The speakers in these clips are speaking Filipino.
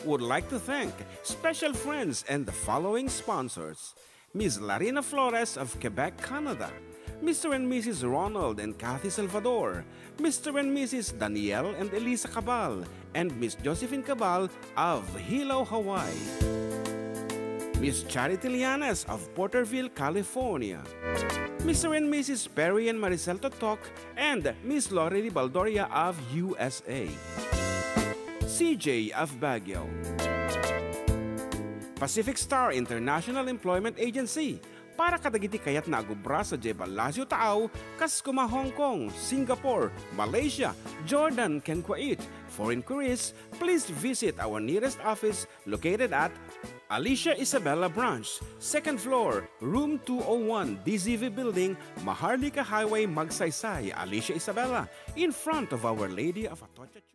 would like to thank special friends and the following sponsors: Ms. Larina Flores of Quebec, Canada; Mr. and Mrs. Ronald and Kathy Salvador; Mr. and Mrs. Danielle and Elisa Cabal; and Miss Josephine Cabal of Hilo, Hawaii; Miss Charity Lianes of Porterville, California; Mr. and Mrs. Perry and Maricel Totok, and Miss Lori Baldoria of USA; CJ of Baguio; Pacific Star International Employment Agency, para kadagiti kayat naagubra sa Jebal Lazio Taaw, Kaskuma, Hong Kong, Singapore, Malaysia, Jordan, ken Kuwait. For inquiries, please visit our nearest office located at Alicia Isabella Branch, 2nd floor, room 201, DZV Building, Maharlika Highway, Magsaysay, Alicia Isabella, in front of Our Lady of Atocha Church.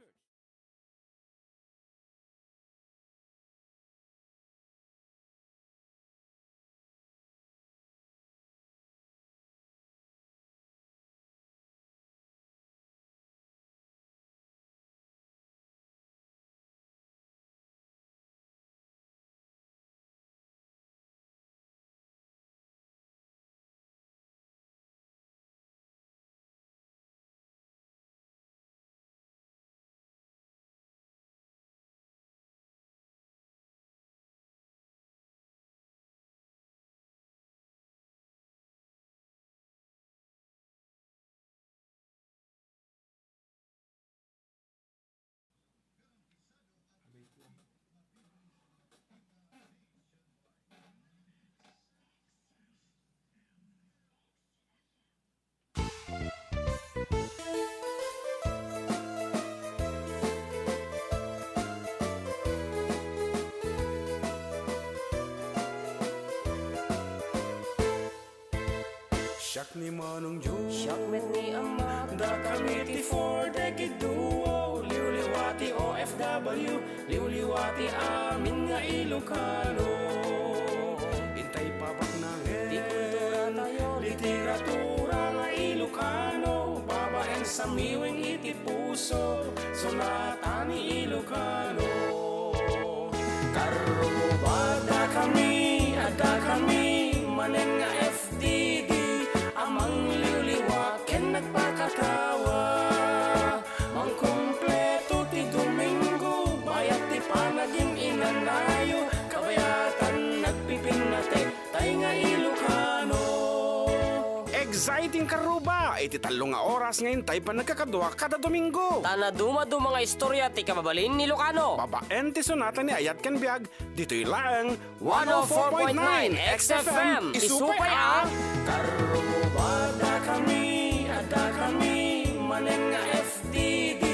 Siak ni Manong Jun, Siak met ni Ama, Da Kami for Decade Duo, Liwliwati OFW, Liwliwati amin nga Ilocano. Intay papak na di kultura tayo, literatura nga Ilocano, babaeng sa miwing iti puso, sulatan ni Ilocano. Karuba Adda Kami Manen nga FDD, amang liwliwa ken nagpakatawa, mang kumpleto ti Domingo, bayat ti panaging inanayo, kabayatan nagpipinate, tay nga Ilocano. Exciting karuba! Iti talo nga oras ngayon tay pa nagkakadwa kada Domingo. tana dumadu mga istorya ti kababalin ni Ilocano. Babaen ti sonata ni Ayat Ken Biag, dito'y lang 104.9 xFM, isupay ah! Karuba Adda Kami Manen nga FDD,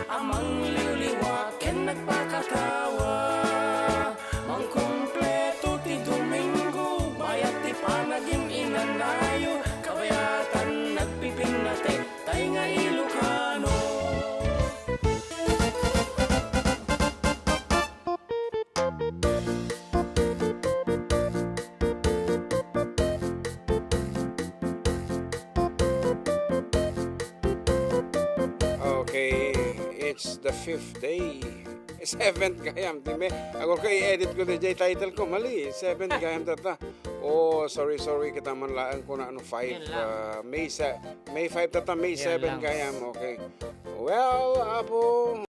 amang liwliwa ken nagpakatawa, mang kumpleto ti Domingo, bayat ti panaging inanayo, kabayatan nagpipinate, tay nga Ilocano. Okay, it's the 5th day. 7th gayam, di me. Ako kay edit ko DJ title ko mali. 7th gayam tata. Oh, sorry kita man laan ko na ano 5 Yan lang. May 5 tata, May Yan 7 lang. gayam. Okay. Well, apo.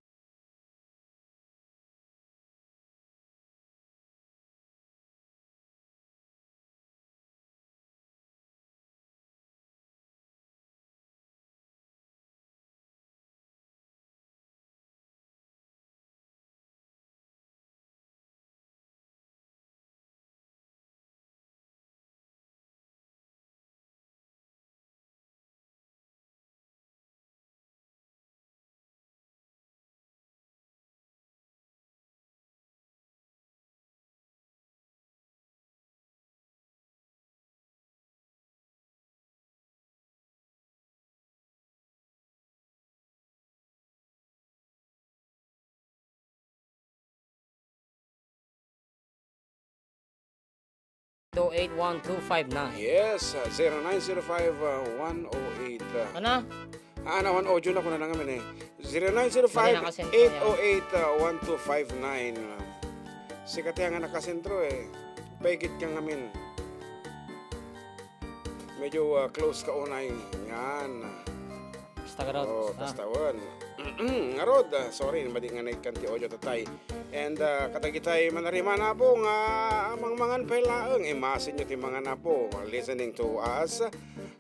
To 81259. Yes, 0905-108. Ano? Anawan audio na ko na ngamin eh. Mali nakasentro yan. 0905-808-1259. Sikat yan nga nakasentro eh. Paigit ka ngamin. Medyo close ka unay. Yan. Basta ka raw. Oh, pastawan. Ngarod, sorry, madi nga nagkanti audio tatay. And kadagitay manarima na po nga amang mangan pailaang imasin nyo ti mga na po listening to us.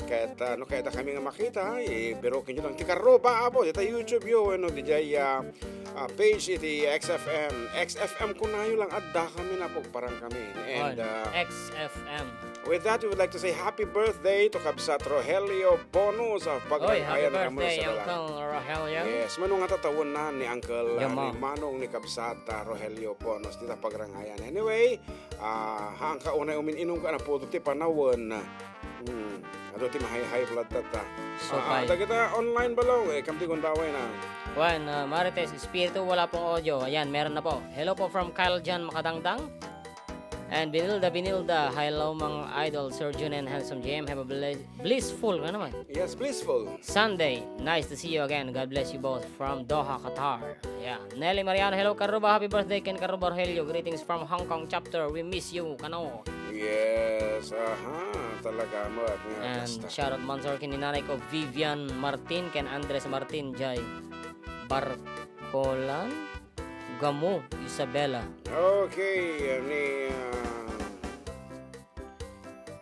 Kahit kahit kami nga makita, birokin nyo lang ti karoba po dito YouTube yo di jay page iti xFM. xFM ko na yun lang Adda Kami na po parang kami. And xFM. with that, we would like to say happy birthday to Kabsat Rogelio Bonus of Oy, happy Pagrangayan birthday, Uncle Rogelio. Yes, manong nga tatawon na ni Uncle Yama. ni Manong ni Kabsat Rogelio Bonus dito Pagrangayan. Anyway, hang ka unay umiinom ka na po ti panawon. Ato ti mahay blood tata. Sopay. Kita online balaw kamti kung daway na. Juan, Marites, Espiritu, wala pong audio. Ayan, meron na po. Hello po from Kyle Jan Makadangdang. And Binilda, hello mga idol, Sir Jun and Handsome JM. Have a blissful, ano naman? Yes, blissful. Sunday, nice to see you again. God bless you both from Doha, Qatar. Yeah. Nelly Mariano, hello Karuba, happy birthday Ken Karuba Rogelio. Greetings from Hong Kong chapter. We miss you, kano. Yes, talaga mo at nga. And basta. shoutout Mansor kin ni nanay ko Vivian Martin, Ken Andres Martin, Jai Barcolan, Gamu, Isabela. Okay, ni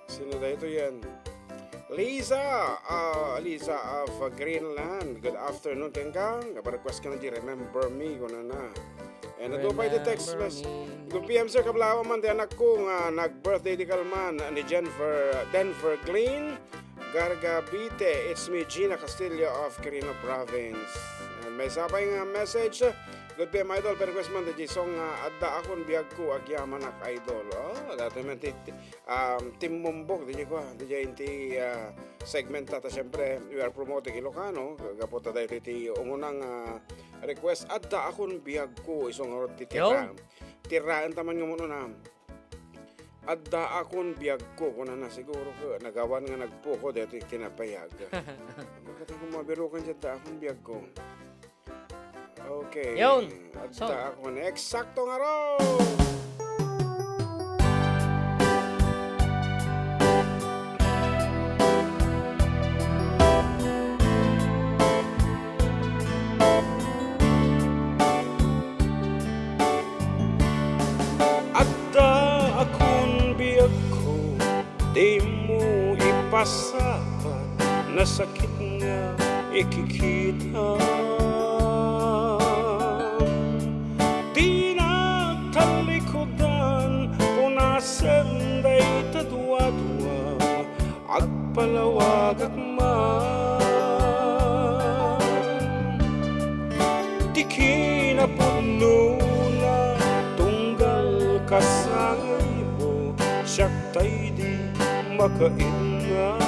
sino na ito yan? Lisa of Greenland. Good afternoon, Kengkang. Request ka na di remember me ko na. And ito pa iti text message. Good PM sir, kablawa man di anak ko nga nag-birthday di kalman ni Denver Glean Gargabite. It's me, Gina Castillo of Quirino Province. And may sabay nga message. Good PM idol, pero request man di song Adda akon biyag ko agyaman ak idol. Dati man Tim Mumbok di ko di inti segment tata syempre we are promoting Ilocano gapota dahil iti ungunang request Adda akon biyag ko isong harot ti tiraan taman nga muna na Adda akon biyag ko kuna na siguro ko nagawan nga nagpo ko dito tinapayag. Magkatang kung mabirukan dyan da akon biyag ko. Okay. Yun. Adda akon eksakto nga ro. Di mo ipasapat na sakit nga ikikita. Di na talikodan punasan day tadwa-dwa at palawag at man. Di kinapuno na tunggal kasangay mo siyak tay di makaingan.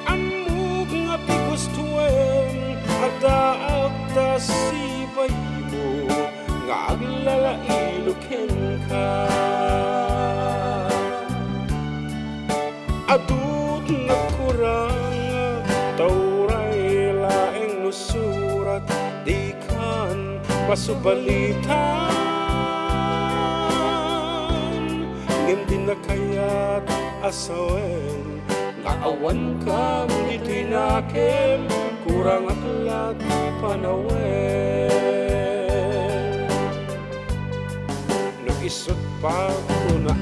Amog nga pigustuin Adda sibay mo nga aglalailukin ka. Adut nagkurang tauray laeng nusurat di kan pasubalitan. Hindi na kaya't asawen Naawan kam dito'y nakin Kurang aklat panawen Nag-isot pa ko na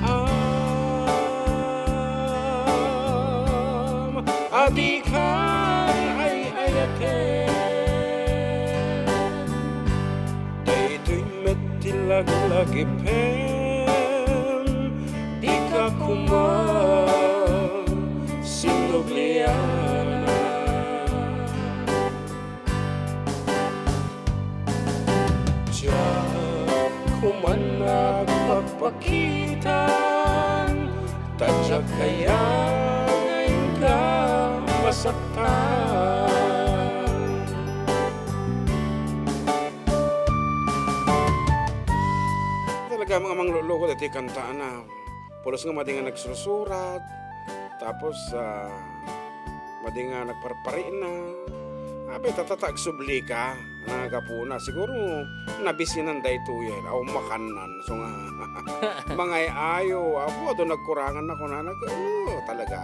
adikan ay ayaken Dito'y metilag-lagipen Kuma sinubliana Diyan kumanag magpakitan Tadya kaya ngayon ka masaktan Talaga mga mangluloko dati kantaan na Pulos nga madi nga nagsusurat tapos Madi nga nagparpari na. Abe, tatatag subli ka. Nagapuna. Siguro, nabisinan day tuyen. Aw makanan. So nga, mga ayo. Apo, doon nagkurangan ako na. Talaga.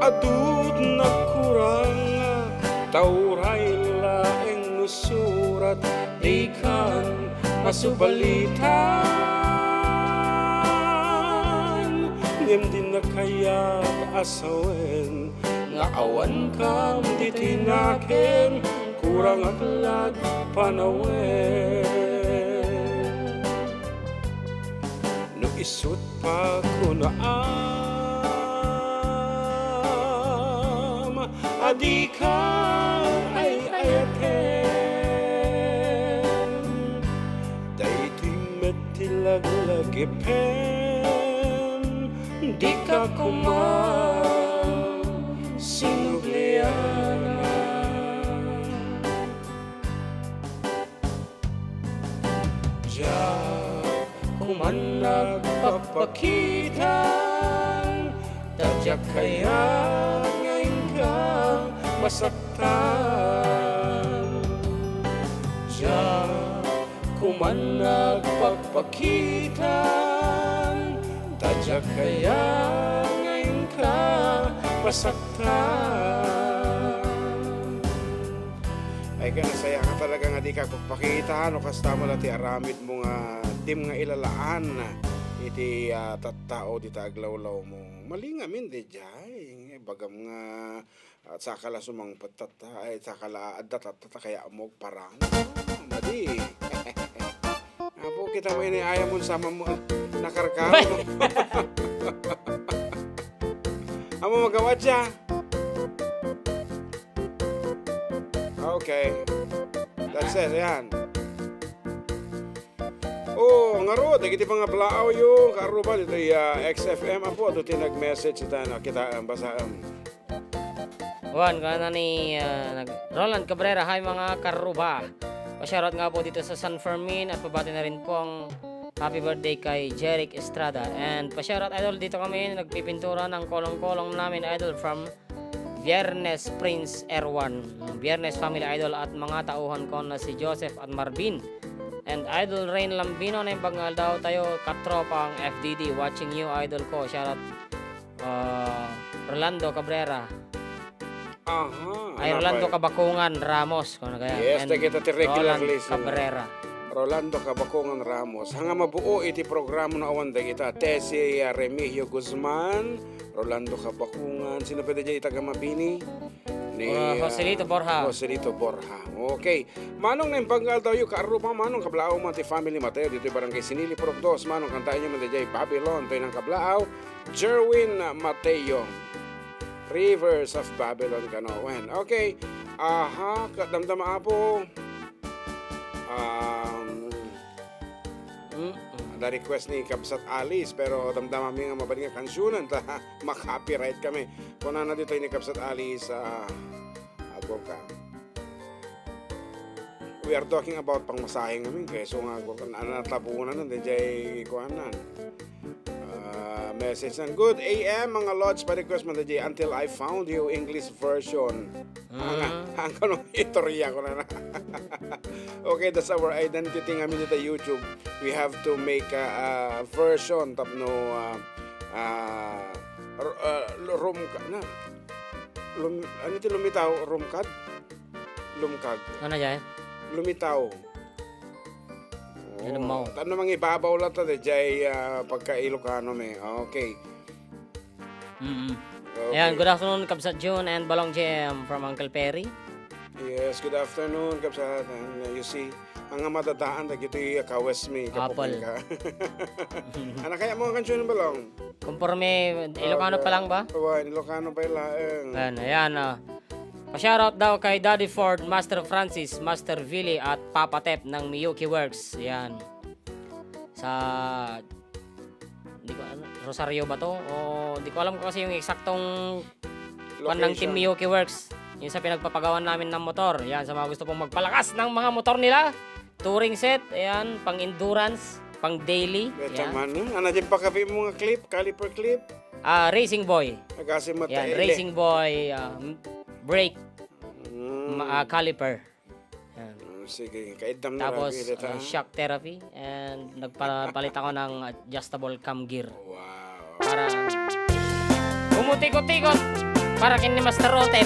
Adud nagkurang. Tauray laeng nusurat. Di kan masubalitan. Ngem din na kaya asawen. Nga awan kam di tinaken. Kurang aglag panawen. No isut pa ko na adi ka ay ayaken. Dayto'y metilag-lagipen. Di ka kumang sinubliana. Diyan kuman nagpapakita. Tadyak kaya ngayon ka masaktan. Diyan kuman nagpapakita. Tadyak kaya ngayon ka masaktan. Ay ka nasaya ka talaga nga di ka pagpakita. No kasta mo lati aramid mo nga dim nga ilalaan. Iti tattao di taglawlaw mo. Mali nga min di jay. Bagam nga at sakala sumang patata ay sakala adda tatata kaya mo parang. Madi. Apo kita mo ini ayaw mo sama mo nakarkano mo. Amo magawa siya. Okay. That's it. Yan. Oh, ngaro, dagiti pa nga blaaw yung karo ba dito xFM apo ato tinag-message kita basa Juan, kana ni Roland Cabrera, hi mga karuba. Pasyarat nga po dito sa San Fermin at pabati na rin po ang happy birthday kay Jeric Estrada. And pasyarat idol, dito kami nagpipintura ng kolong-kolong namin idol from Viernes Prince Erwan, Viernes Family Idol at mga tauhan ko na si Joseph at Marvin. And Idol Rain Lambino na yung bangal daw tayo katropang FDD watching you idol ko. Shoutout Rolando Cabrera. Aha. Ay Rolando Kabakungan Ramos. Yes, and kita ti regular Roland listener. Cabrera. Rolando Kabakungan Ramos. Hanga mabuo iti programa na awan da kita. Tessie Remigio Guzman, Rolando Kabakungan. Sino pwede dyan itagamabini? Ni Joselito Borja. Joselito Borja. Okay. Manong na yung panggal daw yung kaarupa manong kablaaw man ti family Mateo dito yung barangay Sinili Purok 2. Manong kantahin nyo man dyan Babylon. Ito yung kablaaw. Jerwin Mateo. Rivers of Babylon Kanowen. Okay. Aha. Damdama po. Na request ni Kabsat Alice pero damdama mi nga mabali nga kansyunan ta makapiright kami kuna na dito ni Kabsat Alice agor ka. We are talking about pangmasahing namin keso nga agor ka natabunan ng DJ kuanan message ng good AM mga lods pa request man DJ until I found you English version ang kanong istorya ko na okay, that's our identity nga dito YouTube. We have to make a version tapno ano ito lumitaw? Lumkag. Ano dyan? Lumitaw. Yan ang mau. Ano mga ibabaw lang ito jay pagka Ilocano me. Okay. Okay. Ayan, good afternoon Kabsat June and Balong Jam from Uncle Perry. Yes, good afternoon Kabsat. And you see, ang madadaan na gito yung kawes me. Apple. Ka. Ano kaya mo ang kansyon ng Balong? Conforme Ilocano pa lang ba? Ilocano pa lang. Ayan. Pa-shoutout daw kay Daddy Ford, Master Francis, Master Villy at Papa Tep ng Miyuki Works. Ayan. Sa Rosario ba to? O di ko alam kasi yung eksaktong pan ng Team Miyuki Works. Yung sa pinagpapagawan namin ng motor. Ayan, sa mga gusto pong magpalakas ng mga motor nila. Touring set, ayan, pang endurance, pang daily. Ayan. Ano dyan pa kapi mga clip, caliper clip? Racing Boy. Kasi Yan, mataile. Racing Boy brake caliper. Yan. Sige, kaidam na Tapos rabi dito. shock therapy and nagpapalit ako ng adjustable cam gear Wow. para umutikot-tikot para kini Master Rotet.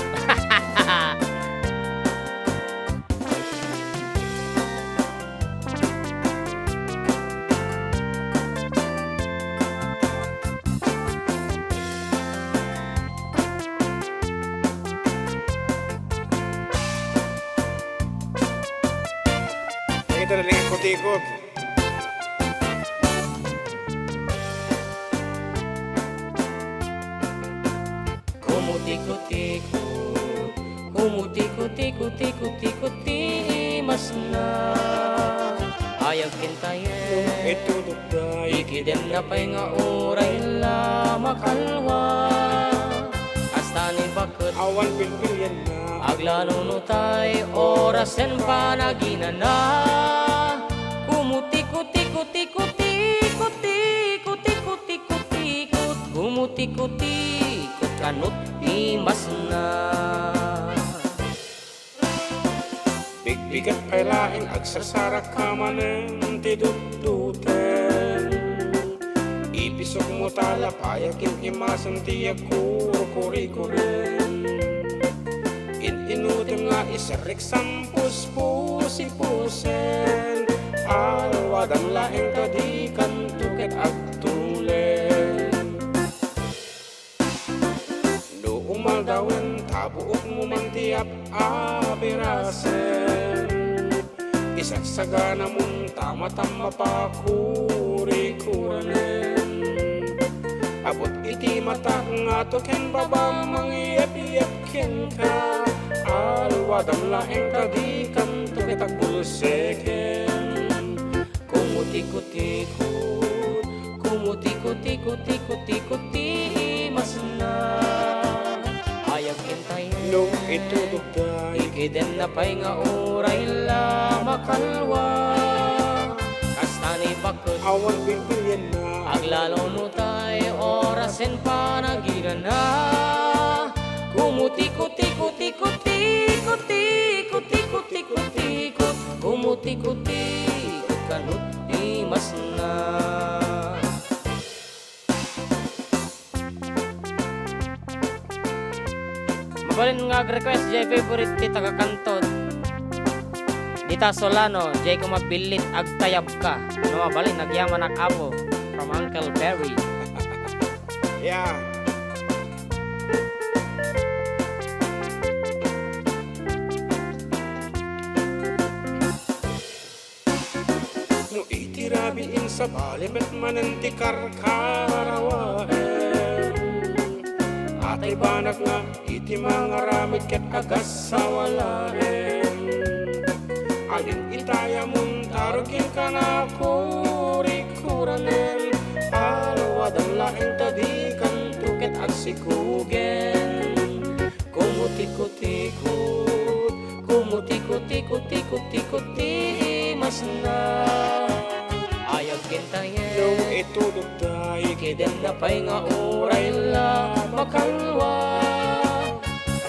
Nakita na lang ang ikot-ikot. Kumutikot-tikot, kumutikot-tikot-tikot-tikot, mas na ayag kintayen. Ito dugday. Ikiden na pa'y nga oray la makalwa. Hasta ni bakit Awan pilpilyan na. aglanunutay orasen panaginana. Kumutikot-tikot-tikot-tikot-tikot-tikot-tikot, kumutikot-tikot kanot imas na. Bigbigat ay laing agsasarak ka manen tiduduten. Ipisok mo talapayakin imasan tiyak kuri-kuri-kurin. Inutim nga isarik sampus pusi-pusen. Alwadam laing kadikan tuket agtulen. No umaldawen tabuok mo man tiap abirasen. Isagsagana mong tama-tama pa kuri-kuranen. Abot iti mata nga to ken baba mangyep-yep ken ka. Alwadam laeng kadikan to kitag bulseken. Kumutikot-tikot, kumutikot-tikot-tikot-tikot-ti mas na ayag kintayen. No ito dugday. Ikiden na pa'y nga oray la makalwa. Hasta ni bakit Awan bilbilyan na. aglalunutay orasen panaginana. Kumutikot-tikot-tikot-tikot-tikot-tikot-tikot, kumutikot-tikot kanot imas na. Mabalin nga request jay favorite ti tagakantod Dita Solano jay ko mabilit agtayab ka. No mabalin nagyaman ak apo from Uncle Perry. Yeah. No itirabiin sa balimet mananti karkarawaen. Atay banak nga iti mga ramit ket agas sa walaen. Alin itaya mong tarugin ka na kuri-kuranen. Alwadang laeng tadikan tuket agsikugen. Kumutikot-tikot, kumutikot-tikot-tikot-tikot-ti mas na ayag kintayen. No ito dugday. Ikiden na pa'y nga oray la makalwa.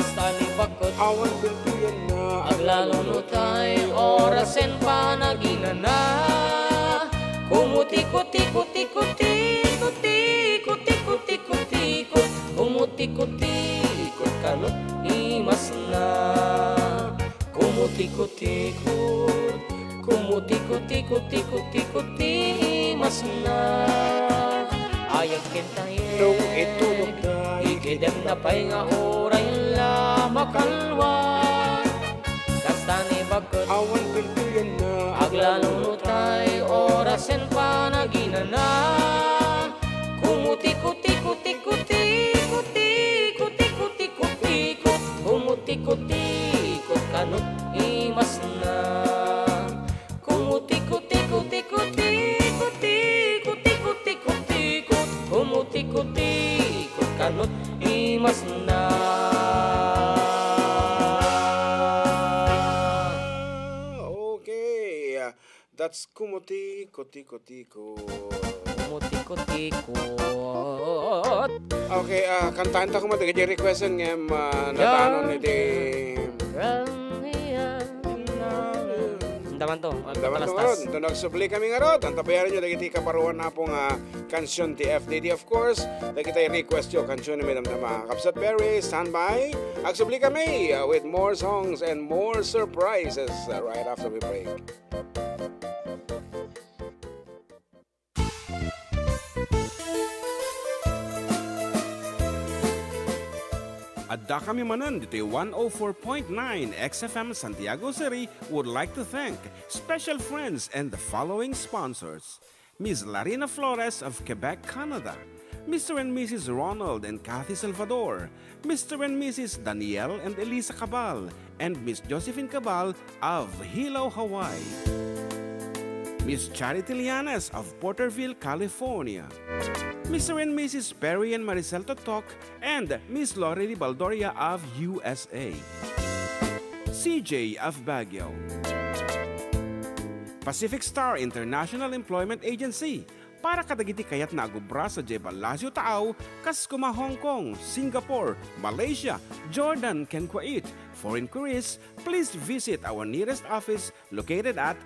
Hasta ni bakit Awan bilbilyan na. aglalunutay orasen panaginana. Kumutikot-tikot-tikot-tikot-tikot-tikot-tikot, kumutikot-tikot kanot imas na. Kumutikot-tikot, kumutikot-tikot-tikot-tikot-ti mas na ayag kintayen. No ito dugday. Ikiden na pa'y nga oray la makalwa. Kasta ni bakit Awan bilbilyan na. aglalunutay orasen panaginana. Kumutikot-tikot-tikot-tikot-tikot-tikot-tikot, kumutikot-tikot kanot imas na. Kumutikot-tikot-tikot-tikot-tikot-tikot, kumutikot-tikot kanot imas na. Okay. That's kumuti, koti, koti, ko. kutikot. Okay, kantahan ta ko mo taga requestan ngem natanon ni di. Daman to. Daman to ngaron, ito nagsubli kami ngaron. Ang tabayaran nyo, dagiti kaparuan na pong kansyon ti FDD, of course. Dagiti request nyo, kansyon ni Madam Dama. Kapsat Perry, standby. Agsubli kami with more songs and more surprises right after we break. Adda Kami Manen, dito 104.9 xFM Santiago City would like to thank special friends and the following sponsors. Ms. Larina Flores of Quebec, Canada. Mr. and Mrs. Ronald and Kathy Salvador. Mr. and Mrs. Danielle and Elisa Cabal. And Miss Josephine Cabal of Hilo, Hawaii. Miss Charity Lianes of Porterville, California. Mr. and Mrs. Perry and Maricel Totok, and Miss Lorely Baldoria of USA. CJ of Baguio. Pacific Star International Employment Agency. Para kadagiti kayat na agubra sa Jebalasyo Taaw, kas kuma Hong Kong, Singapore, Malaysia, Jordan, ken Kuwait. For inquiries, please visit our nearest office located at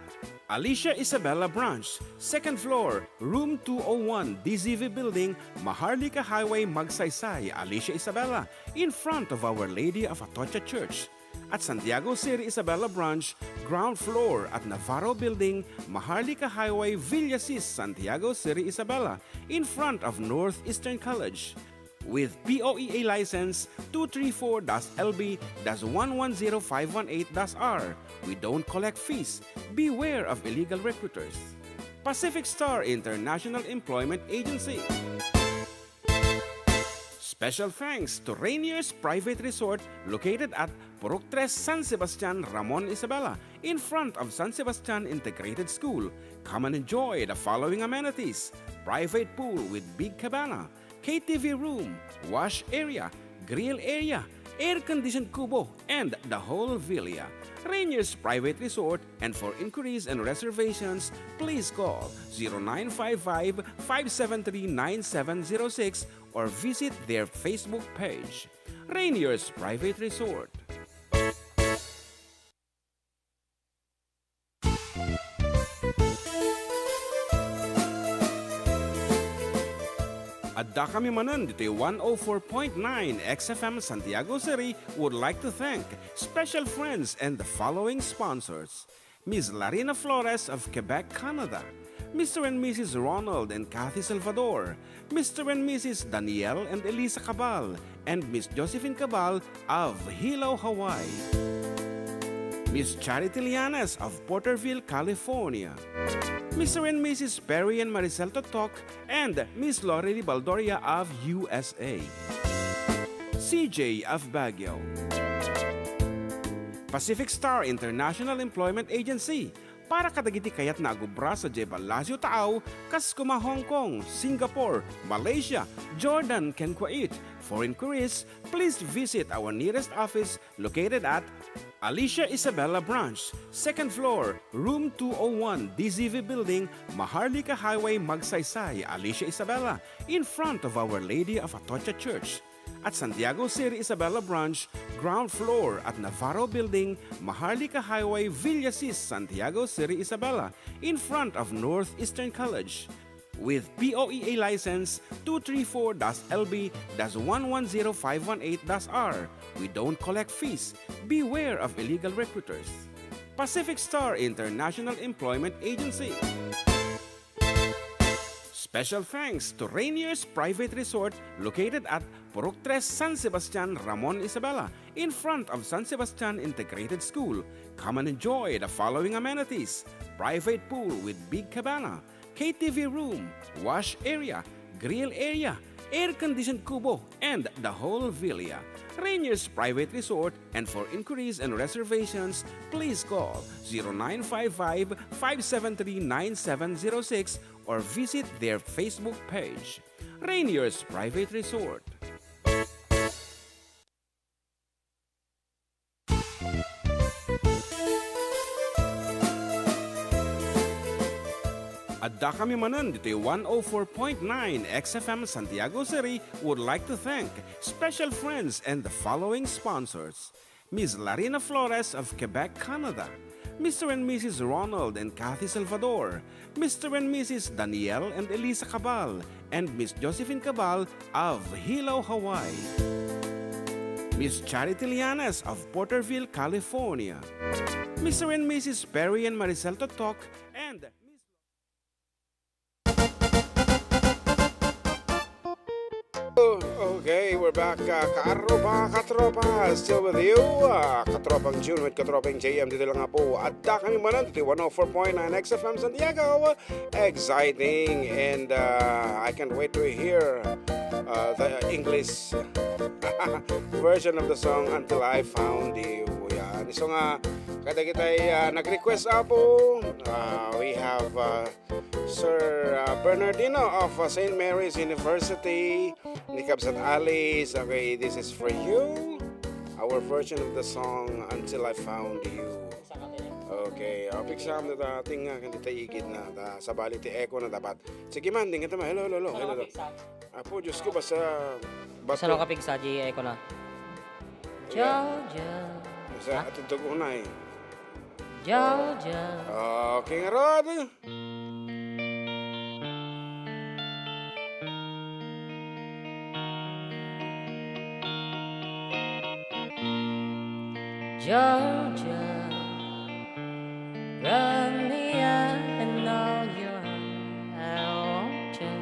Alicia Isabella Branch, 2nd floor, room 201, DZV Building, Maharlika Highway, Magsaysay, Alicia Isabella, in front of Our Lady of Atocha Church. At Santiago City Isabella Branch, ground floor at Navarro Building, Maharlika Highway, Villasis, Santiago City Isabella, in front of Northeastern College. With POEA license 234-LB-110518-R. We don't collect fees. Beware of illegal recruiters. Pacific Star International Employment Agency. Special thanks to Rainier's Private Resort located at Purok 3 San Sebastian, Ramon Isabela, in front of San Sebastian Integrated School. Come and enjoy the following amenities: private pool with big cabana, KTV room, wash area, grill area, air-conditioned kubo, and the whole villa. Rainier's Private Resort, and for inquiries and reservations, please call 0955-573-9706 or visit their Facebook page. Rainier's Private Resort. Adda Kami Manen, dito 104.9 xFM Santiago City would like to thank special friends and the following sponsors. Ms. Larina Flores of Quebec, Canada. Mr. and Mrs. Ronald and Kathy Salvador. Mr. and Mrs. Danielle and Elisa Cabal. And Miss Josephine Cabal of Hilo, Hawaii. Miss Charity Lianes of Porterville, California. Mr. and Mrs. Perry and Maricel Totok, and Miss Lorely Baldoria of USA. CJ of Baguio. Pacific Star International Employment Agency. Para kadagiti kayat na agubra sa Jebalasyo Taaw, kas kuma Hong Kong, Singapore, Malaysia, Jordan, ken Kuwait. For inquiries, please visit our nearest office located at Alicia Isabella Branch, 2nd floor, room 201, DZV Building, Maharlika Highway, Magsaysay, Alicia Isabella, in front of Our Lady of Atocha Church. At Santiago City Isabella Branch, ground floor at Navarro Building, Maharlika Highway, Villasis, Santiago City Isabella, in front of Northeastern College. With POEA license 234-LB-110518-R. We don't collect fees. Beware of illegal recruiters. Pacific Star International Employment Agency. Special thanks to Rainier's Private Resort located at Purok 3 San Sebastian, Ramon Isabela, in front of San Sebastian Integrated School. Come and enjoy the following amenities: private pool with big cabana, KTV room, wash area, grill area, air-conditioned kubo, and the whole villa. Rainier's Private Resort, and for inquiries and reservations, please call 0955-573-9706 or visit their Facebook page. Rainier's Private Resort. Adda Kami Manen, dito'y 104.9 xFM Santiago City would like to thank special friends and the following sponsors. Ms. Larina Flores of Quebec, Canada. Mr. and Mrs. Ronald and Kathy Salvador. Mr. and Mrs. Danielle and Elisa Cabal. And Miss Josephine Cabal of Hilo, Hawaii. Miss Charity Lianes of Porterville, California. Mr. and Mrs. Perry and Maricel Totok and Okay, we're back. Katropa, still with you. Katropang June with Katropang JM. Dito lang nga po. Adda Kami Manen, dito 104.9 xFM Santiago. Exciting, and I can't wait to hear the English version of the song Until I Found You. Yan. So nga, kadagiti nag-request po. We have Sir Bernardino of St. Mary's University. Nikabs at Alice. Okay, this is for you. Our version of the song Until I Found You. Okay, piksam na dating nga kanti taigid na sa bali ti echo na dapat. Sige man, ding ma. Hello. Apo, Diyos ko basta Basta no kapig sa G ko na. Georgia. Basta atutog ko na eh. Georgia. Okay nga rod. Georgia, run me up and all your I want you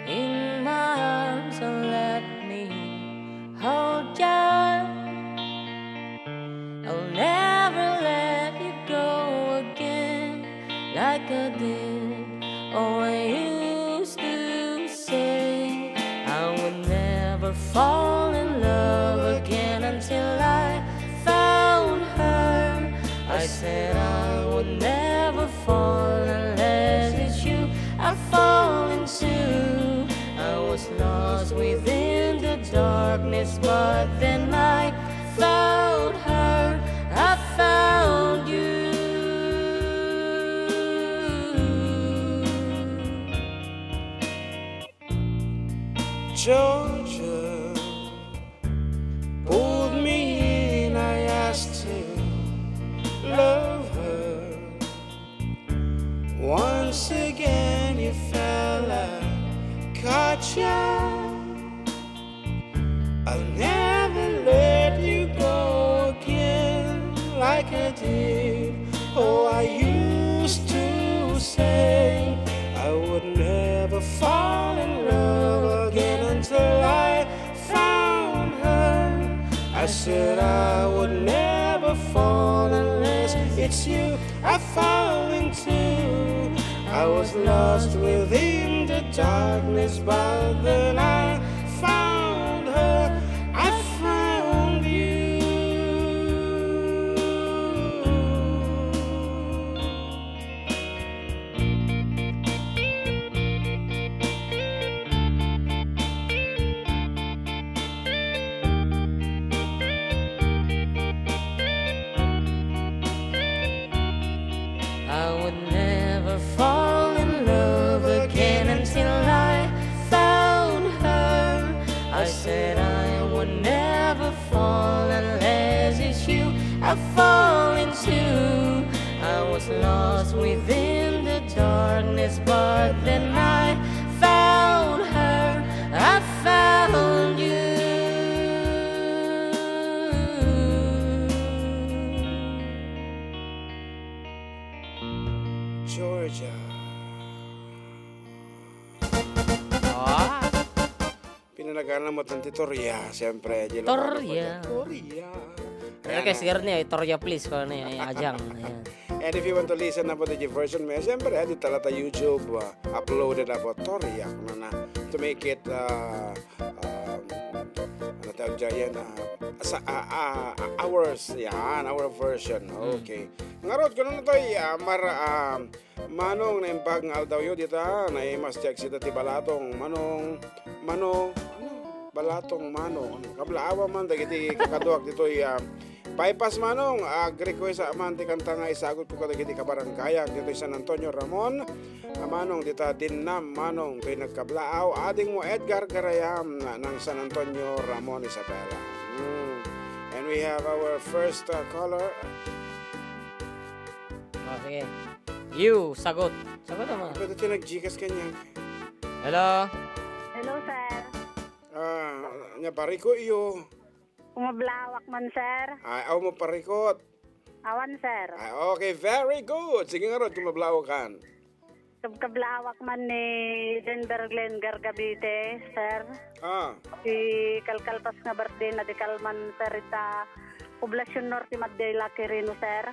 in my arms and let me hold you. I'll never let you go again like I did. Oh, I used to say I would never fall in love again until I found her. I said I would never fall unless it's you I fall into. I was lost within the darkness, but then I found her. I found you. Georgia pulled me in, I asked to love her. Once again you fell, I caught ya. I'll never let you go again like I did. Oh, I used to say I would never fall in love again until I found her. I said I would never fall unless it's you I fall into. I was lost within the darkness, but then I found her. I found you. I would never fall in love again until I found her. I said I would never fall unless it's you I fall into. I was lost within the darkness, but then I found her. I found you. Georgia. Pinanagalan mo itong Torya, siyempre. Torya. Torya. Pero kay sir niya, Torya please ko na yung ajang. Ayan. And if you want to listen about the version mo, siyempre, di talata YouTube, uploaded about Torya. Na, to make it, ano tawag dyan, ours, yan, our version. Okay. Ngarot, gano'n na ito, manong na impag ng aldaw yun, dito, na mas check sita ti balatong, balatong manong, kablaawa man, dagiti kakaduak dito, Bypass manong, request sa aman, ti kanta nga isagot ko kadagiti kabarangkayak dito San Antonio Ramon. Manong, dita dinam, manong, kay nagkablaaw, ading mo Edgar Garayam ng San Antonio Ramon, Isabela. And we have our first caller. Sige. You, sagot. Sagot naman. Pwede tayo nag-Gcash kanya. Hello? Hello, sir. Nya pariko iyo. Kumablawak man, sir. Aw mo parikot. Awan, sir. Okay, very good. Sige nga ron, kumablaw kan. Kablawak man ni Denver Glen Gargabite, sir. Si Kalkalpas nga birthday na di Kalman, sir. Ita Poblasyon Norte Madela Quirino, sir.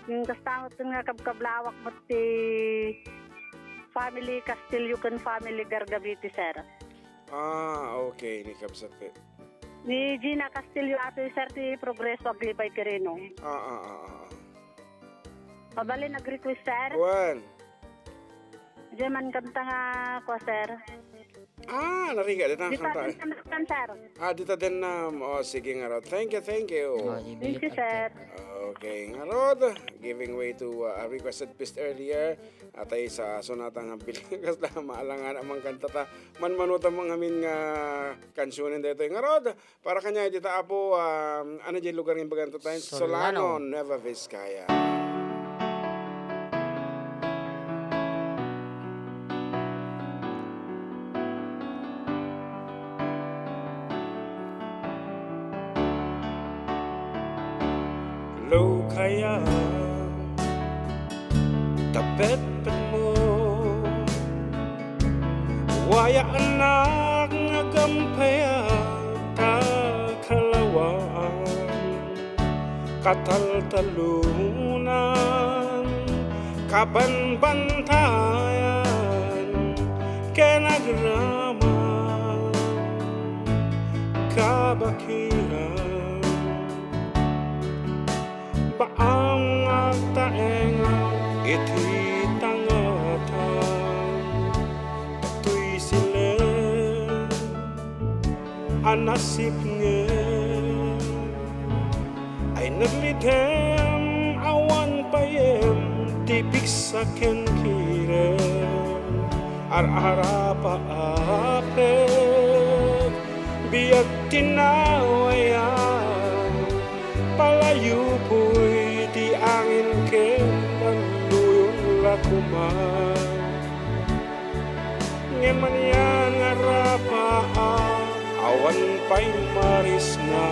Yung kastangot nga kablawak mo si Family Castillo kan Family Gargabite, sir. Okay. Ni kabsat ko. Ni Gina Castillo ato, sir, ti Progreso Aglibay Quirino. Pabali nag-request, sir. Juan. Diyan man kanta nga ko, sir. Nariga. Dito Di pa kanta. kan, sir. Dito din na. Sige nga ron. Thank you. Thank you, sir. Okay, nga ron. Giving way to a requested piece earlier. Atay sa sunatang bilingas na maalangan amang kanta ta. Manmanuta mga amin nga kansyonin dito. Nga ron. Para kanya dito apo, ano dyan lugar ng baganta tayo? Solano, Nueva Vizcaya. Hello kaya tapet mo waya anak nga gampaya kakalawaan kataltalunan kabanbantayan kenagraman kabakiran paang agtaeng iti tangatan tuy silen anasip nge ay naglidem awan payem tipik sa kenkirem ar-ara paapet biag tinawayan palayo po'y di angin kemban luyong lakuman ngeman yan arapaan awan pa'y maris na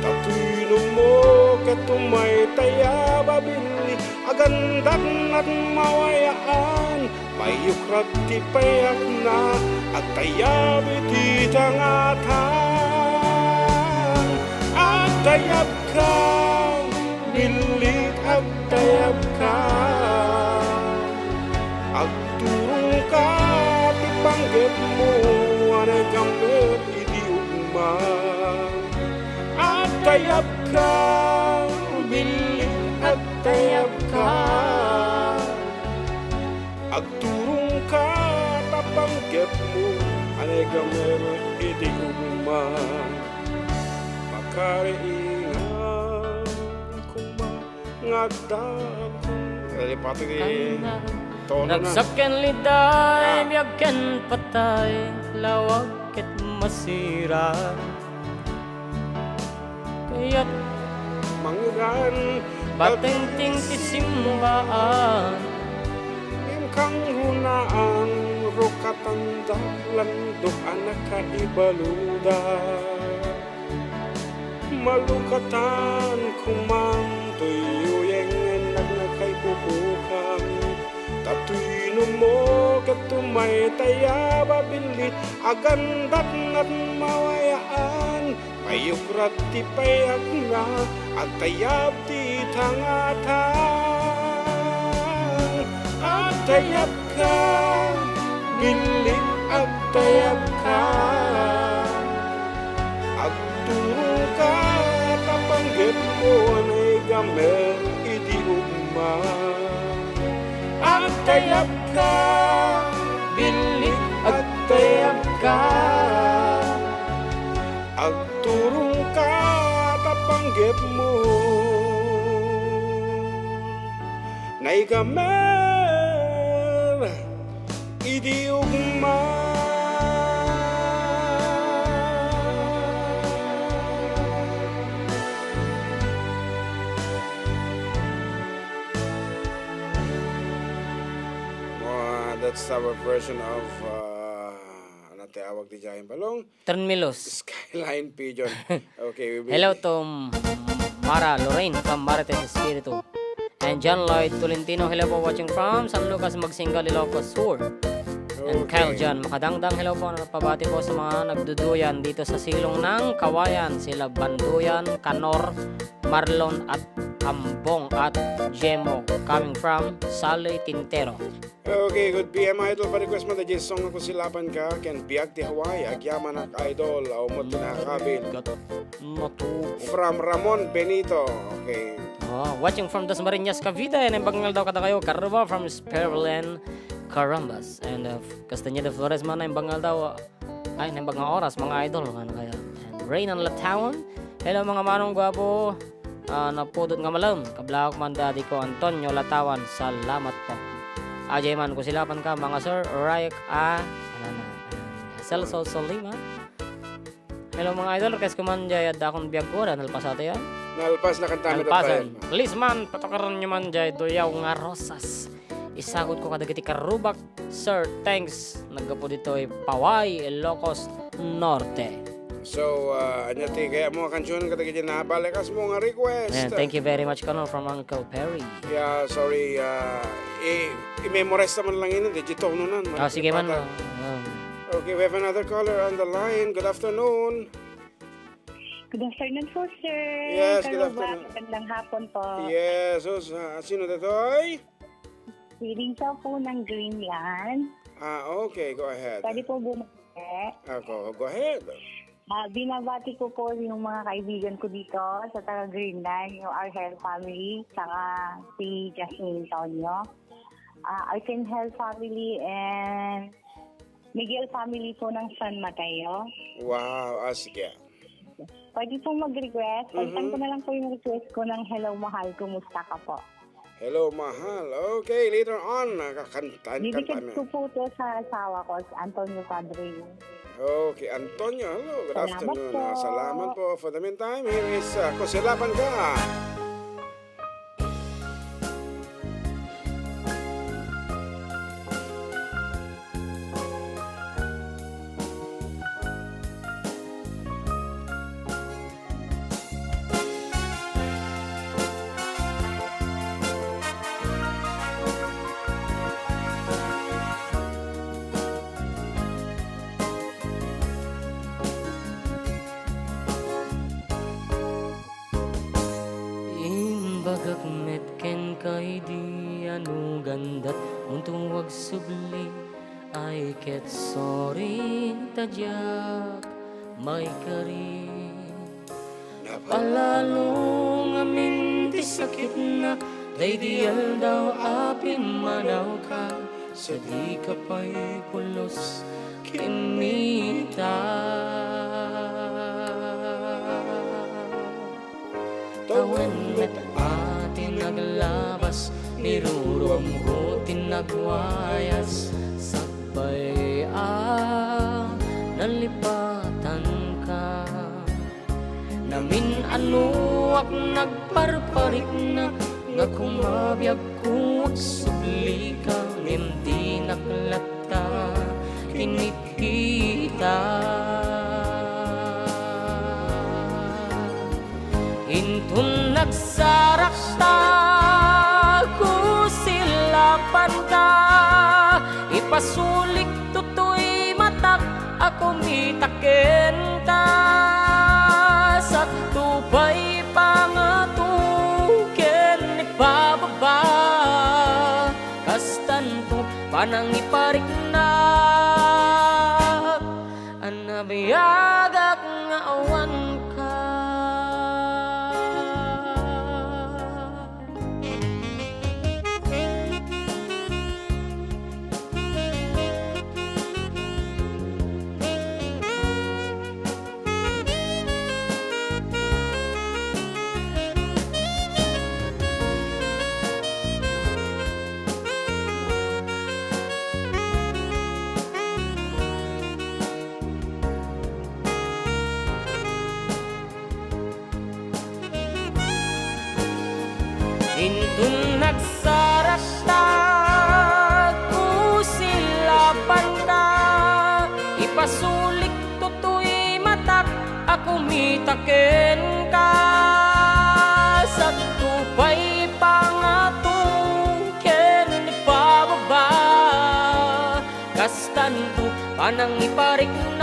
tatuino mo katumay taya babili agandak at mawayaan mayukrag ti payak na at taya biti tangatan agtayap ka, bilit agtayap ka agturong ka, tipanggit mo anay gamit, idi ugman agtayap ka, bilit agtayap ka agturong ka, tapanggit mo anay gamit, idi ugman kariingan kumangagdang pati di tono na Nagsaken liday, miyagken patay, lawag ket masira. Kaya't manguran patingting ti simbaan, kang hunaan rokatanda landok anak kaibaluda malukatan kumang tuyuyeng nagnakay pupukan tatuino mo katumay taya babilit agandat at mawayaan payukrat ti payak na at tayab ti tangatan at tayab ka bilit at tayab ka agturo ka tapanggit mo anay gamel idi ugman agtayab ka bilit agtayab ka agturo inggit mo na ikamer idi ugma. That's our version of ano tawag di dyan balong? Ternmilos. Skyline Pigeon. Okay. Hello to Mara Lorraine from Marites Espiritu. And John Lloyd Tolentino, hello po watching from San Lucas, Magsingal, Ilocos Sur. And Kyle John Makadangdang, hello po, pabati po sa mga nagduduyan dito sa silong ng Kawayan. Sila Banduyan, Kanor, Marlon at Ambong at Jemo coming from Saloy Tintero. Okay, good PM idol. Pa-request mo na dyan song ako silapan ka. Ken biag ti Hawaii. Agyaman ak idol. Umot tinakabil. From Ramon Benito. Okay. Oh, watching from Dasmariñas, Cavite. And bangal daw kada kayo. Carva from Sperlen, Carambas. And Castañeda Flores man ang bangal daw. Ay, nang bangal oras mga idol. Ano kaya? And Reynan Latawan. Hello mga manong gwapo. Napudot nga malam. Kablawak man daddy ko Antonio Latawan. Salamat po. Ajay man, kusilapan ka mga sir, Rayak Celso Solima. Hello mga idol, kes kuman jay at akong biyag ko, nalpas ato yan. Nalpas na kantana Nalpasan. Please man, patokaran nyo man jay, doyaw nga rosas. Isagot ko kadagiti karubak, sir, thanks. Naggapo dito ay Paway, Ilocos Norte. So, anyati, kaya mo kansyon kadagiti na balikas mo nga request. And thank you very much Connor from Uncle Perry. Yeah, sorry, i-memorize naman lang yun, digito nun. Sige man. Okay, we have another caller on the line. Good afternoon. Good afternoon po, sir. Yes, good afternoon. Magandang hapon po. Yes, so, sino ditoy? Feeling sa po ng Greenland. Okay, go ahead. Pwede po bumalik. Go ahead. Binabati ko po yung mga kaibigan ko dito sa taga Greenland, yung Argel family, saka si Jasmine Tonyo. Arcangel family and Miguel family po ng San Mateo. Wow, sige. Pwede po mag-request. Pagtan ko na lang po yung request ko ng Hello Mahal, kumusta ka po? Hello Mahal. Okay, later on, kakantan. Bibigyan ko po to sa asawa ko, si Antonio Padre. Okay, Antonio, hello. Good Salamat afternoon. po. Salamat po. For the meantime, here is Kusilapan Ka. Bagakmet ken kay di ano gandat untuwag subli ay ket sorry tadyak may kari napalalo nga minti sakit na day dial daw apin manaw ka sa di ka pa'y pulos kinita. Tawen met atin naglabas, nirurom ko tinagwayas. Sabay nalipatan ka. Namin anuak nagparparik na, nga kumabiyag ko subli ka. Hindi naklata, kinikita. Intun nagsarak ta, kusilapan ka. Ipasulik tutoy matak, ako mitaken ta. Sa tubay pangatuken ipababa. Kastan to panang iparik na. Anabiyagak nga awan ka. Intun nagsarastag usilapan ka, ipasulik tutoy matak ako mitaken ka. Sa tupay pangatong ken ipababa, kastan ko panang ipariknak,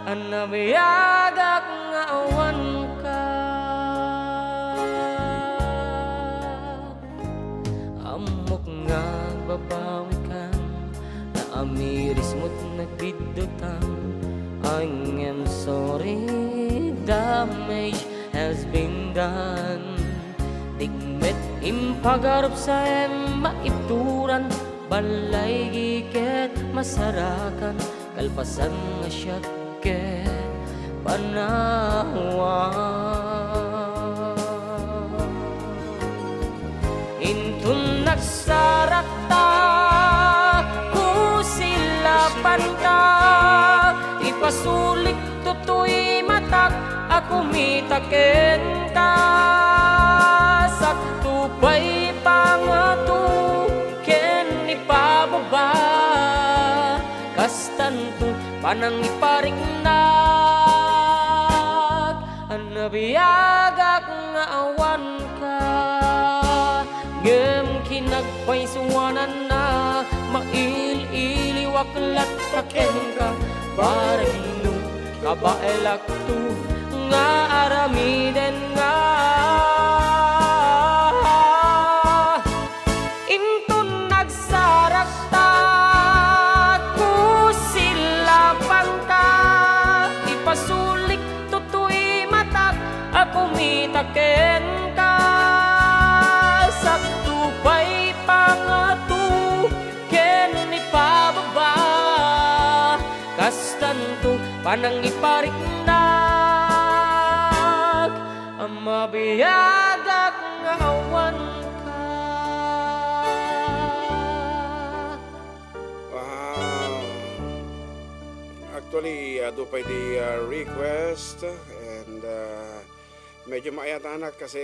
anabiyagak nga awan ka. Amok nga babawi kan, na amiris mo't nagbidotang. I am sorry, damage has been done. Digmet impagarap sa maipturan, balay giket masarakan, kalpasan nga syaket panawan. Intun nagsarakta kusilapan ka, ipasulik tutoy matak ako mitaken ka. Sakto pa'y pangatu ken ipababa, kastan to panang ipariknak, anabiyagak nga awan ka. Ngem kinagpay suwanan na, mail-iliwaklat taken ka, parang no kabaelak to nga aramiden nga. Intun nagsarakta kusilapan ka, ipasulik tutoy matak ako mitaken ka. Sakto pa'y pangatu ken ipababa, kastan to panang ipariknak, ang mabiyagak nga awan ka. Wow. Actually, do pa di request and medyo maayatanak kasi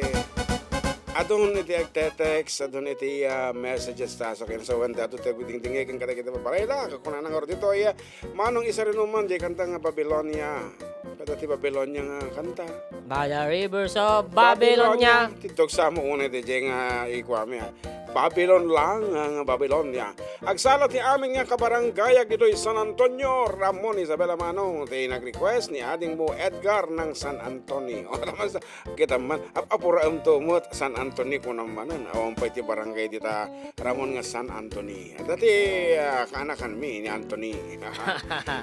adon iti agtetext, adon iti messages ta sa kin. So when dato te ding-dingay kan kada kita paparela kakuna nang ordi to ya. Manong isa rin naman di kanta nga Babylonia. Kada ti Babylonia nga kanta. By the rivers of Babylonia. Tidog sa mo una di nga ikwami ha. Babylon lang ang Babylonia. Agsalat ni aming nga kabarangay dito'y San Antonio, Ramon Isabela Manong. Ti nag-request ni ading mo Edgar ng San Antonio. O naman sa kita man apura tumot San Antonio ko naman. Awang pa ti barangay dita Ramon nga San Antonio. Dati kaanakan mi ni Anthony.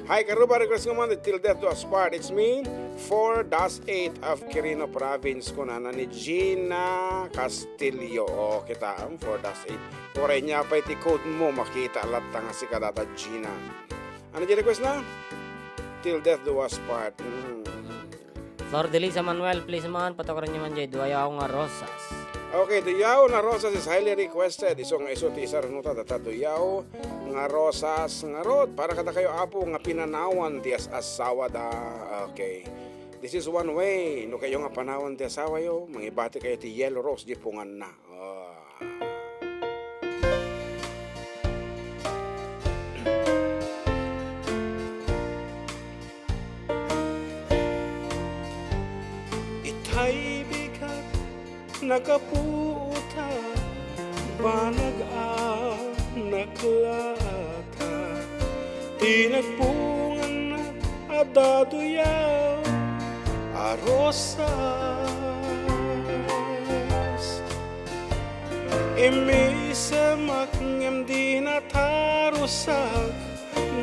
Hi karuba request ko man till death do us part. It's me 4-8 of Quirino Province ko na ni Gina Castillo. O kita ang 4-8. Kuray niya pa iti code mo makita alat nga si kadata Gina. Ano di request na? Till death do us part. Flor de Lisa Manuel, please man, patawaran niyo man dyan, duwayaw nga rosas. Okay, duyaw na rosas is highly requested. Isong iso ti isa renuta data duyaw nga rosas nga rod. Para kada kayo apo nga pinanawan ti asawa da. Okay. This is one way. No kayo nga panawan ti asawa yo, mangibati kayo ti yellow rose di pungan na. Itay bigat nakaputa banag-anaklata tinagpungan na adaduyaw arosas imisamak ngem di natarusak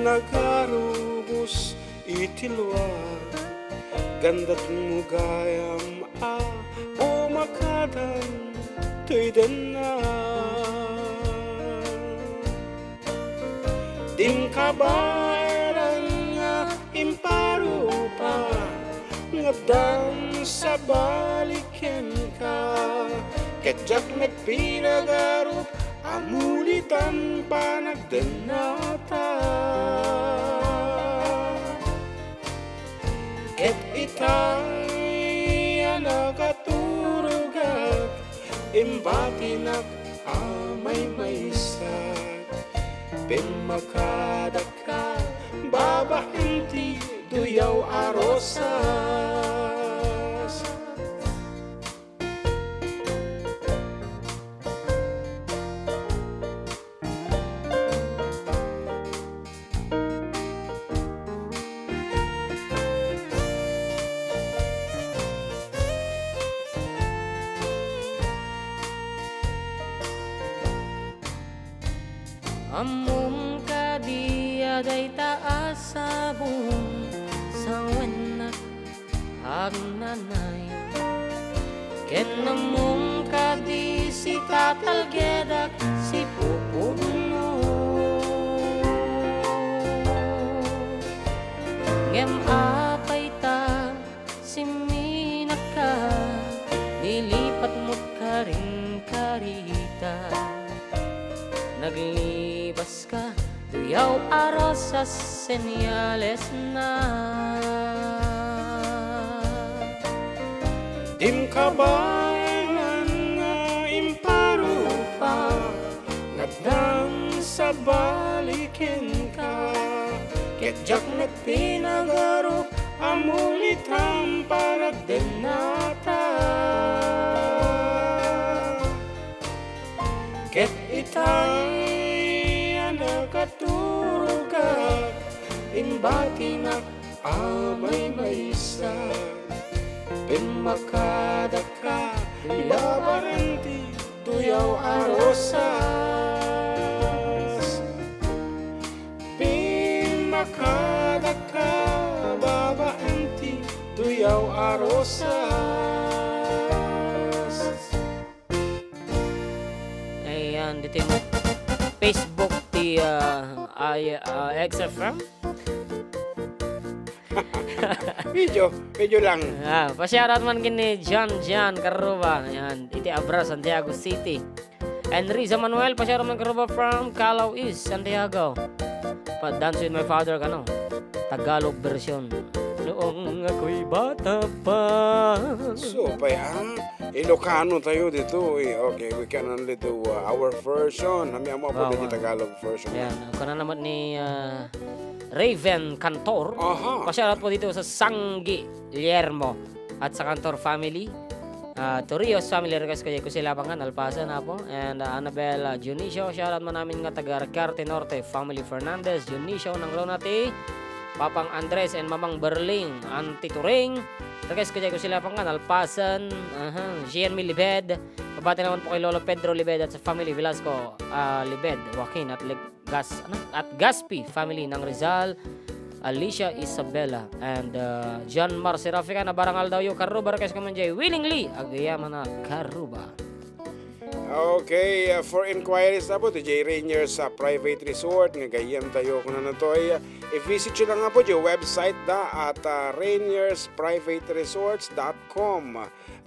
nagarubos itilwa gandat mo gayam o makadang tuyden na ding kabaran nga imparupa nga dan sa baliken ka kajak nagpinagarup amulitan pa nagdenata ket itay nakaturugan imbatinak amay maysa pimakadaka baba inti duyaw arosas Among kadiya day taas sa buong sa wenak agnanay ken among kadi si tatalgedak si pupuno ngem apay ta si minaka nilipat mo't karing karita naglibas ka tuyaw aros sa senyales na dim kabayan nga imparupa nagdang sa balikin ka ketjak met pinagaro amulitam para denata ket itay nakaturuga imbatinak amay maysa pimakadaka labaranti tuyaw arosas pimakadaka babaanti tuyaw arosas. ayan dito yung Facebook ti xFM Medyo lang. Pasyarat man kini John Karuba. Ayan, iti Abra, Santiago City. And Riza Manuel, pasyarat man Karuba from Calao East, Santiago. Pa-dance with my father, kano? Tagalog version. Noong ako'y bata pa. So, Ilocano tayo dito eh. Okay, we can only do our version. Hami mo po din yung Tagalog version. Ayan, kuna naman ni Raven Cantor. Pasyarat po dito sa Sanggi Guillermo at sa Cantor family. Torrios family request ko sila pangan Alpasa na po. And Annabel Junicio, shoutout mo namin nga taga Recarte Norte family Fernandez Junicio ng Lonati, Papang Andres and Mamang Berling, Auntie Turing. Request ko sila pangan Alpasan, GNM Libed. Kabati naman po kay Lolo Pedro Libed at sa family Velasco Libed, Joaquin at Gaspi family ng Rizal, Alicia Isabella and John Mar Serafica na barangal daw yung Karuba. Request ko man jay willingly agayaman na Karuba. Okay, for inquiries na po, J. Rainier sa private resort, nga gayam tayo kung na to ay i-visit nyo lang nga po yung website at rainiersprivateresorts.com.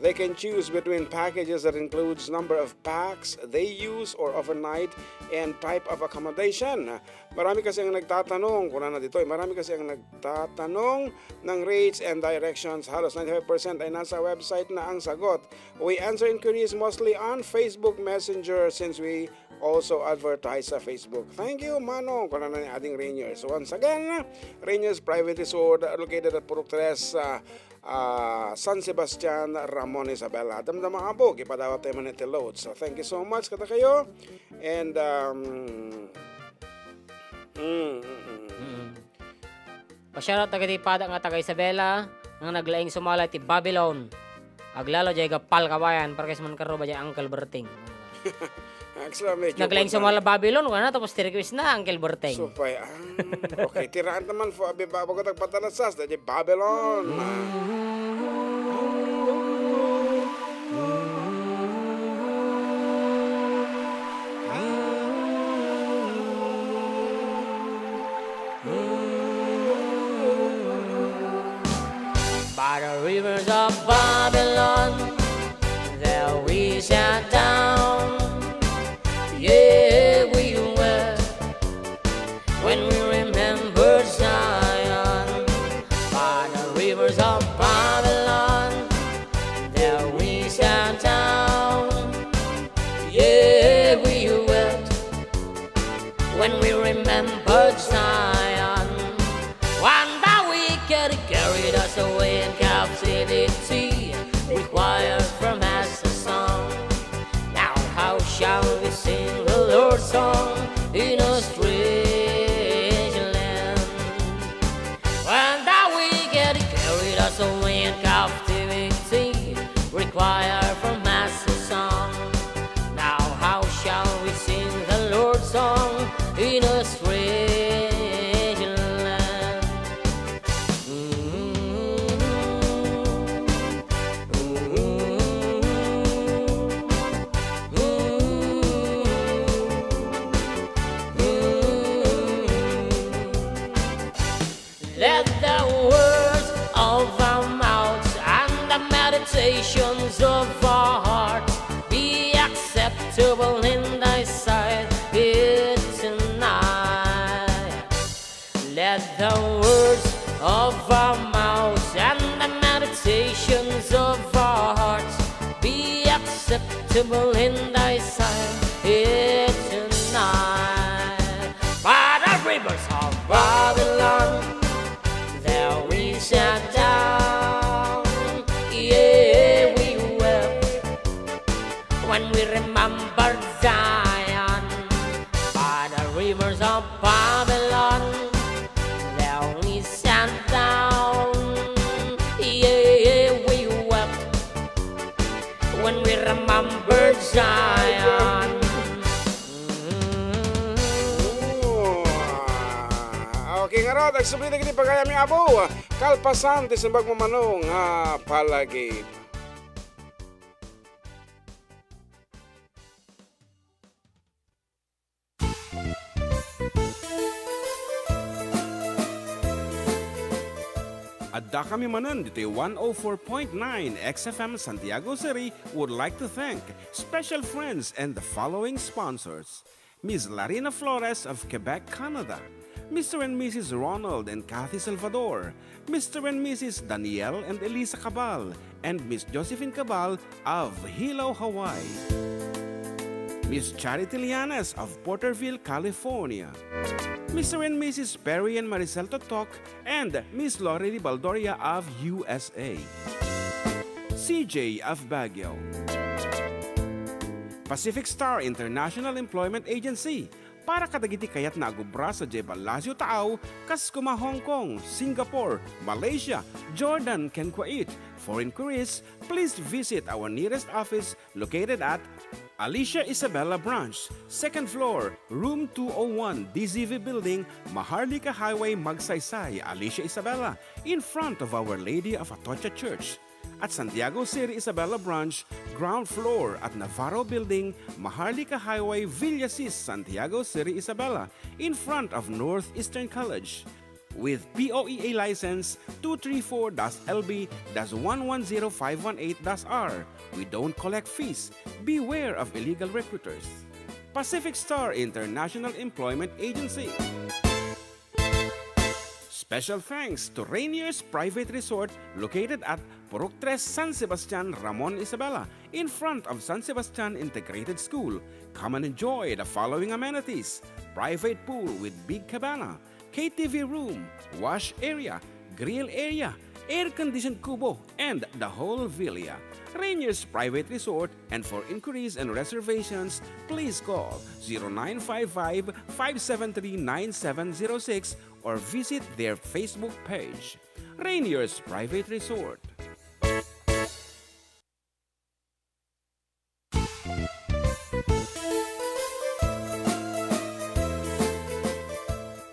They can choose between packages that includes number of packs they use or overnight and type of accommodation. Marami kasi ang nagtatanong, kung na dito, marami kasi ang nagtatanong ng rates and directions. Halos 95% ay nasa website na ang sagot. We answer inquiries mostly on Facebook Messenger since we also advertise sa Facebook. Thank you, Manong, kung na ni ating Rainier. So once again, Rainier's Private Resort located at Purok 3, San Sebastian, Ramon Isabela. Damdama nga po, ipadawat tayo manete load. So thank you so much kata kayo. And Pasyarat taga ti pada nga taga Isabela nga naglaing sumala ti Babylon. Aglalo jay gapal kabayan para kasi man Karuba jay Uncle Berting. Naglaing sumala Babylon wala tapos ti-request na Uncle Berting. So okay, tiraan naman po abi bago tagpatalasas di Babylon. By the rivers of Babylon, there we sat down. Yeah, we were when we remembered Zion. By the rivers of Babylon, there we sat down. choir from Master song. Now how shall we sing the Lord's song in a strange land? Let the words of our mouths and the meditations of our hearts be acceptable in thy sight here tonight. Let the words of our mouths and the meditations of our hearts be acceptable in thy sight here tonight. By the rivers of Babylon, there we sat down, yeah, we wept when we remembered Zion. By the rivers of Babylon, there we sat down, yeah, we wept when we remembered Zion. Okay nga ro, nagsubli na kini pagayami abo. Kalpasan, tisimbag mo manong palagip. Adda Kami Manen, dito'y 104.9 xFM Santiago City would like to thank special friends and the following sponsors. Ms. Larina Flores of Quebec, Canada. Mr. and Mrs. Ronald and Kathy Salvador. Mr. and Mrs. Danielle and Elisa Cabal. And Miss Josephine Cabal of Hilo, Hawaii. Miss Charity Lianes of Porterville, California. Mr. and Mrs. Perry and Maricel Totok and Miss Lorely Baldoria of USA. CJ of Baguio. Pacific Star International Employment Agency. Para kadagiti kayat na agubra sa Jebal Lazio Taaw, Kaskuma, Hong Kong, Singapore, Malaysia, Jordan, ken Kuwait. For inquiries, please visit our nearest office located at Alicia Isabella Branch, 2nd floor, room 201, DZV Building, Maharlika Highway, Magsaysay, Alicia Isabella, in front of Our Lady of Atocha Church. At Santiago City Isabella Branch, ground floor at Navarro Building, Maharlika Highway, Villasis, Santiago City Isabella, in front of Northeastern College. With POEA license 234-LB-110518-R. We don't collect fees. Beware of illegal recruiters. Pacific Star International Employment Agency. Special thanks to Rainier's Private Resort located at Purok 3, San Sebastian, Ramon, Isabela, in front of San Sebastian Integrated School. Come and enjoy the following amenities: private pool with big cabana, KTV room, wash area, grill area, air-conditioned kubo, and the whole villa. Rainier's Private Resort, and for inquiries and reservations, please call 0955-573-9706 or visit their Facebook page. Rainier's Private Resort.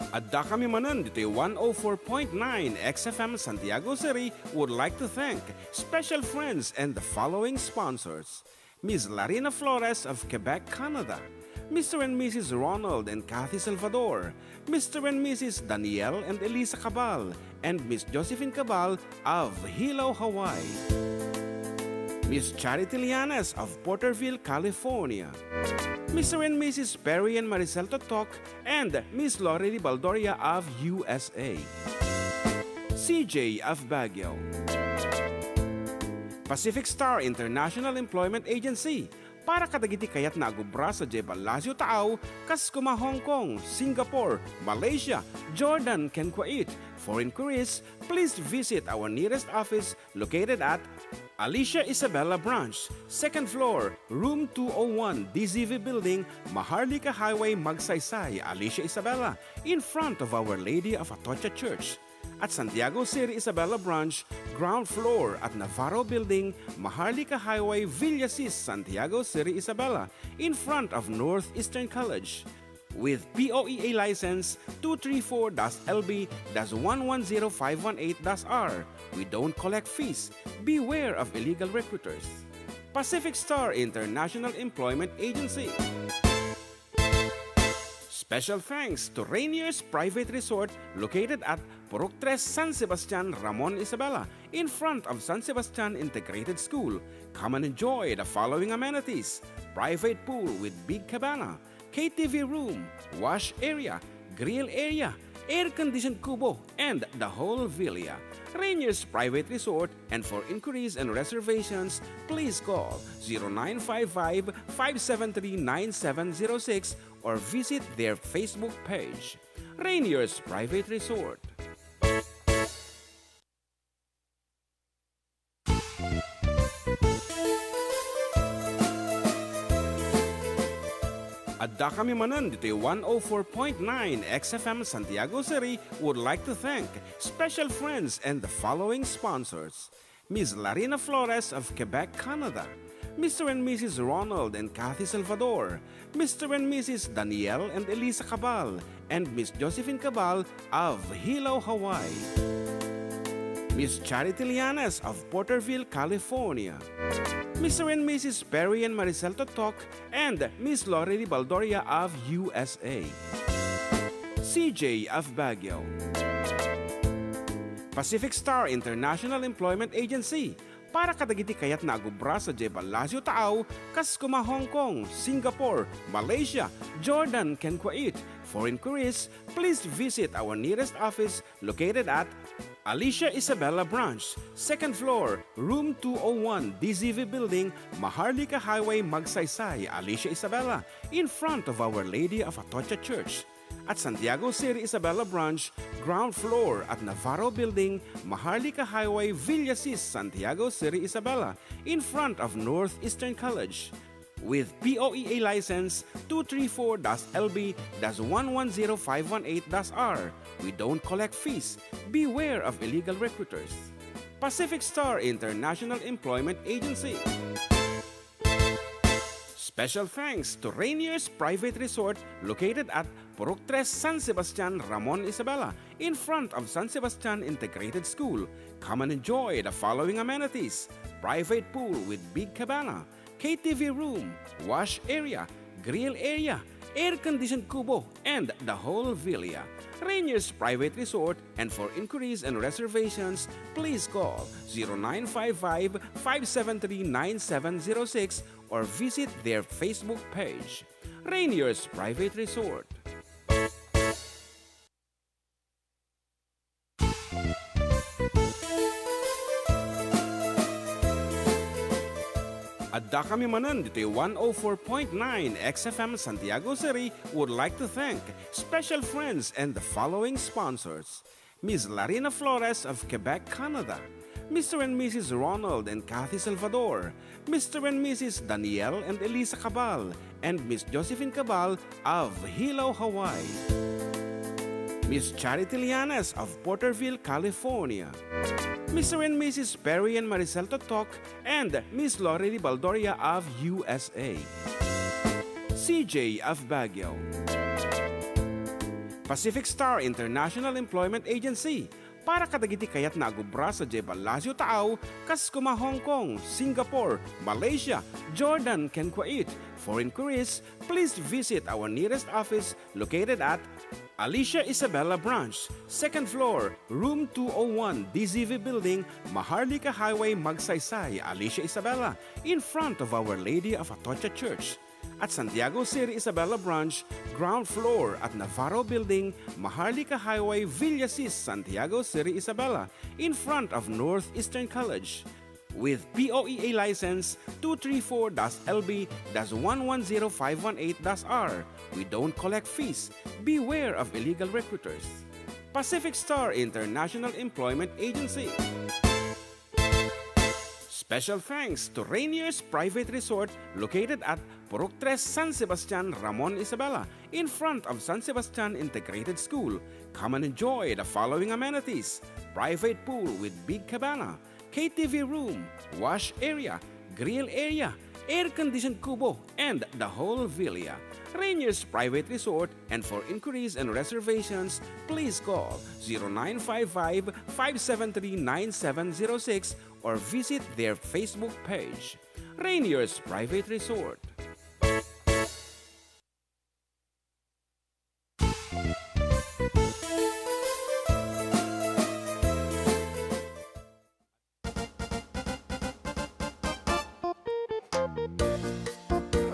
Adda Kami Manen, dito'y 104.9 xFM Santiago City would like to thank special friends and the following sponsors. Ms. Larina Flores of Quebec, Canada. Mr. and Mrs. Ronald and Kathy Salvador. Mr. and Mrs. Danielle and Elisa Cabal. And Miss Josephine Cabal of Hilo, Hawaii. Miss Charity Lianes of Porterville, California. Mr. and Mrs. Perry and Maricel Totok and Miss Lorely Baldoria of USA. CJ of Baguio. Pacific Star International Employment Agency. Para kadagiti kayat na agubra sa Jebal Lazio Taaw, Kaskuma, Hong Kong, Singapore, Malaysia, Jordan, ken Kuwait. For inquiries, please visit our nearest office located at Alicia Isabella Branch, 2nd floor, room 201, DZV Building, Maharlika Highway, Magsaysay, Alicia Isabella, in front of Our Lady of Atocha Church. At Santiago City Isabella Branch, ground floor at Navarro Building, Maharlika Highway, Villasis, Santiago City, Isabela, in front of Northeastern College. With POEA license 234-LB-110518-R. We don't collect fees. Beware of illegal recruiters. Pacific Star International Employment Agency. Special thanks to Rainier's Private Resort located at Purok 3 San Sebastian, Ramon, Isabela, in front of San Sebastian Integrated School. Come and enjoy the following amenities: private pool with big cabana, KTV room, wash area, grill area, air-conditioned kubo, and the whole villa. Rainier's Private Resort, and for inquiries and reservations, please call 0955-573-9706 or visit their Facebook page. Rainier's Private Resort. Adda Kami Manen, dito'y 104.9 xFM Santiago City would like to thank special friends and the following sponsors: Ms. Larina Flores of Quebec, Canada, Mr. and Mrs. Ronald and Kathy Salvador, Mr. and Mrs. Danielle and Elisa Cabal, and Miss Josephine Cabal of Hilo, Hawaii, Miss Charity Lianes of Porterville, California, Mr. and Mrs. Perry and Maricel Totok, and Miss Lorely Baldoria of USA, CJ of Baguio, Pacific Star International Employment Agency, para kadagiti kayat nagubra sa Jebalasyo Taaw, Kaskuma, Hong Kong, Singapore, Malaysia, Jordan, ken Kuwait. For inquiries, please visit our nearest office located at Alicia Isabela Branch, 2nd floor, room 201, DZV Building, Maharlika Highway, Magsaysay, Alicia Isabela, in front of Our Lady of Atocha Church. At Santiago City Isabela Branch, ground floor at Navarro Building, Maharlika Highway, Villasis, Santiago City Isabela, in front of Northeastern College. With POEA license 234-LB-110518-R. We don't collect fees. Beware of illegal recruiters. Pacific Star International Employment Agency. Special thanks to Rainier's Private Resort located at Purok 3 San Sebastian, Ramon, Isabela, in front of San Sebastian Integrated School. Come and enjoy the following amenities: private pool with big cabana, KTV room, wash area, grill area, air-conditioned kubo, and the whole villa. Rainier's Private Resort, and for inquiries and reservations, please call 0955-573-9706 or visit their Facebook page. Rainier's Private Resort. Adda Kami Manen, dito'y 104.9 xFM Santiago City would like to thank special friends and the following sponsors: Ms. Larina Flores of Quebec, Canada, Mr. and Mrs. Ronald and Kathy Salvador, Mr. and Mrs. Danielle and Elisa Cabal, and Miss Josephine Cabal of Hilo, Hawaii, Miss Charity Lianes of Porterville, California, Mr. and Mrs. Perry and Maricel Totok, and Miss Lorely Baldoria of USA, CJ of Baguio, Pacific Star International Employment Agency, para kadagiti kayat nagubra sa Jebalasyo Taaw, Kaskuma, Hong Kong, Singapore, Malaysia, Jordan, ken Kuwait. For inquiries, please visit our nearest office located at Alicia Isabela Branch, 2nd floor, room 201, DZV Building, Maharlika Highway, Magsaysay, Alicia Isabela, in front of Our Lady of Atocha Church. At Santiago City Isabela Branch, ground floor at Navarro Building, Maharlika Highway, Villasis, Santiago City Isabela, in front of Northeastern College. With POEA license 234-LB-110518-R. We don't collect fees. Beware of illegal recruiters. Pacific Star International Employment Agency. Special thanks to Rainier's Private Resort located at Purok 3 San Sebastian, Ramon Isabela, in front of San Sebastian Integrated School. Come and enjoy the following amenities: private pool with big cabana, KTV room, wash area, grill area, air-conditioned kubo, and the whole villa. Rainier's Private Resort, and for inquiries and reservations, please call 0955-573-9706 or visit their Facebook page. Rainier's Private Resort.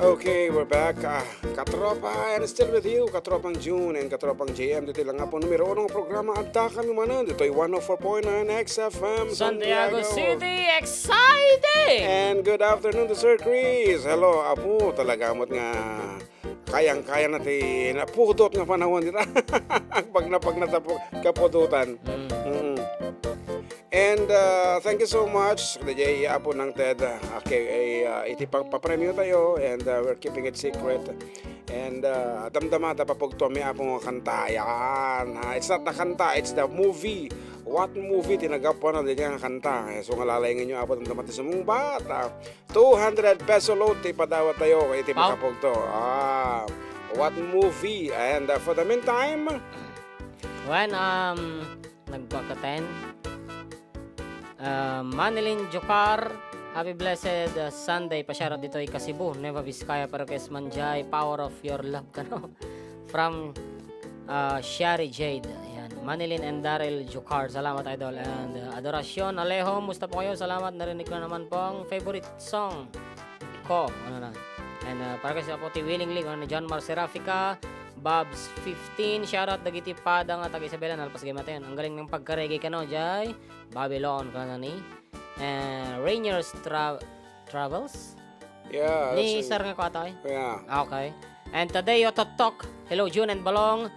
Okay, we're back. Katropa, and still with you, Katropang June and Katropang JM. Dito lang nga po numero unong programa Adda Kami Manen. Dito ay 104.9 xFM Santiago City, exciting! And good afternoon to Sir Chris. Hello, Apo. Talaga mo't nga kayang-kaya natin napudot nga panahon dito. Pag natapok kapudutan. And thank you so much, DJ Apo ng TED. Okay, itipang papremyo tayo and we're keeping it secret. And damdamada pa pag Tommy Apo nga kanta. Yan. It's not the kanta, it's the movie. What movie tinagapan na din nga kanta. So ngalalayngin nyo Apo damdamati sa mong bata. 200 peso load ipadawat tayo. Itipang kapag to. What movie? And for the meantime, When nagpakaten Manilin Jokar, happy blessed Sunday. Pasyarot dito ay Kasibu, Nueva Vizcaya, Parokes Manjay, Power of Your Love kano from Shari Jade. Ayan. Manilin and Daryl Jokar, salamat idol. And Adoracion Alejo, musta po kayo? Salamat, narinig ko naman po ang favorite song ko. Ano na? And Parokes Apoti Willingly, ni John Mar Serafica, Bob's 15, shoutout dagiti padang at Isabela nalpas game natin. Ang galing ng pagkarege ka no, Jay. Babylon ka na ni. Rainier's Travels. yeah. Ni sir nga ko ata eh. Yeah. Okay. And Tadeo Totok. Hello June and Balong.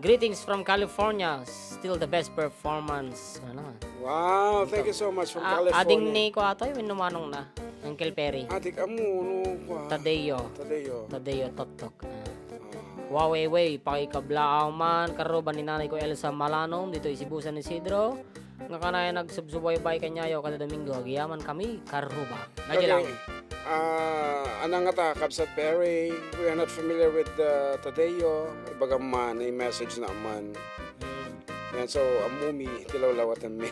Greetings from California. Still the best performance. Ano naman? Wow, thank you so much from California. Ading ni ko ata yung numanong na. Uncle Perry. Adik amuno pa. Tadeo Totok. Waweway, pakikablaaw man, karoban ni nanay ko Elsa Malanom, dito isibusan ni Sidro. Nga kanaya nagsubsubaybay kanyayo kada Domingo, agiyaman kami, karuba. Nadya lang. Anang nga ta, Kabsat Perry, we are not familiar with Tadeo, bagaman, i-message naman. Yan, so, amumi, tilawlawatan mi.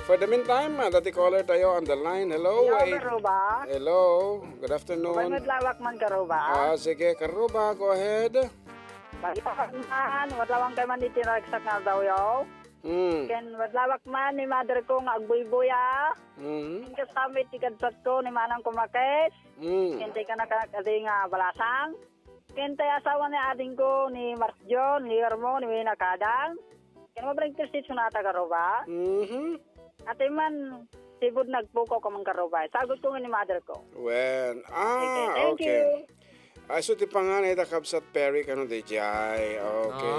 For the meantime, dati caller tayo on the line. Hello. Karuba. Hello. Good afternoon. Madlawak man karuba. Sige, Karuba, go ahead. Madlawak man, madlawang kay man itinagsak nga daw yaw. Ken madlawak man ni mother ko nga agbuybuya. Kasamit tikadsat ko ni manang kumakes. Kentay ka nakakadi nga balasang. Kentay asawa ni ading ko ni Mars John, ni Hermo, ni Wina Kadang. Ken mabreng kirsit sunata karuba. Ate man, sibod nagpuko ko mang karuba. Sagot ko nga ni mother ko. Well, Thank you. So ti panganay ta Kabsat Perry kano di jay. Okay.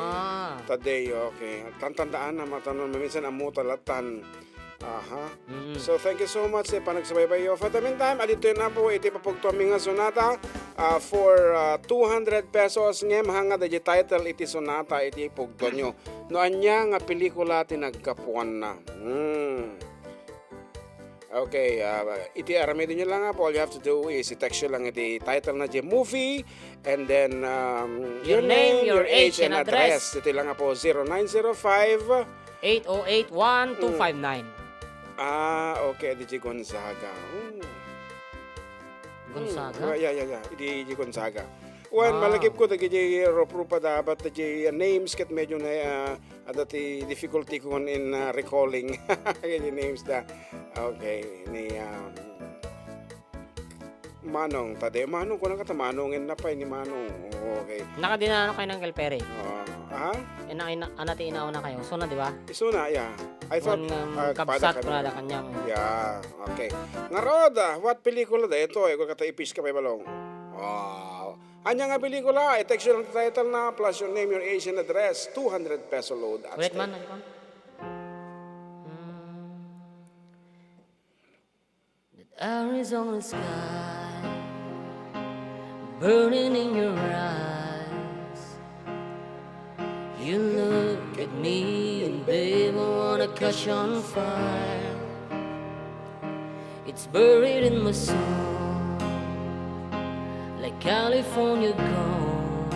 Tadeo, okay. Tantandaan na matanon minsan amo talatan. Aha. So thank you so much panagsubaybay yo. For the meantime, adito na po iti papugtuaming nga sonata for 200 pesos ngem hanga the title iti sonata iti pugto nyo. No anya nga pelikula tinagkapuan na. Okay, iti aramidin nyo lang po. All you have to do is i-text nyo lang iti title na di movie and then Your name, your age, and address. Ito lang po 0905 808-1259. Okay, DJ Gonzaga. Gonzaga? Yeah. DJ Gonzaga. Wan, malagip ko DJ Roprupa dapat DJ names kat medyo na adati difficulty ko in recalling yung names da. Okay, ni Manong, Tade. Manong ko na kata Manongin na pa ni Manong. Okay. Nakadinano kayo ng Uncle Perry. Anati inauna kayo. Suna, di ba? Isuna, yeah. I thought, kabsat ko na kanyang. Yeah, okay. Nga what pelikula da ito? Kung kata ipis ka pa balong. Wow. Anya nga pelikula, i-text yung title na plus your name, your age, and address. 200 peso load. Ulit man, Arizona sky burning in your eyes. You look at me and babe, I wanna catch on fire. It's buried in my soul like California gold.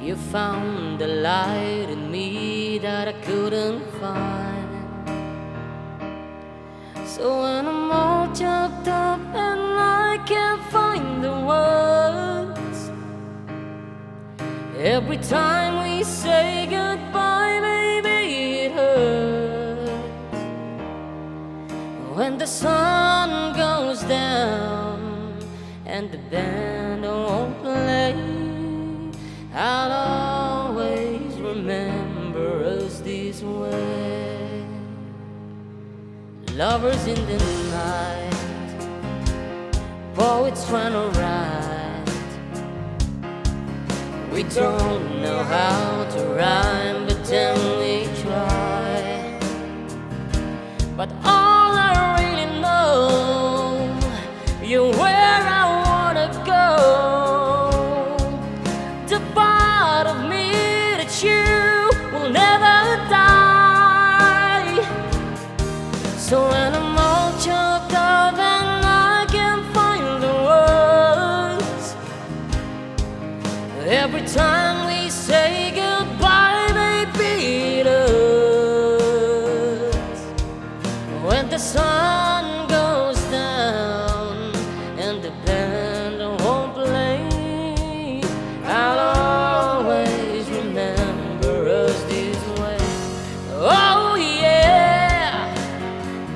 You found the light in me that I couldn't find. So when I'm all choked up and I can't find the words, every time we say goodbye, baby, it hurts. When the sun goes down and the band won't play, I'll always remember us this way. Lovers in the night, poets trying to write. We don't know how to rhyme, but then we try. But all I really know, you're where I wanna go. The part of me that you will never die. So when I'm all choked up and I can't find the words, every time we say goodbye, baby, it hurts. When the sun goes down and the band won't play, I'll always remember us this way. Oh yeah,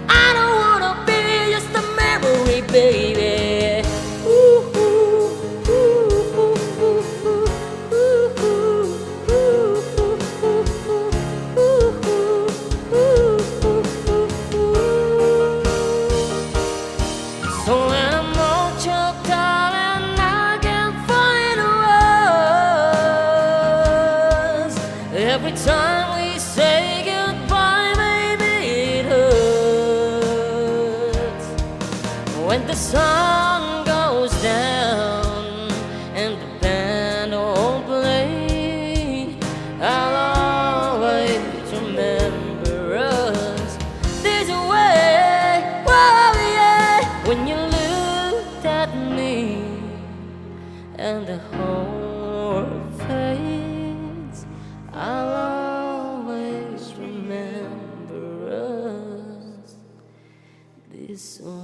I don't wanna be just a memory, baby. Ooh, ooh, ooh, ooh, ooh, ooh, so when I'm all choked up and I can't find words, every time we say goodbye, baby, it hurts. When the sun goes down and the band won't play, I'll always remember us this way. Oh yeah, when you looked at me and the whole world fades, I'll always remember us this way.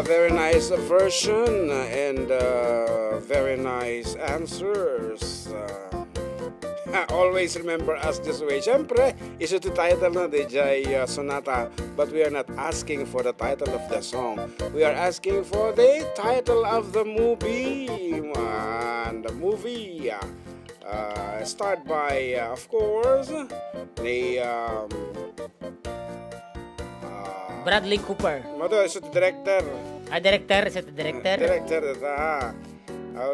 Very nice version and very nice answers. Always remember us this way. Siyempre, iso to title na DJ Sonata, but we are not asking for the title of the song. We are asking for the title of the movie. And the movie start by, of course, the Bradley Cooper. Ito, iso to director. Director, sa director. Director ito.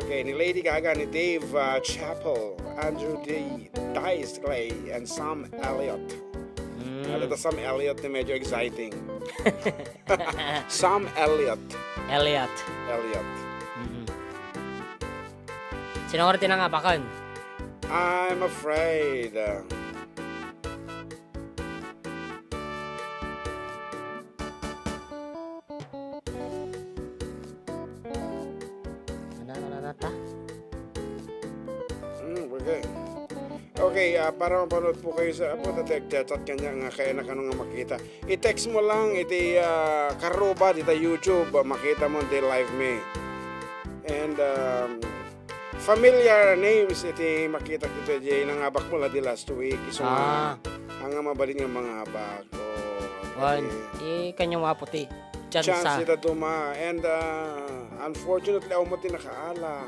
Okay, ni Lady Gaga, ni Dave Chappell, Andrew Dice Clay, and Sam Elliott. Ito Sam Elliott na medyo exciting. Sam Elliott. Elliot. Sino ko rin tinangapakan? I'm afraid. Okay, para mapanood po kayo sa chat kanya nga kaya na kanong nga makita. I-text mo lang iti karoba dita YouTube, makita mo di live me. And familiar names iti makita dito jay nang abak mo la di last week. So nga mabalin nga mga abak. Kanyang mga puti. Chance ita tuma. And unfortunately, ako mo tinakaala.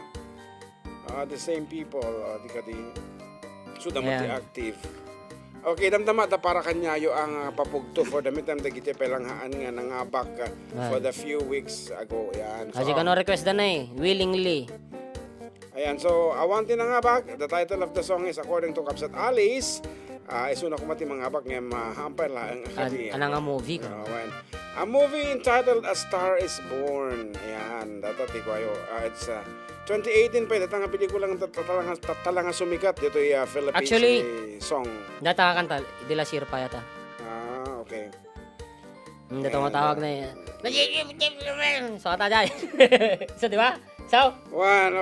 The same people, di ka di. So, damat ti active. Okay, damdama ta para kanyayo ang papugto for the meantime dagiti pelanghaan nga nangabak for the few weeks ago. Yan. Kasi kano request na eh, willingly. Ayan, so awanti nangabak. The title of the song is according to Kapsat Alice. Isuna ko mati mangabak nga mahampay lang. Anang nga movie ko. A movie entitled A Star is Born. Ayan, datati ko ayo. It's 2018 pa, datang nga pelikula nga tatalanga sumikat. Dito yung Philippines Actually, song. Data ka kanta, Dila Sir pa yata. Okay. Dito mo tawag na yan. So, kata dyan. So, di ba? So?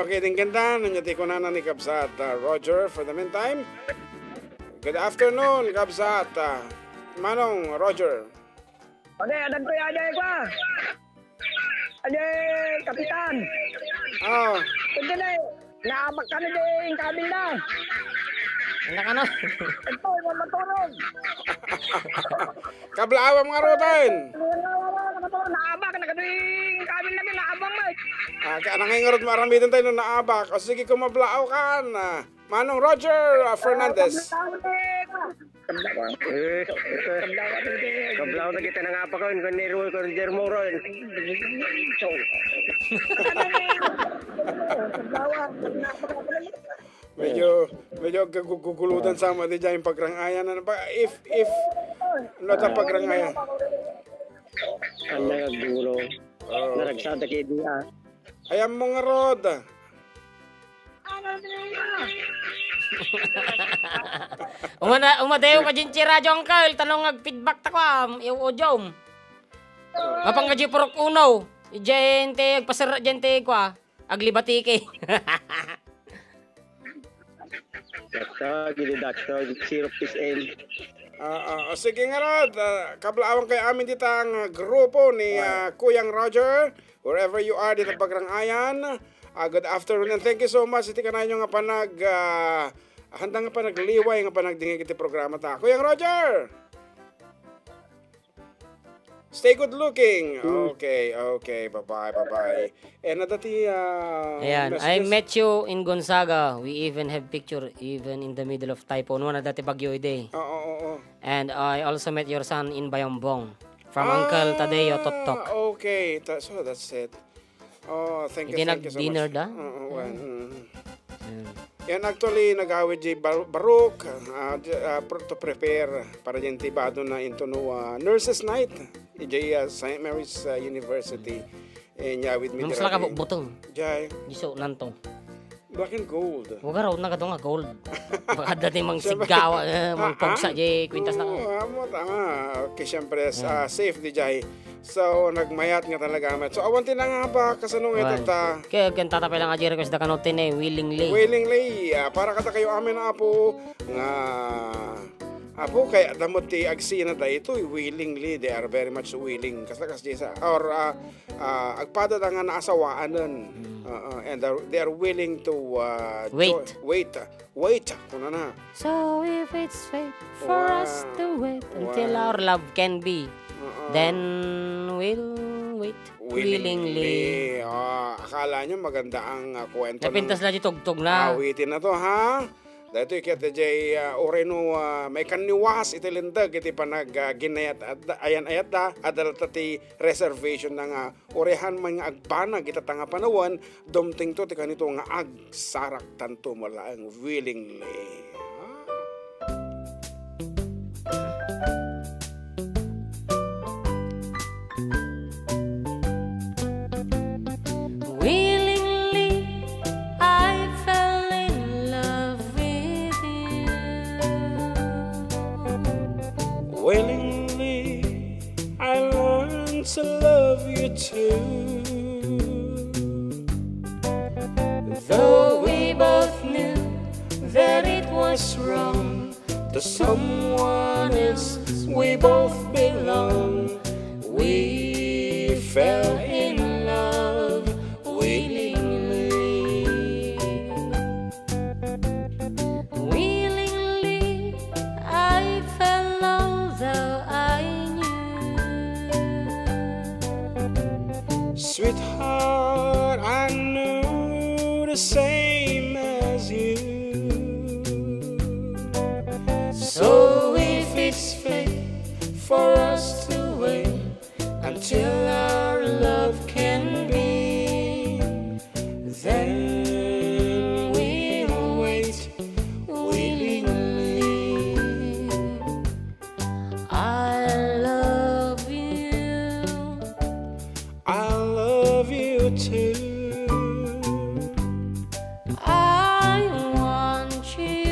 Okay, din ganda. Nanyati ko na ni Kapsat Roger for the meantime. Good afternoon, Kapsat. Manong, Roger. Okay, adag ko yung ko. Aday, kapitan. Ito na, naabak ka na din, kabil na. Anak ano? Ito, yung matulog. Kablaawam nga rotan. Naabak, nakading kabil na din, naabang mo. Nangingorot maramitan tayo nung naabak. O sige, kumablaaw ka na. Manong Roger Fernandez. Kablaw na kita nang apa ko, kung niruwi ko rin Jermo ron. Medyo gugulutan sama di dyan yung pagrangayan. If nata pagrangayan. Ang nagaguro. Naragsada kayo diya. Ayam mo nga rod. Umadeo ka dyan si Radyo Uncle. Tanong feedback ta ko yung audio. Mapang ka dyan purok uno. Dyan te, agpasara dyan te ko aglibatike. Dakta, gili dakta, syrup is end. Sige nga rod. Kablaawang kay amin dito ang grupo ni Kuyang Roger. Wherever you are dito pagrangayan. Good afternoon and thank you so much. Iti ka na nyo nga panag handa nga panagliway nga panagdingig iti programa ta. Kuyang Roger! Stay good looking. Okay. Bye-bye. And nadati Ayan, I met you in Gonzaga. We even have picture even in the middle of typhoon. Wala dati bagyo day. Oo. And I also met your son in Bayambong. From Uncle Tadeo Totok. Okay. So that's it. Thank you so much. Dinner da? Yan actually nag-awit di Baruch to prepare para yung tibado na into no Nurses Night ijay St. Mary's University nyawit mi Mas laka butong. Jay Giso nantong. black and gold. Huwag raw na nga gold. Baka dati mang sigawa, mang pogsa jay kwintas na ka. Mo tama. Okay, syempre safe di jay. So nagmayat nga talaga amat. So awan tin nga ba kasanong ito ta. Kaya ganta tapay lang aji request da kanotin eh willingly. Para kata kayo amin apo nga apo kaya damot ti agsina da ito willingly, they are very much willing kas jesa or agpada da nga naasawaanan and they are willing to wait kuno na. So if it's fate for us to wait until our love can be, then we'll wait willingly. Akala nyo maganda ang kwento. Napintas na tugtog na. Awitin na to ha. Dito ikita jay oreno may kaniwas itilindag iti panag ginayat ayan-ayat da adal tati reservation na nga orehan man nga agpanag itatanga panawan dumting to ti kanito nga agsarak tanto mala ang willingly. Willingly, I learned to love you too. Though we both knew that it was wrong To someone else we both belong. We fell in love willingly. Willingly, I fell although I knew. Sweetheart, I knew the same as you. So if it's fate for us to wait until our love can be, then we'll wait willingly. I love you. I love you too. I want you.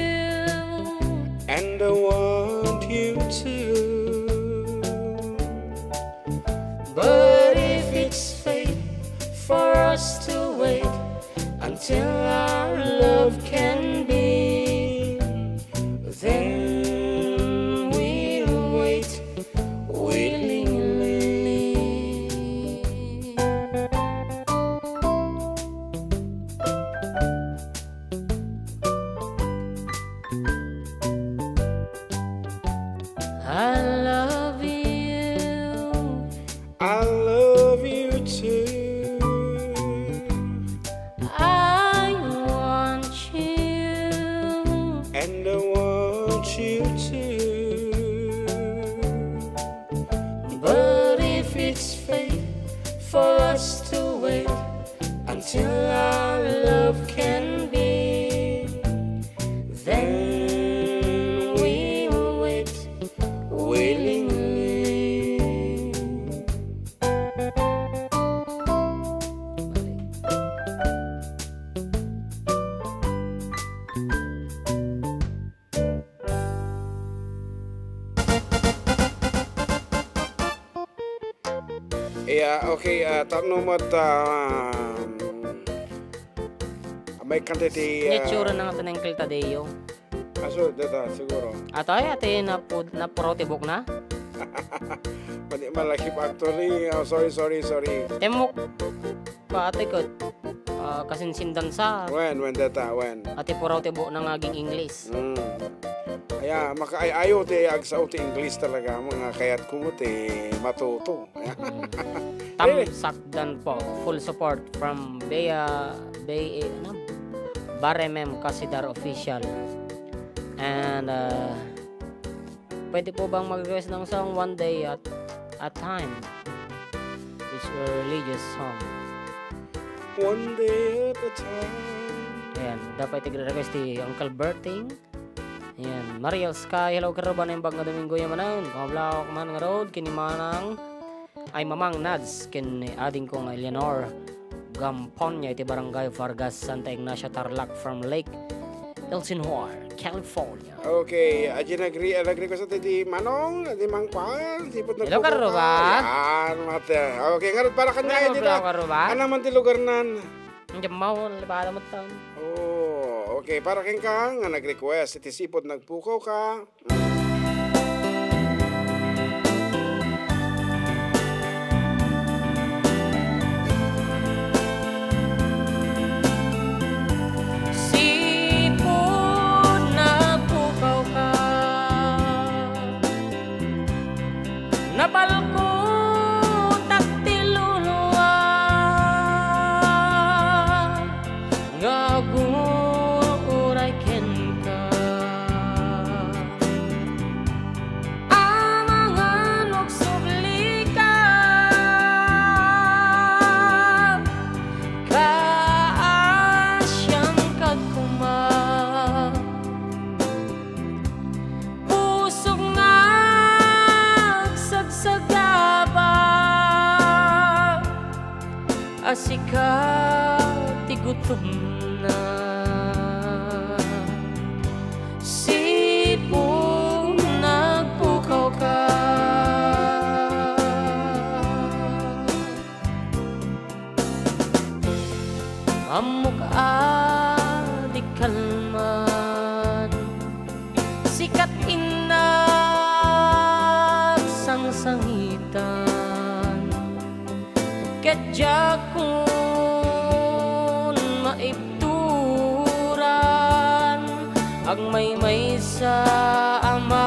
And I want you too. But if it's fate for us to wait until our love can be, then we'll wait willingly. I love you. I love you too. I want you. And I want you too. But if it's fate for us to wait until our love can be, then we'll wait willingly. Yeah, okay, tanong mo may kantiti Nitsura na nga ito ng Kiltadeo. aso data siguro. Ato ay ate na protibok na. Pwede malaki pa actually. Oh, sorry. Temok pa ate ko. Kasinsindan sa When data when. ate protibok na ngaging English. Kaya makaayayo te ag sa uti English talaga mga kayat kumuti matuto. Tamsakdan po. Full support from Baremem Kasidar Official. And pwede po bang mag-request ng song One Day at a Time? It's a religious song. One day at a time. Ayan, dapat i-request ni Uncle Berting. Ayan, Mariel Sky, hello karoban na yung bag nga Domingo yung manan. Kamabla ako man nga road, kinimanang ay mamang Nads, kin ading kong Eleanor Gamponya, iti barangay Vargas, Santa Ignacia, Tarlac from Lake Elsinore, California. Okay, nagri ko sa titi Manong, di Mangkwan, sipot na Hello, karoban. Yan, mate. Okay, ngarot para kanya Hello, dito. karoban. Ano man ti lugar nan? Hindi mau, libada mo taon. Oh, okay, para king ka nga nag-request, iti sipot nagpukaw ka. Sipon na pukaw ka, nabalko taktiluluwa, ngaguray ken ka. Amang nugsubli ka, kaasyang kagkuma, pusog nga agsagsagaba, asika tigutom na. Sipon nagpukaw ka, amok di kalman, sikat inag sangsangitan, kadya kun maibturan, ag may sa ama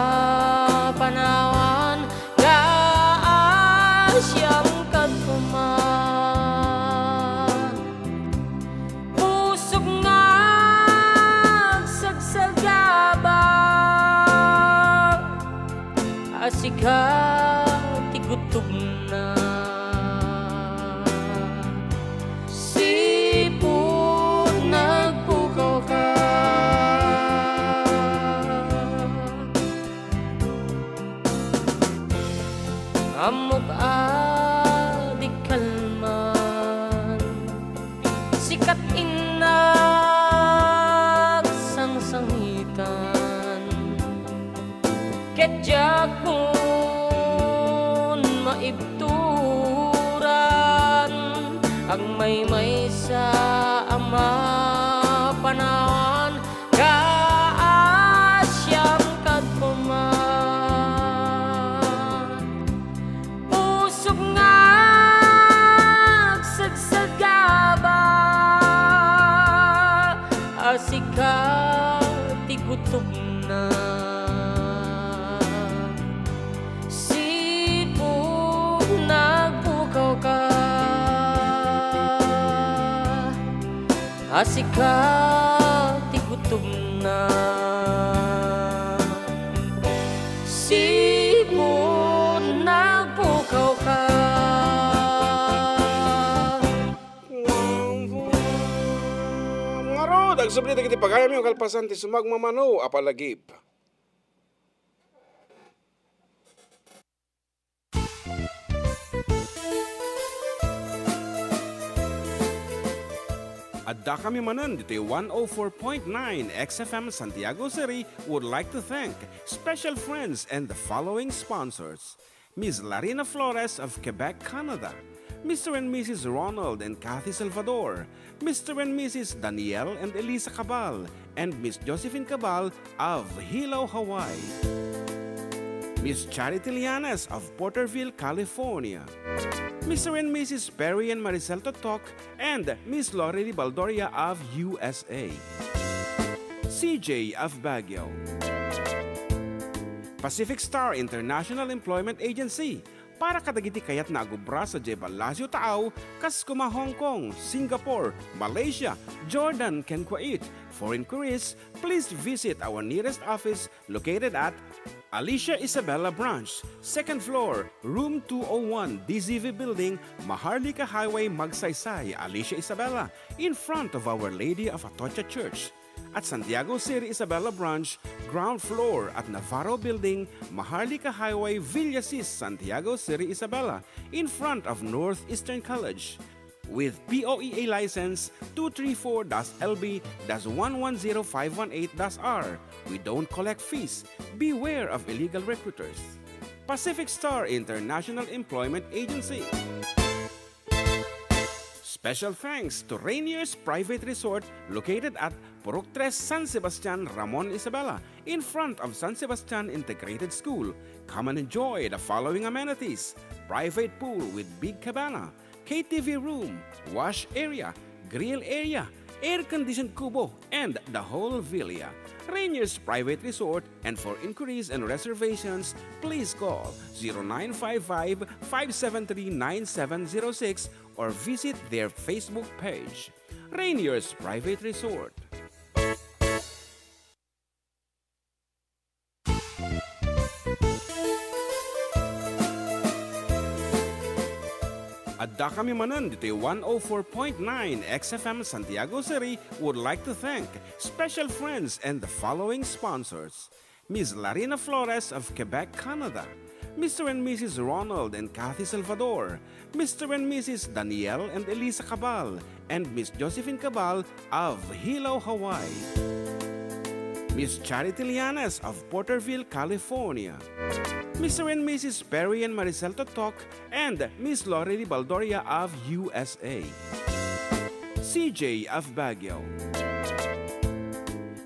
panawan, kaasyang kagkuma, pusog nga agsagsagaba, asika ti gutom na sipon nagpukaw ka amok di kalman sikat inak sangsangitan ketya kun maibturan ang may sa ama panawan kaasyam kad puman pusog nga sagsagaba asika ti gutom na sipon nagpukaw ka asika ti gutom na sipon nagpukaw ka Nga ro, dagsubli dagiti pagayam yung kalpasan ti sumagmamano apalagip. Adda Kami Manen, ditoy 104.9 xFM Santiago City would like to thank special friends and the following sponsors. Ms. Larina Flores of Quebec, Canada. Mr. and Mrs. Ronald and Kathy Salvador. Mr. and Mrs. Danielle and Elisa Cabal. And Miss Josephine Cabal of Hilo, Hawaii. Miss Charity Lianes of Porterville, California. Mr. and Mrs. Perry and Maricel Totok, and Miss Lorely Baldoria of USA. CJ of Baguio. Pacific Star International Employment Agency. Para kadagiti kayat na agubra sa Jebalasyo Taaw, kas kuma Hong Kong, Singapore, Malaysia, Jordan, ken Kuwait. For inquiries, please visit our nearest office located at Alicia Isabella Branch, 2nd floor, room 201, DZV Building, Maharlika Highway, Magsaysay, Alicia Isabella, in front of Our Lady of Atocha Church. At Santiago City Isabella Branch, ground floor at Navarro Building, Maharlika Highway, Villasis, Santiago City Isabella, in front of Northeastern College. With POEA license 234-LB-110518-R. We don't collect fees. Beware of illegal recruiters. Pacific Star International Employment Agency. Special thanks to Rainier's Private Resort located at Purok 3 San Sebastian, Ramon Isabela, in front of San Sebastian Integrated School. Come and enjoy the following amenities: private pool with big cabana, KTV room, wash area, grill area, air-conditioned kubo, and the whole villa. Rainier's Private Resort, and for inquiries and reservations, please call 0955-573-9706 or visit their Facebook page. Rainier's Private Resort. Adda Kami Manen, ditoy 104.9 xFM Santiago City would like to thank special friends and the following sponsors. Ms. Larina Flores of Quebec, Canada. Mr. and Mrs. Ronald and Kathy Salvador. Mr. and Mrs. Danielle and Elisa Cabal. And Miss Josephine Cabal of Hilo, Hawaii. Miss Charity Lianes of Porterville, California. Mr. and Mrs. Perry and Maricel Totok, and Miss Lorely Baldoria of USA. CJ of Baguio.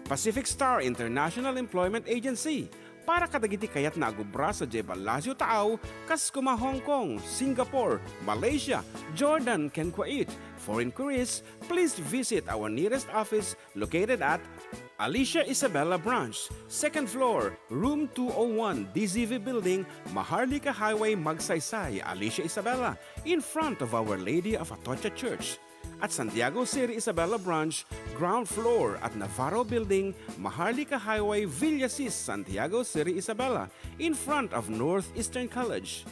Pacific Star International Employment Agency. Para kadagiti kayat na agubra sa Jebalasyo Taaw, kas kuma Hong Kong, Singapore, Malaysia, Jordan, ken Kuwait. For inquiries, please visit our nearest office located at Alicia Isabella Branch, 2nd floor, room 201, DZV Building, Maharlika Highway, Magsaysay, Alicia Isabella, in front of Our Lady of Atocha Church. At Santiago City, Isabela Branch, ground floor at Navarro Building, Maharlika Highway, Villasis, Santiago City, Isabela, in front of Northeastern College.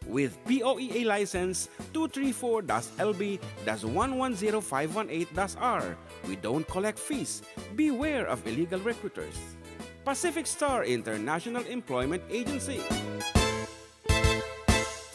With POEA license 234-LB-110518-R. We don't collect fees. Beware of illegal recruiters. Pacific Star International Employment Agency.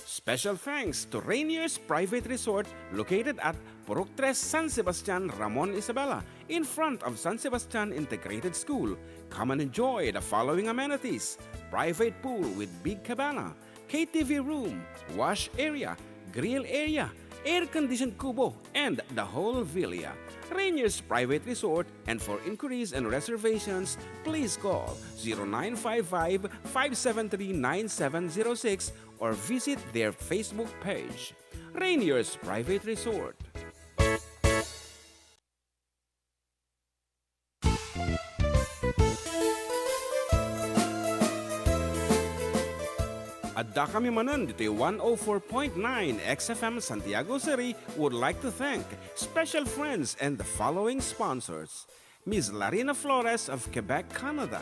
Special thanks to Rainier's Private Resort located at Purok 3, San Sebastian, Ramon, Isabela, in front of San Sebastian Integrated School. Come and enjoy the following amenities: private pool with big cabana, KTV room, wash area, grill area, air-conditioned kubo, and the whole villa. Rainier's Private Resort, and for inquiries and reservations, please call 0955-573-9706 or visit their Facebook page. Rainier's Private Resort. Adda Kami Manen, dito'y 104.9 xFM Santiago City would like to thank special friends and the following sponsors: Ms. Larina Flores of Quebec, Canada,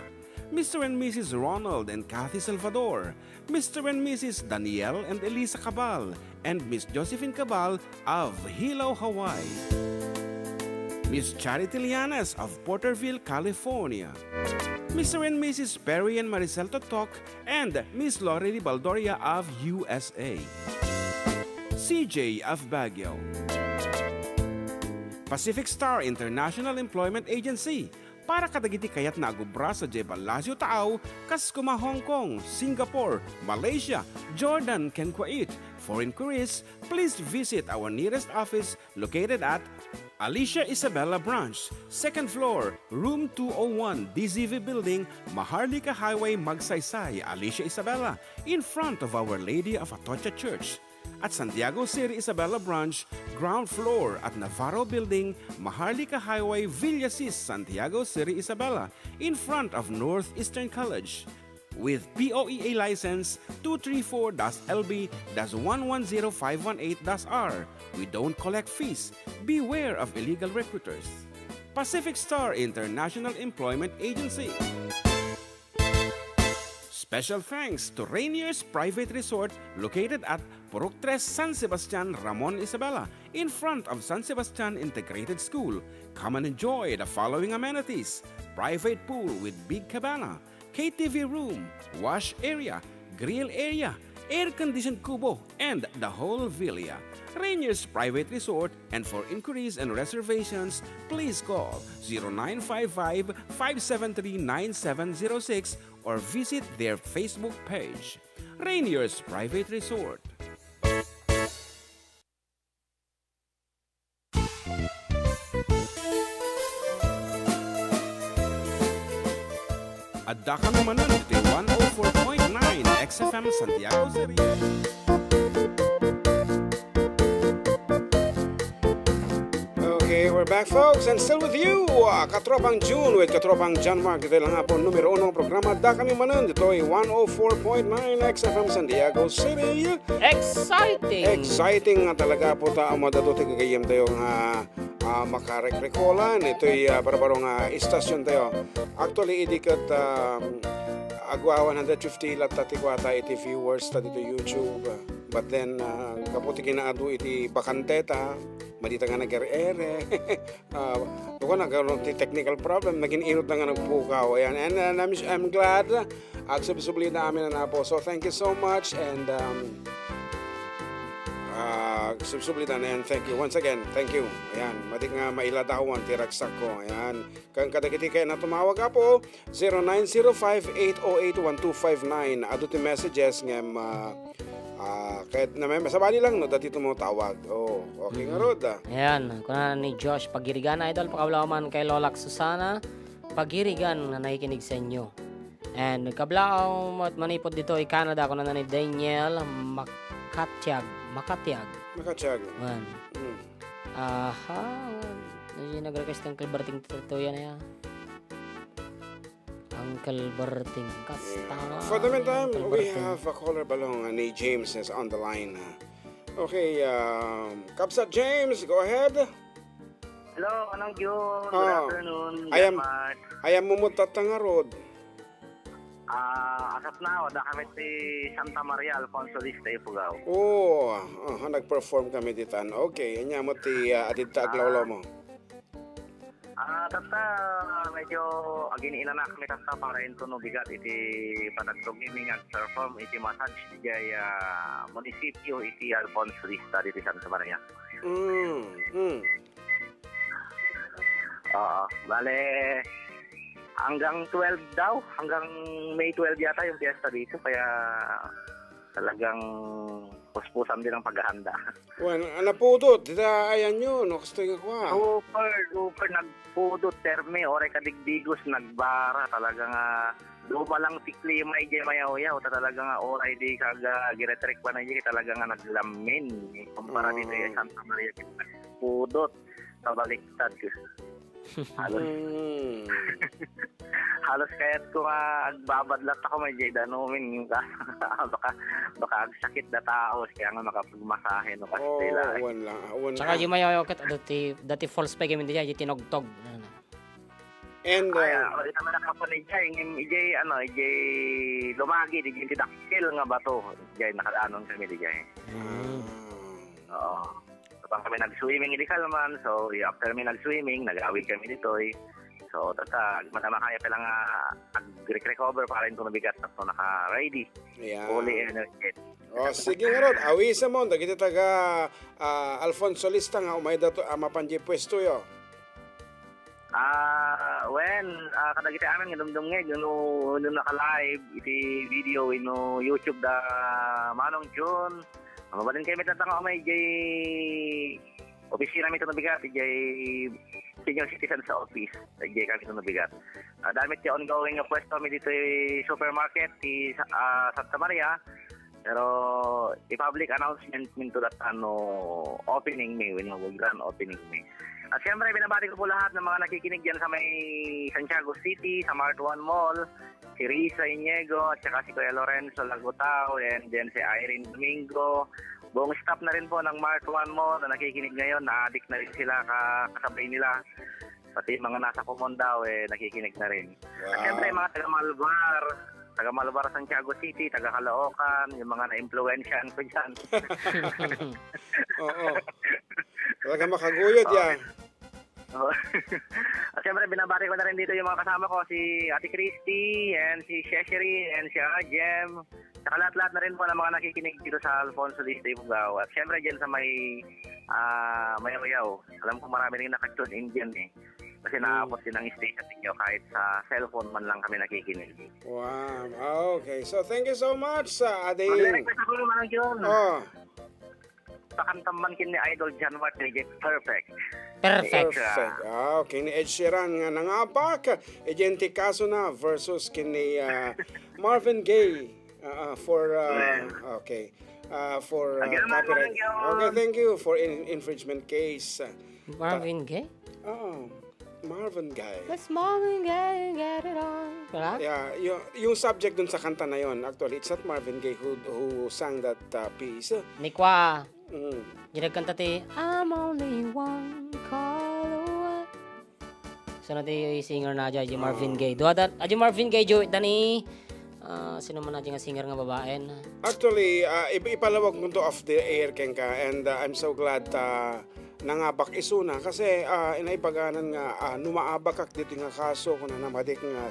Mr. and Mrs. Ronald and Kathy Salvador, Mr. and Mrs. Danielle and Elisa Cabal, and Miss Josephine Cabal of Hilo, Hawaii, Miss Charity Lianes of Porterville, California, Mr. and Mrs. Perry and Maricel Totok, and Miss Lori Baldoria of USA, CJ of Baguio, Pacific Star International Employment Agency, para kadagiti kayat nagubra sa Jebal Lazio Tao, Kaskuma, Hong Kong, Singapore, Malaysia, Jordan, ken Kuwait. For inquiries, please visit our nearest office located at Alicia Isabela Branch, 2nd floor, room 201, DZV Building, Maharlika Highway, Magsaysay, Alicia Isabela, in front of Our Lady of Atocha Church. At Santiago City, Isabela Branch, ground floor at Navarro Building, Maharlika Highway, Villasis, Santiago City, Isabela, in front of Northeastern College. With POEA license 234-LB-110518-R. We don't collect fees. Beware of illegal recruiters. Pacific Star International Employment Agency. Special thanks to Rainier's Private Resort located at Purok 3, San Sebastian, Ramon, Isabela, in front of San Sebastian Integrated School. Come and enjoy the following amenities: private pool with big cabana, KTV room, wash area, grill area, air-conditioned kubo, and the whole villa. Rainier's Private Resort, and for inquiries and reservations, please call 0955-573-9706 or visit their Facebook page. Rainier's Private Resort. Adda Kami Manen, dito'y 104.9 xFM Santiago City. Okay, we're back, folks, and still with you, Katropang June with Katropang John Mark. Dito lang nga po numero 1 programa, Adda Kami Manen. Dito'y 104.9 xFM Santiago City. Exciting! Exciting nga talaga po ta madatuti kagayem tayo nga makarekolan. Ito'y barbarong istasyon tayo. Actually, idikat agwa 150 lat tatikwata iti viewers ta dito YouTube. But then, kaputi kinaadu iti bakante ta. Madita nga nag-ere. Ako nagkaroon ti technical problem. Naging inot na nga nagpukaw. Ayan. And I'm glad. Agsubli na amin na po. So, thank you so much. And subsublitan, and thank you once again. Thank you. Ayan, matik nga mailadawan tiragsak ko. Ayan, kang kadagiti kayo na tumawag ka po 0905-808-1259. Ado ti messages ngem kahit na may masabali lang no dati tumawag. Oh, okay nga rod. Ayan, kuna ni Josh Pagirigan Idol, pakablaw man kay Lolak Susana Pagirigan na nakikinig sa inyo. And kablaw manipod dito ay Canada, kuna na ni Daniel Makatiag. Makatiag. Man. Aha. Nag-request ng Uncle to yan ya. Uncle Berting. Kasta. For the meantime, we have a caller balong ni James is on the line. Okay, Kapsat James, go ahead. Hello, anong June? Good Ah. afternoon. Ayam. Jamat. Ayam mumutat nga rod. Asap na, wala kami si Santa Maria Alfonso Lista Ifugao. Oo, nag-perform kami ditan. Okay, anya mo ti adita aglawlaw mo. Tata, medyo aginiinan na kami tata para ito no bigat iti patagtog gaming at perform iti massage jay munisipyo iti Alfonso Lista diti Santa Maria. Bale, hanggang 12 daw, hanggang May 12 yata yung fiesta dito, kaya talagang puspusan din ang paghahanda. Bueno, napudot, dita ayan yun, no, gusto ko Super nagpudot, terme, ore kadigdigos, nagbara, talagang luma lang si klima, ije mayaw-yaw, talagang oray di kaga giretrek pa na ije, talagang naglamin, kumpara dito yung Santa Maria, pudot, kabaliktad ko. Halos kaya't ko agbabadlat ako may jayda numin baka agsakit na tao kaya nga makapagmasahe no kastila. Wala. Tsaka yung mayaw kat dati false pa gamin diya, yung tinogtog. And Ulit naman nakapun ijay lumagi di tidakil nga bato ijay nakadaanon kami di jay. Oo. Kapag kami nag-swimming hindi kalman, so after kami nag-swimming, nag-awid kami dito So, matama kaya pa lang recover para ito nabigat na ito naka-ready. yeah. Fully energetic. Sige nga rod, awisa mo, dagiti taga Alfonso Lista nga, umay dato mapanji pwesto yo. Kadagiti amin, ganun nga, yun naka-live, iti video, YouTube da Manong June. Mabalin kayo may tatang umay, opisina kami ito nabigat, senior citizen sa office, kami ito nabigat. Damit yung ongoing na pwesto kami dito yung supermarket, Santa Maria, pero i-public announcement minto that opening May, grand opening May. At siyempre, binabati ko po lahat ng mga nakikinig dyan sa may Santiago City, sa Mart 1 Mall, si Risa Iniego, at saka si Kuya Lorenzo Lagutao, and then si Irene Domingo. Buong staff na rin po ng Mart 1 Mall na nakikinig ngayon, na-addict na rin sila kasabay nila. Pati mga nasa Comondao, nakikinig na rin. At siyempre, mga taga-Malvar Santiago City, taga-Caloocan, yung mga na-influensyan ko dyan. Oo. Talaga makaguyod yan. At siyempre, binabati ko na rin dito yung mga kasama ko, si Ate Christy, and si Shesheri, and si Jem. Saka lahat-lahat na rin po ng mga nakikinig dito sa Alfonso Lista Ifugao. At siyempre, dyan sa Mayaw-yaw. Alam ko marami rin nakatune in dyan Kasi naabot din ang station ninyo kahit sa cellphone man lang kami nakikinig. Wow. Okay. So, thank you so much, Ade. Mag-request ako naman ang yun. Pakantaman kin ni Idol John Watt ni Perfect. Perfect. Okay, ni Ed Sheeran nga nangabak. Ejenti kaso na versus kini Marvin Gaye for copyright. Okay, thank you for infringement case. Marvin Gaye? Marvin Gaye. Let's Marvin Gaye, get it on. Wala? Yeah, yung subject dun sa kanta na yon, actually, it's not Marvin Gaye who sang that piece. Nikwa. Ginagkanta ti, I'm only one call away. So natin yung singer na dyan, Marvin Gaye. Aji Marvin Gaye, dani, sino man na nga singer nga babae? Actually, ipalawag mo to off the air, Kenka, and I'm so glad nangabak isuna kasi inaibaganan nga numaabak dito nga kaso kung namadik nga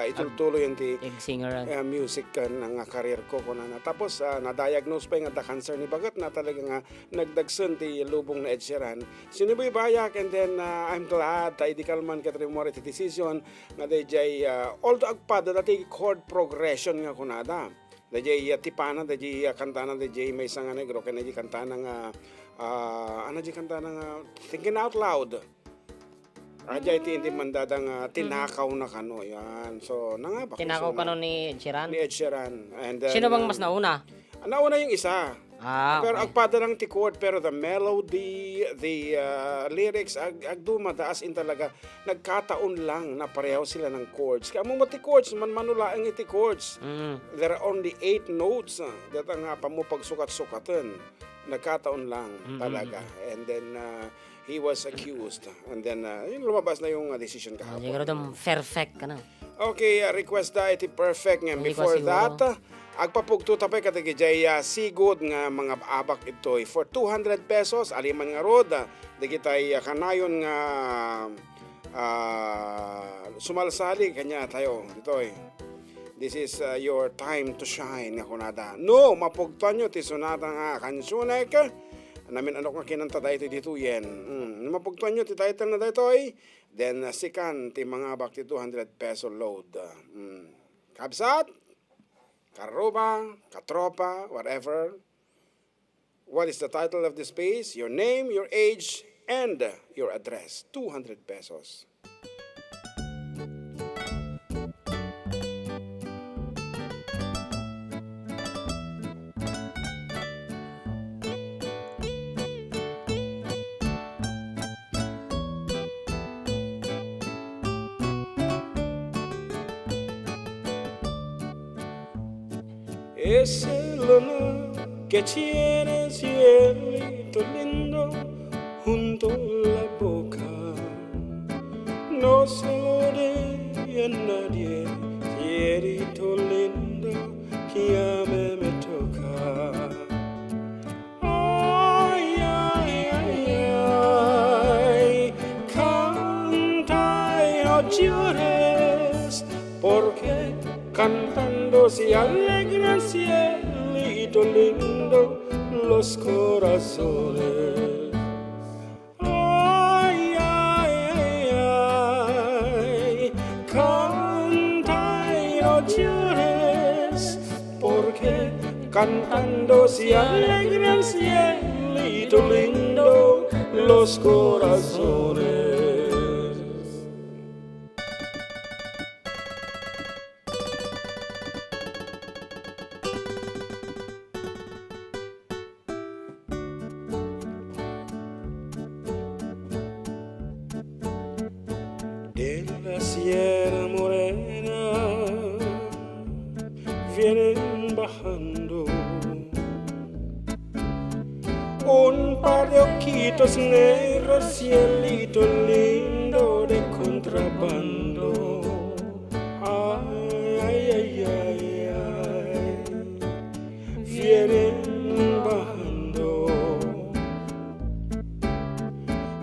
itultuloy yung singer music nga career ko kung na tapos na-diagnose pa yung the cancer ni bagat na talaga nga nagdagsun ti lubong na Ed Sheeran sinuboy bayak and then I'm glad di kalman katrimore ti decision nga dayjay although agpada dati chord progression nga kunada dayjay tipana dayjay kantana dayjay may isang negro kaya dayjay kantana nga kanta ng Thinking Out Loud. Ajay hindi mandadang tinakaw na kano yan. So nangabak. Tinakaw kano ni Ed Sheeran? Ni Ed Sheeran. And then, sino bang mas nauna? Nauna yung isa. Pero okay. agpada lang ti chord pero the melody, the lyrics agdumadaas in talaga nagkataon lang na pareho sila ng chords. Kaya mo ti chords manula ang iti chords. There are only 8 notes. Data nga pa mo pagsukat-sukatan. Nagkataon lang talaga. And then he was accused. And then, lumabas na yung decision Siguro kahapon. dong perfect ka na. Okay, request da iti perfect nga. Hindi Before ko siguro. that, agpapugto tapay katigijay sigod nga mga abak itoy for 200 pesos. Aliman nga rod, di kitay kanayon nga sumalsali kanya tayo ditoy. This is your time to shine nga kunada. No, mapugtuan nyo ti sunata nga kansunek. Namin ano nga kinanta tayo dito yan. Mapugtuan nyo ti title na ditoy. Then sikan ti mga abak ti 200 peso load. Kabsat, karuba, katropa, whatever. What is the title of this piece? Your name, your age, and your address. 200 pesos. Es el honor que tiene el cielito lindo junto a la boca. No se lo dé a nadie, cielito lindo que a mí me toca. Ay, ay, ay, ay, canta y no llores, porque cantando se alegra el cielito lindo los corazones. Ay, ay, ay, ay, canta y no llores, porque cantando se alegra el cielito lindo los corazones. De la Sierra Morena vienen bajando un par de ojitos negros, cielito lindo de contrabando. Ay, ay, ay, ay, ay, vienen bajando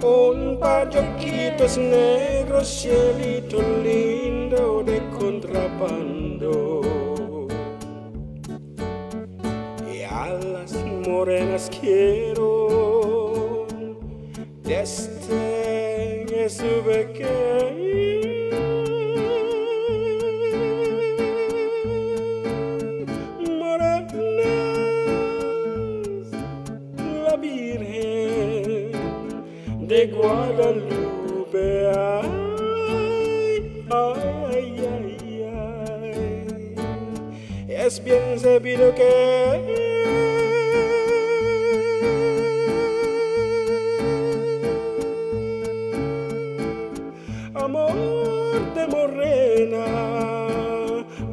un par de ojitos negros, cielito lindo de contrabando. Y a las morenas quiero desde su morenas, la Virgen de Guadalupe, ay, ay, ay, ay. Es bien sabido que amor de morena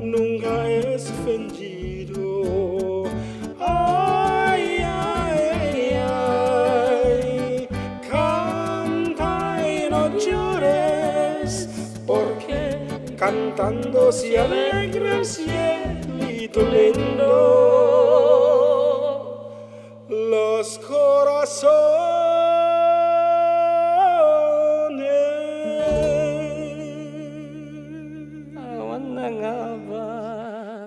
nunca es fingido. Ay, ay, ay, ay, canta y no llores, porque cantando se alegra el cielito lindo los corazones. Awan na nga ba?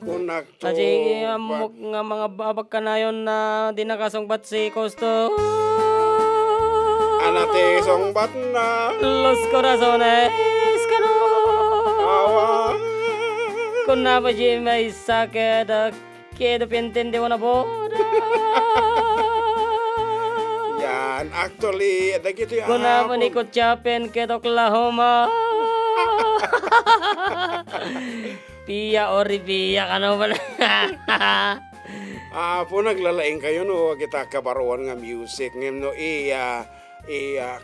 Kunakto. Kasi amok nga mga babag ka na yun na di nakasungbat si Costo. Anate songbat na Los corazones kano. awa. Kung na ba di may sakit, kedo pientende mo na boda. Yan, actually, dagito yung Kung na ba ni Kutsapen, kedo Oklahoma. Pia or Pia ka na pala. po naglalaing kayo no, kita kabaruan nga music ngem no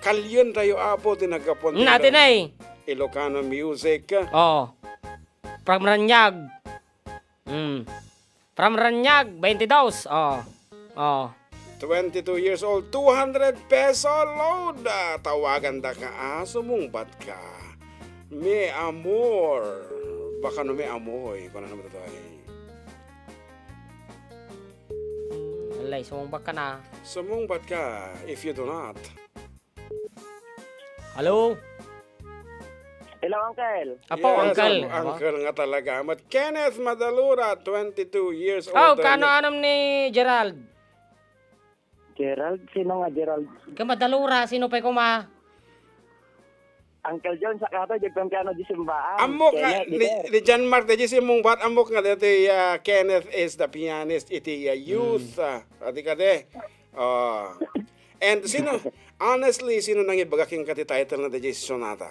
kalyon tayo apo tinagapon Natin ay. Ilocano music. Oh. From Ranyag. From Ranyag, 22. Oh. Oh. 22 years old, 200 peso load. Tawagan da ka, sumungbat ka. May amor. Baka no may amoy. Kung ano naman ito ay. Alay, sumubak ka na. Sumungbat ka if you do not. Hello? Hello, Uncle. Apo, Uncle. Uncle nga talaga. But Kenneth Madalura, 22 years old. Oh, kano-anom ni Gerald? Gerald? Sino nga Gerald? Kamadalura, sino pa kuma? Uncle John, sa kato, jagpang kano di simbaan. Amok nga, ni John Mark, di si mong bat, amok nga dito, Kenneth is the pianist, iti youth, ati ka de. And sino, honestly, sino nang ibagaking kati title na di sonata?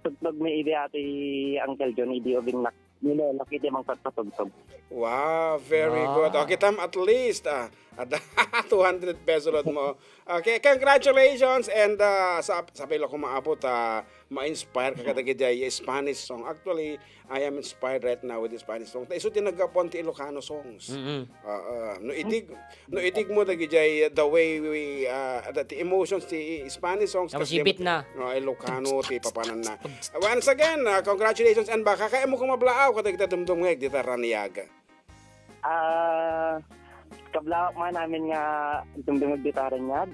Tugtog may idea ati Uncle John, idi obing nilolaki di mang pagpatugtog. Wow, very good. Okay, tam at least 200 peso lot mo. Okay, congratulations and sabi ko maabot ma-inspire ka kadagiti Spanish song. Actually, I am inspired right now with the Spanish song. Iso tinagapon ti Ilocano songs. No itig mo dagiti the way we the emotions ti Spanish songs Tapos ibit na. Ilocano ti papanan na. Once again, congratulations and baka kaya mo kumablaaw kadagiti dumdumngeg di Taraniaga. Kablawak man namin nga dumdumog gitara niya.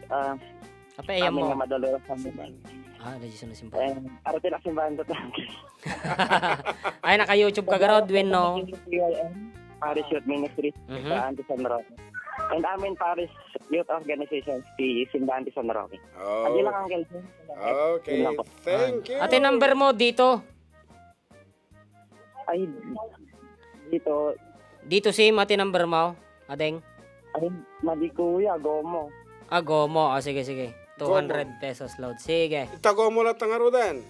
Apa ayam mo? Amin nga madalo sa simbahan. Dahil sa simbahan. Araw tila simbahan to. Ay, naka-YouTube ka garod, Win, no? Parish Youth Ministry sa Anti San Roque. And amin Parish Youth Organization si Simbahan di San Roque. Adi lang, Uncle. Okay, thank you. Ate, number mo dito. Ay, dito. Dito si ate number mo. Adeng. Ay, madi kuya, gomo. Gomo. Sige, sige. 200 pesos load. Sige. Itago mo lang tangarudan.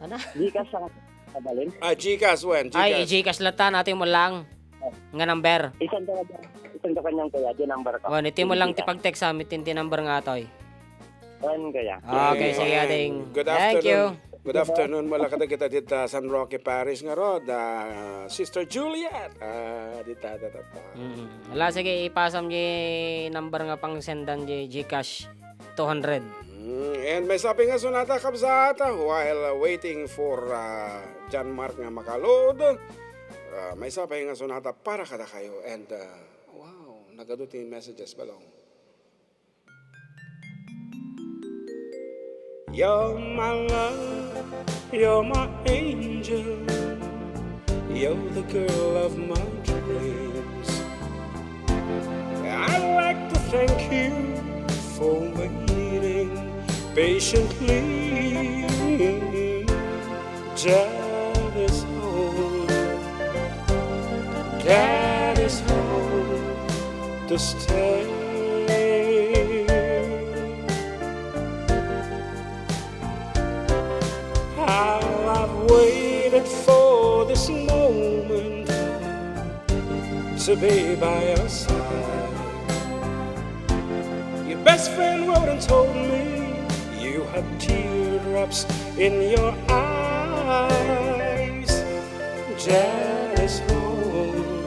Ano? Di ka siyang kabalin. Gcash when? Ay, i-Gcash lata natin mo lang. Nga number. Isang to kanyang kuya, di number ko. Niti mo lang tipag-text sa amin, tinti number nga toy. Ano kaya? Okay, sige ading. Good Thank you. Good afternoon, malakad kita dito San Roque Parish nga rod. Sister Juliet. Dita. Wala, sige, ipasam di number nga pang sendan di Gcash 200. And may sabi nga sunata kabsata while waiting for John Mark nga makaload. May sabi nga sunata para kada kayo. And wow, nagadutin messages balong. You're my love, you're my angel, you're the girl of my dreams. I'd like to thank you for waiting patiently. Dad is home, Dad is home to stay. I've waited for this moment to be by your side. Your best friend wrote and told me you had teardrops in your eyes. Dad is home,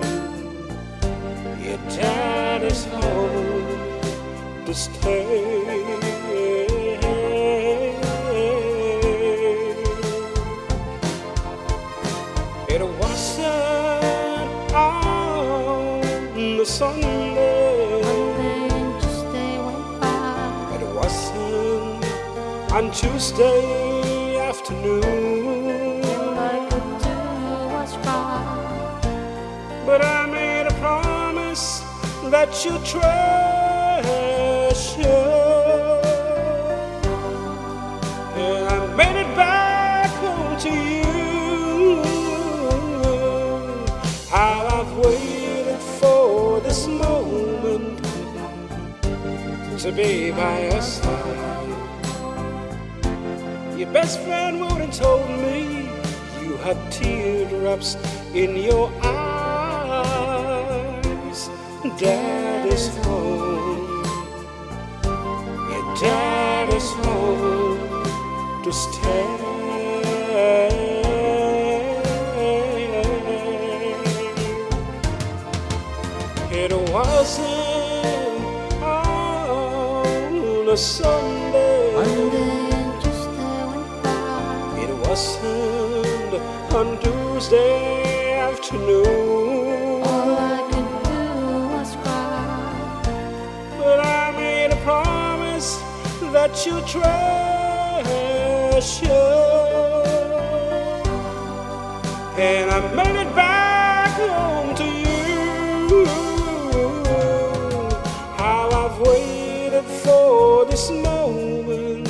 your dad is home to stay. It wasn't on the Sunday. It wasn't on Tuesday afternoon. But I made a promise that you treasure, and I made it back home to you. How I've waited for this moment to be by your side. Your best friend wrote and told me you had teardrops in your eyes. Dad is home, your dad is home to stay. It wasn't on a Sunday. It wasn't on Tuesday afternoon. All I could do was cry. But I made a promise that you treasure, and I made it back home to you. How I've waited for this moment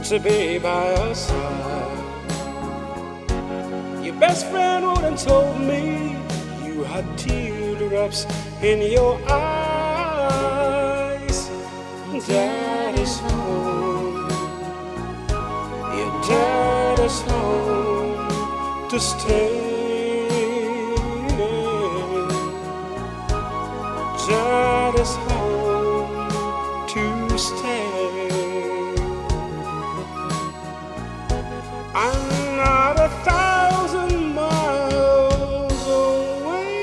to be by your side. Your best friend wouldn't told me you had teardrops in your eyes. Dad is home. Your dad is home to stay. Dad is home to stay. I'm not 1,000 miles away.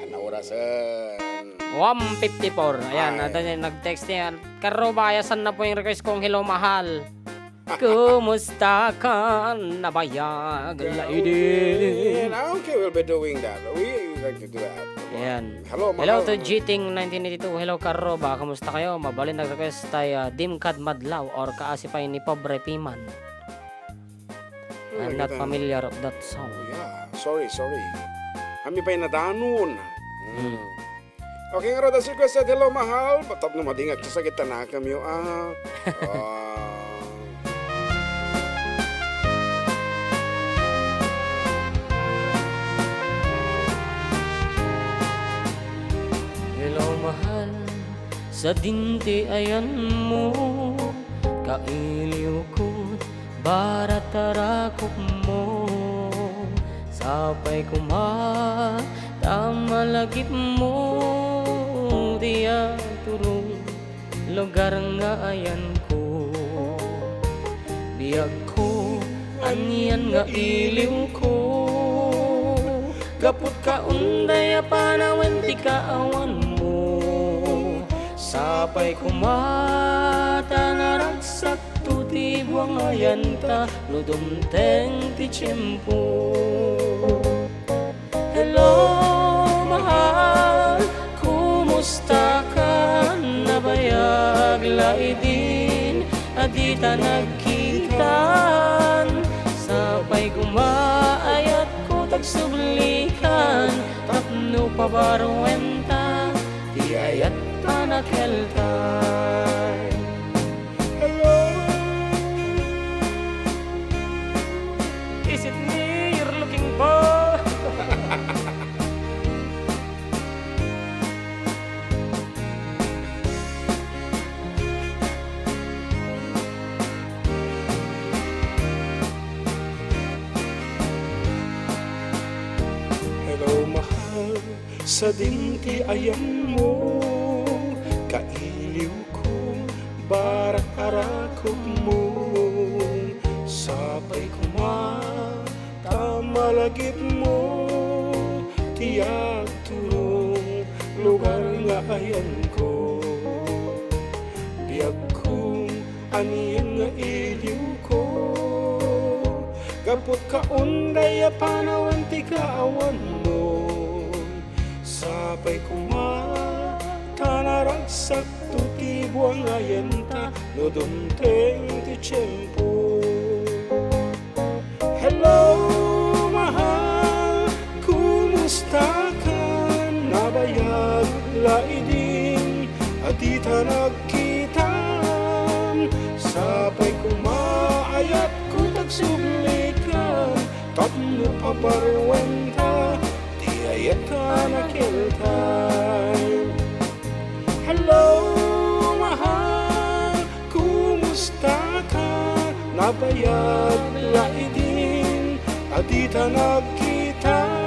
Ano orasan? 154. Ayan, Ay. nag-text niya. Karubayasan na po yung request kong hello mahal. Kumusta ka? Nabayag, lady. Okay, we'll be doing that. We're going to do that. Ayan. Hello, Hello mahal. to Jiting 1982. Hello Karoba, kamusta kayo? Mabalin nag-request tayo Dimkad Madlaw or Kaasipay ni Pobre Piman. I'm not familiar of that song. Yeah, sorry. Kami pa'y nadanon. Okay nga rin, request at hello, mahal. Patap na madingag sa sakit na kami. Hello mahal, sa dinti ayan mo, kailiw ko, baratarakok mo, sapay kuma, tamalagip mo, diya tulong, lugar nga ayan ko, biyag ko, anyan nga iliw ko, kaput ka unday panawen ti kaawan mo, sapay kumata naragsak tuti buwang ayanta ludumteng ti tiyempo. Hello mahal, kumusta ka? Nabayag laidin, adita nagkitan, sapay kumaayat ko tagsublikan, tapno pabarwenta, di ayat panakeltay. Hello. Is it me you're looking for? Hello, mahal, sa dinti ayan mo, kailiw ko, barak-arakot mo, sapay kumata, malagip mo, tiyak turong, lugar nga ayan ko, biyag kong aniyan nga iliw ko, kaput ka unday panawan ti kaawan mo, sapay kumata naragsak tuti buwang ayanta no dumteng ti tiyempo. Hello mahal, kumusta ka? Nabayag laidin adita nagkitan, sapay kumaayat ko tagsublikan, tapno pabarwenta, di ayat ka nakiltay. Hello mahal, kumusta ka? Nabayag laidin adita nagkitan,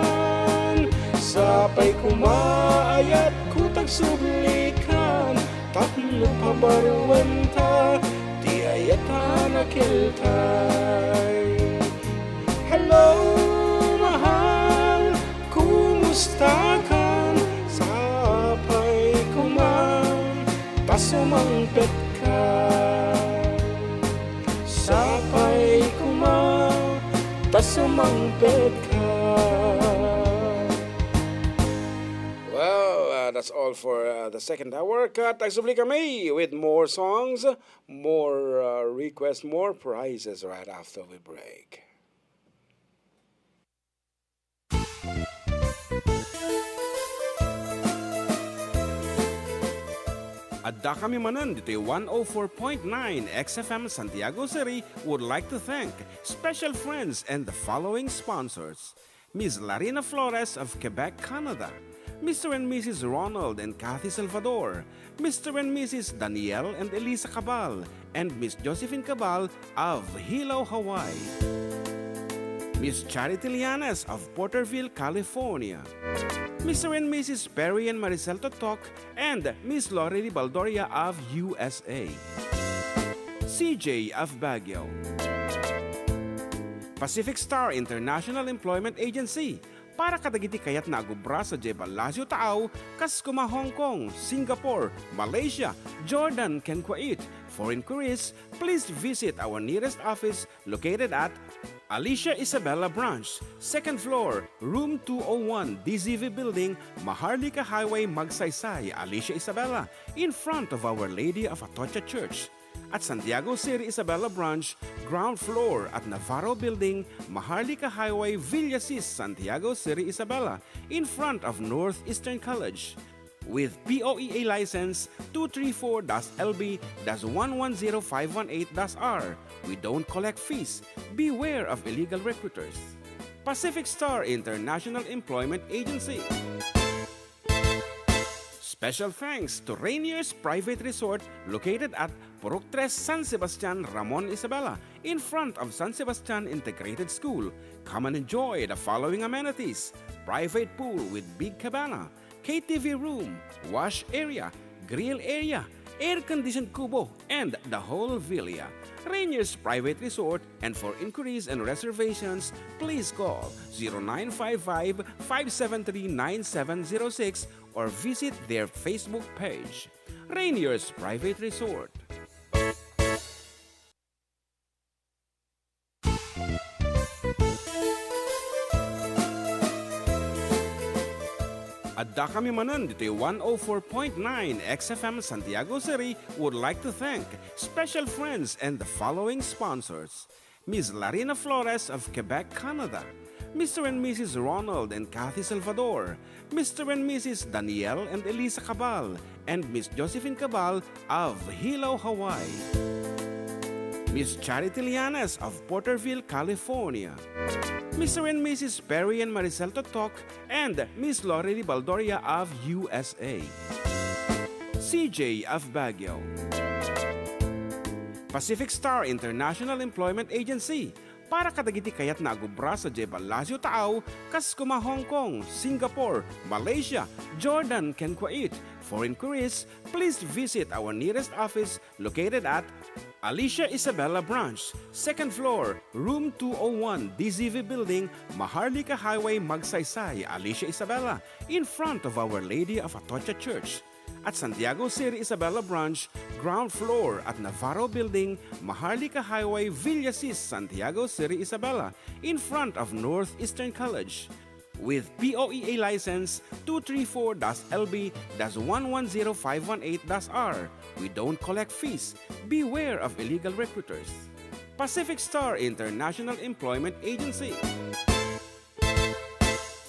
sapay kumaayat ko tagsublikan, tapno pabarwenta, di ayat ka nakiltay. Hello mahal, kumusta sumangpet ka, sapay kuma, tas sumangpet ka. Well, that's all for the second hour. Tagsubli kami with more songs, more requests, more prizes right after we break. Adda Kami Manen, dito'y 104.9 xFM Santiago City would like to thank special friends and the following sponsors. Ms. Larina Flores of Quebec, Canada. Mr. and Mrs. Ronald and Kathy Salvador. Mr. and Mrs. Danielle and Elisa Cabal. And Miss Josephine Cabal of Hilo, Hawaii. Miss Charity Lianes of Porterville, California. Mr. and Mrs. Perry and Maricel Totok, and Miss Lorely Baldoria of USA. CJ of Baguio. Pacific Star International Employment Agency. Para kadagiti kayat na agubra sa Jebal Lazio Tao, Kaskuma, Hong Kong, Singapore, Malaysia, Jordan, ken Kuwait. For inquiries, please visit our nearest office located at Alicia Isabella Branch, 2nd floor, room 201, DZV Building, Maharlika Highway, Magsaysay, Alicia Isabella, in front of Our Lady of Atocha Church. At Santiago City Isabella Branch, ground floor at Navarro Building, Maharlika Highway, Villasis, Santiago City Isabella, in front of Northeastern College. With POEA license 234-LB-110518-R. We don't collect fees. Beware of illegal recruiters. Pacific Star International Employment Agency. Special thanks to Rainier's Private Resort located at Purok 3, San Sebastian, Ramon, Isabela, in front of San Sebastian Integrated School. Come and enjoy the following amenities: private pool with big cabana, KTV room, wash area, grill area, air-conditioned kubo, and the whole villa. Rainier's Private Resort, and for inquiries and reservations, please call 0955-573-9706 or visit their Facebook page. Rainier's Private Resort. Adda Kami Manen, dito'y 104.9 xFM Santiago City would like to thank special friends and the following sponsors. Ms. Larina Flores of Quebec, Canada. Mr. and Mrs. Ronald and Kathy Salvador. Mr. and Mrs. Danielle and Elisa Cabal. And Miss Josephine Cabal of Hilo, Hawaii. Miss Charity Lianes of Porterville, California. Mr. and Mrs. Perry and Maricel Totok, and Miss Lorely Baldoria of USA. CJ of Baguio. Pacific Star International Employment Agency. Para kadagiti kayat na agubra sa Jebal Lazio Tao, Kaskuma, Hong Kong, Singapore, Malaysia, Jordan, ken Kuwait. For inquiries, please visit our nearest office located at Alicia Isabella Branch, 2nd floor, room 201, DZV Building, Maharlika Highway, Magsaysay, Alicia Isabella, in front of Our Lady of Atocha Church. At Santiago City Isabella Branch, ground floor at Navarro Building, Maharlika Highway, Villasis, Santiago City Isabella, in front of Northeastern College. With POEA license 234-LB-110518-R. We don't collect fees. Beware of illegal recruiters. Pacific Star International Employment Agency.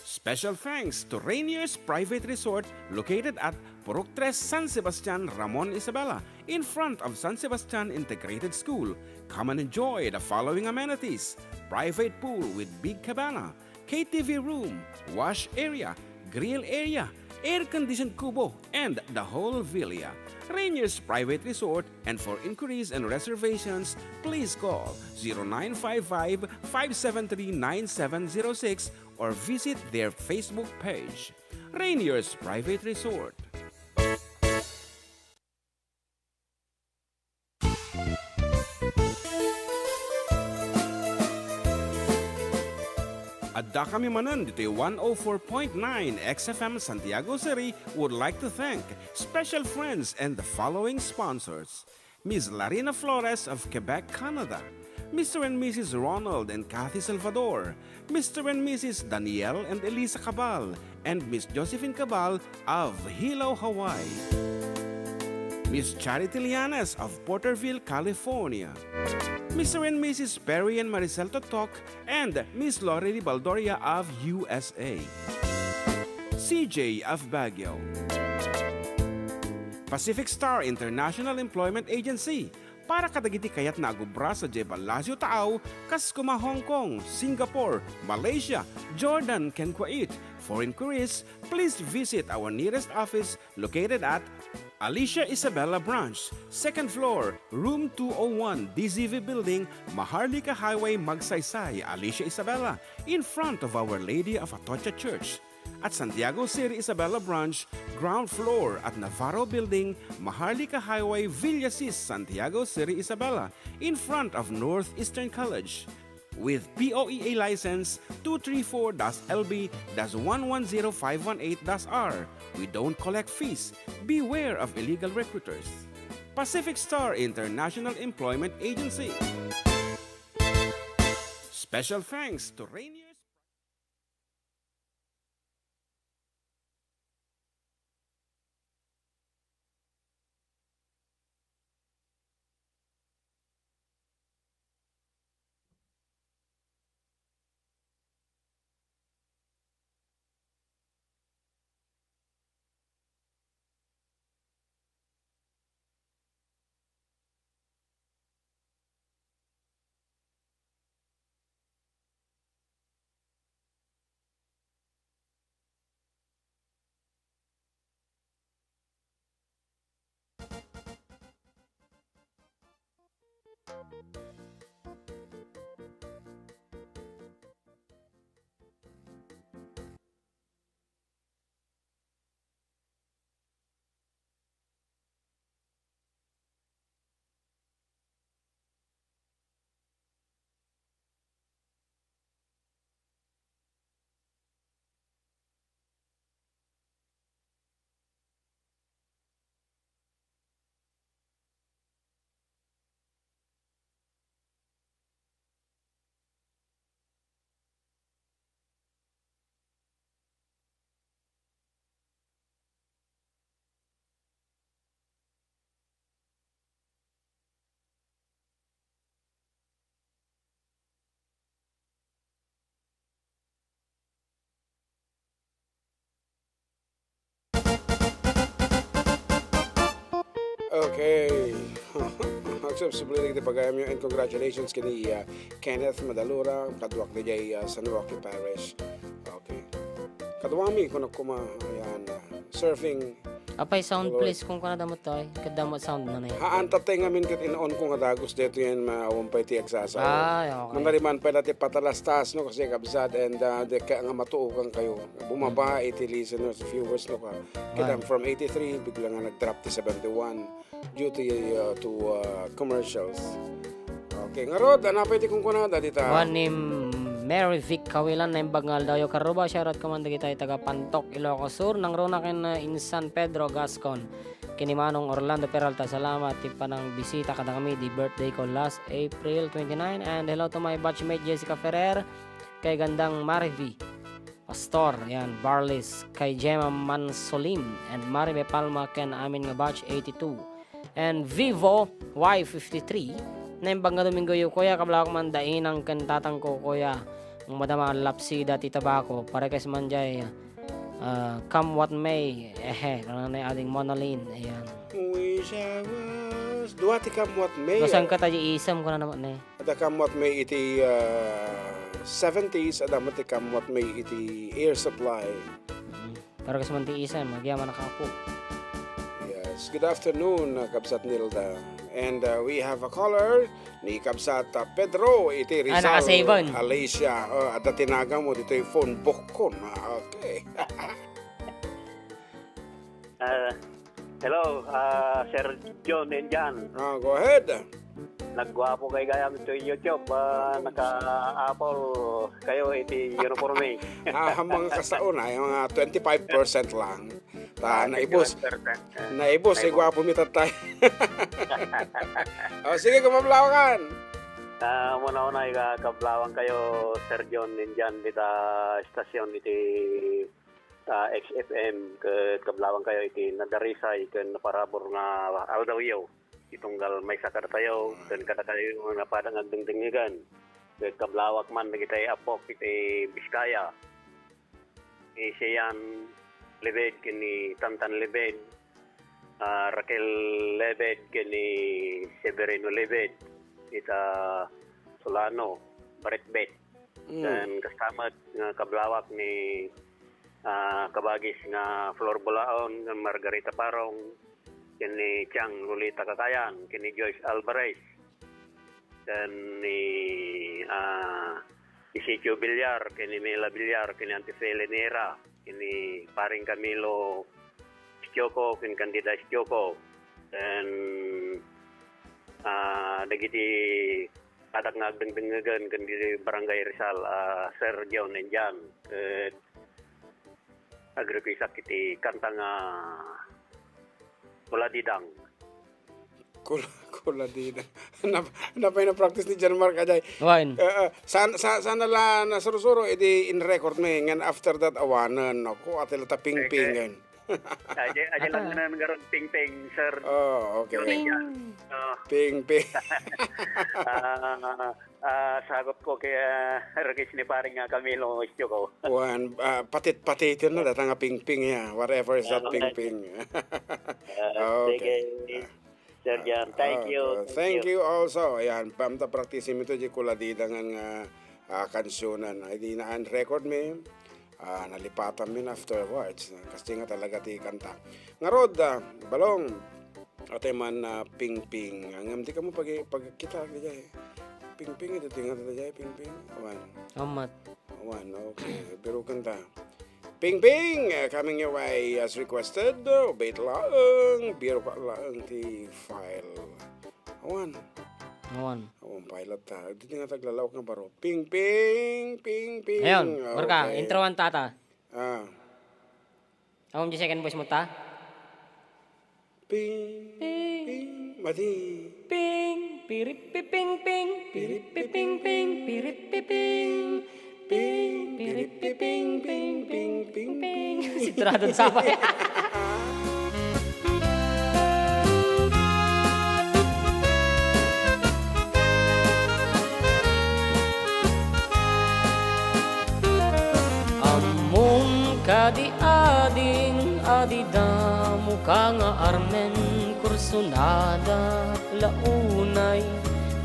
Special thanks to Rainier's Private Resort located at Purok 3, San Sebastian, Ramon, Isabela, in front of San Sebastian Integrated School. Come and enjoy the following amenities: private pool with big cabana, KTV room, wash area, grill area, air-conditioned kubo, and the whole villa. Rainier's Private Resort, and for inquiries and reservations, please call 0955-573-9706 or visit their Facebook page. Rainier's Private Resort. Adda Adda Kami Manen, dito'y 104.9 xFM Santiago City would like to thank special friends and the following sponsors. Ms. Larina Flores of Quebec, Canada. Mr. and Mrs. Ronald and Kathy Salvador. Mr. and Mrs. Danielle and Elisa Cabal. And Miss Josephine Cabal of Hilo, Hawaii. Miss Charity Lianes of Porterville, California. Mr. and Mrs. Perry and Maricel Totok and Miss Lorely Baldoria of USA. CJ of Baguio. Pacific Star International Employment Agency. Para kadagiti kayat nagubra sa Jebalasyo Tao, kas kuma Hong Kong, Singapore, Malaysia, Jordan, can Kuwait. For inquiries, please visit our nearest office located at Alicia Isabella Branch, 2nd floor, room 201, DZV Building, Maharlika Highway, Magsaysay, Alicia Isabella, in front of Our Lady of Atocha Church. At Santiago City Isabella Branch, ground floor at Navarro Building, Maharlika Highway, Villasis, Santiago City Isabella, in front of Northeastern College. With POEA license 234-LB-110518-R. We don't collect fees. Beware of illegal recruiters. Pacific Star International Employment Agency. Special thanks to Rainier. Okay. Acceptability kita pagayam and congratulations kini Kenneth Madalura, kaduak ni jay San Roque Parish. Okay. Kaduwami ko na kuma, ayan, surfing. Apay sound please kung kanadamot to ay. Kadamot sound na na yun. Haantatay ngamin kat in-on ko nga dagos dito yan maumpay ti agsasa. Ay, okay. Manariman pa dati patalastas no kasi kabsat and de ka nga matuukan kayo. Bumaba 80 listeners, viewers no ka. Kita from 83 bigla nga nag-drop ti 71 due to commercials. Okay, nga Rod, anapay ti kung kunada dita. One name Mary Vic Kawilan na imbagal daw yung karuba. Shoutout kamanda kita taga Pantok, Ilocos Sur. Nang ronakin in San Pedro, Gascon. Kinimanong Orlando Peralta. Salamat. Tipa ng bisita kada kami. Di birthday ko last April 29. And hello to my batchmate Jessica Ferrer. Kay gandang Mary V. Pastor. Yan. Barlis. Kay Gemma Mansolim. And Marime Palma. Ken amin nga batch 82. And Vivo Y53. Naimbang nga Domingo yung kuya, kablak man dain ang kantatang ko kuya. Ang madama lapsida ti tabako. Para kasi man jay, come what may. Ano na ading monolin. Ayan. Wish I was. Dua ti come what may. Kusang ka tayo isam ko na naman eh. Ada come what may iti 70s. Ada mo ti come what may iti air supply. Para kasi man ti isam, magyaman nakapo. Yes. Good afternoon, Kabsat Nilda. And we have a caller ni Kabsat Pedro iti Rizal. Nakasavon. Alicia. At tinaga mo dito yung phone book ko na. Okay. Hello, Sir John and Jan. Go ahead. nagwapo kay gayam to YouTube, naka-Apple kayo iti uniforme. Mga kasauna, yung mga 25% lang. Naibos. 21%. Naibos, gwapo mitat tayo. Sige, kumablawakan. Muna-una, kablawang kayo, Sir John, nindyan, dita stasyon iti xFM, kablawang kayo iti nadarisay, kan parabor nga aldawiyaw. Itunggal may sakar tayo, kan kada kayo nga padang agdingdingigan. Kablawak man, nagitay apok iti Biskaya. Siyan Lebed, kini Tantan Lebed. Raquel Lebed, kini Severino Lebed. Ita Solano, Baretbet. Dan kastamat nga kablawak ni kabagis nga Flor Bulaon, nga Margarita Parong, kini Chang Lolita Kakayan, kini Joyce Alvarez, dan ni Isidro Villar, kini Mela Villar, kini Antifele Nera, kini Paring Camilo Stioko, kini Candida Stioko, dan dagiti adak nga agdengdengegan kan di Barangay Rizal, Sir John nandyan, agrepisak iti kanta nga Kuladidang. Kuladidang. Napay na practice ni John Mark ajay. Wain. Sana la na suro-suro iti in record me ngan after that awanan ako atela ta ping-pingan. Aja lang na ngaron ping-ping, Sir. Okay. Ping. Ping. Sagot ko kay Regis ni paring Camilo Stioko. Patit na datang nga ping-ping ya. Whatever is that ping-ping. Okay. Sir Jan, thank you. Thank you also. Ayan, pamta practice mi to di kuladida nga kansyonan. Hindi na record me. Nalipatan min afterwards. Kasi nga talaga ti kanta. Nga rod, balong. Ate man ping-ping. Ang di ka mo pagkita. Ping-ping ito tingat ito jay. Ping-ping. Amat. Okay. Pero kanta. Ping-ping! Coming your way as requested. Bait lang. Biro ka lang ti file. Awan, pilot ta. Dito nga taglalawak nga baro. Ping-ping! Ping-ping! Ayun, Marka, introan tata. Ang second voice mo ta? Ping! Ping! Mati! Ping! Pirip-piping! Ping! Pirip-piping! Ping! Pirip-piping! Ping! Pirip-piping! Ping! Ping! Ping! Ping! Sitradon sabay. Kadi-ading adida mukha nga armen kursunada launay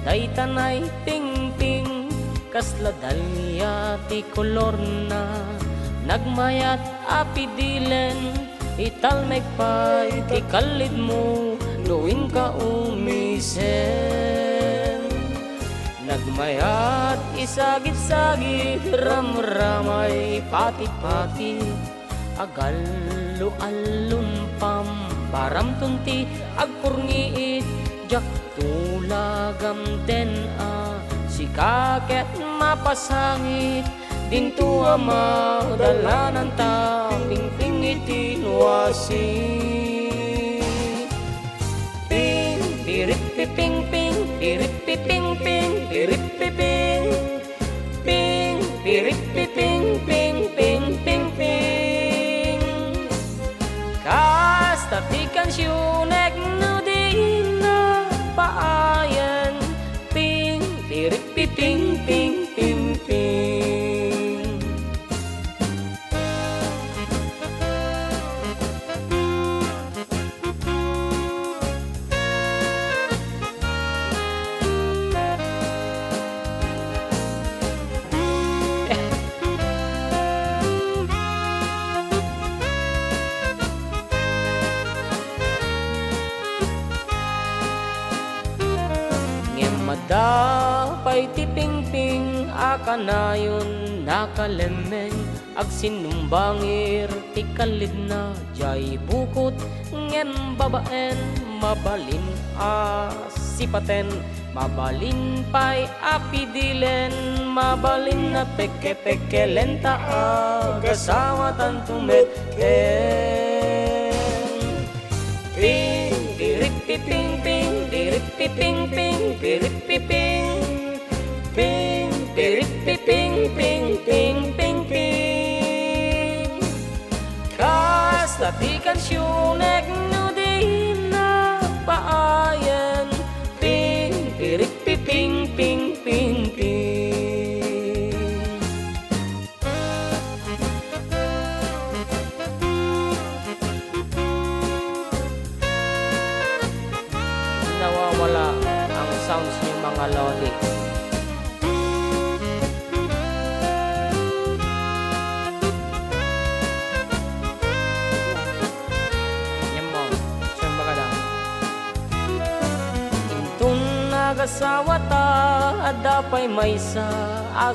daytanay ping-ping kasla dalya ti kolor na nagmayat apidilen italmek pay ti kalid mo luin ka umisen nagmayat isagit-sagit ramramay pati-pati agalo-alun pam baram tunti agpurniit jak tulagam ten si kaket mapasangit dinto ama dalanan ta ping-ping itinwasi ping pirip-piping-ping pirip-piping-ping pirip-piping ping pirip-piping-ping ping-ping-ping kastatikan syunek no di na paayan ping pirip-piping-ping ping-ping Dapay ti ping-ping akanayon nakalemeng agsinumbangir ti kalid na jay bukot ngem babaen mabalin sipaten Mabalin pa'y apidilen, mabalin na peke-peke lenta agasawa tantumet ken. Ping, piripiping, ping, piripiping, ping, piripiping, ping, piripiping, ping, ping, ping, ping. Kastatikan syunek no di na paayan, ping, piripiping, ping, ping, ping. Nawawala ang sounds ng mga lodi. Yan mo, siyang bagadang. Intun nagasawa ta, adapay may sa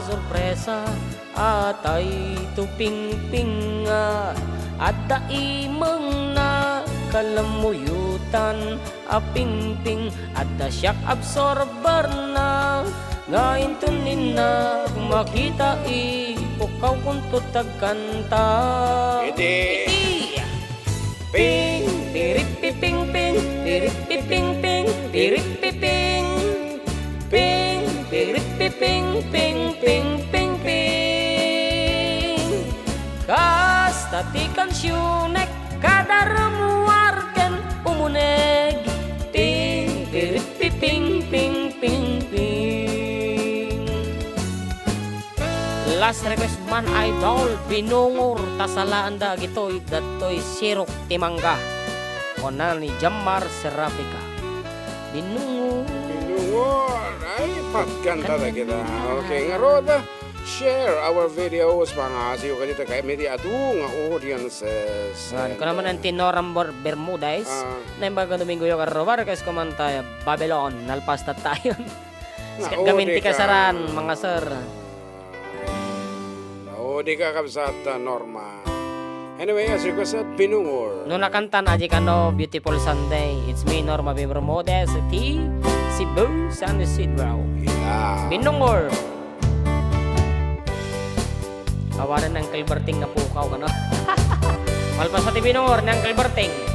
sorpresa, atay tuping-pinga, at daimang na kalamuyutan, aping-ping, at dasyak absorber na, ngayon tunin na, makita ipukaw kung tutagkanta. Iti. Ping, piripiping, ping, piripiping, ping, piripiping, ping, piripiping, ping, ping, ping, ping. Kastatikan syunek kadaramuarken umuneg, ping, piripiping, ping, ping, ping. Last request man idol, binungur tasalaan da gitoy datoy sirok timangga. Ona ni Jamar Serapika. Binungur. Binungur. Ay, pagkanta na kita. Okay, nga roda. Share our videos mga siyo ka dito kay media atu nga audiences. Ko naman ang Tinorambor Bermudez. Na yung bago Domingo yung karobar kasi kumanta Babylon. Nalpas na tayo. Gaminti kasaran mga sir. Di ka kabsat Norma. Anyway, as you said, binungur. No nakanta na di ka no Beautiful Sunday. It's me Norma Bermudez. T. Cebu San Isidro. Yeah. Binungur. Kawanan ng Kilberting na pukaw ka no. Malpas pati binungur ng Kilberting.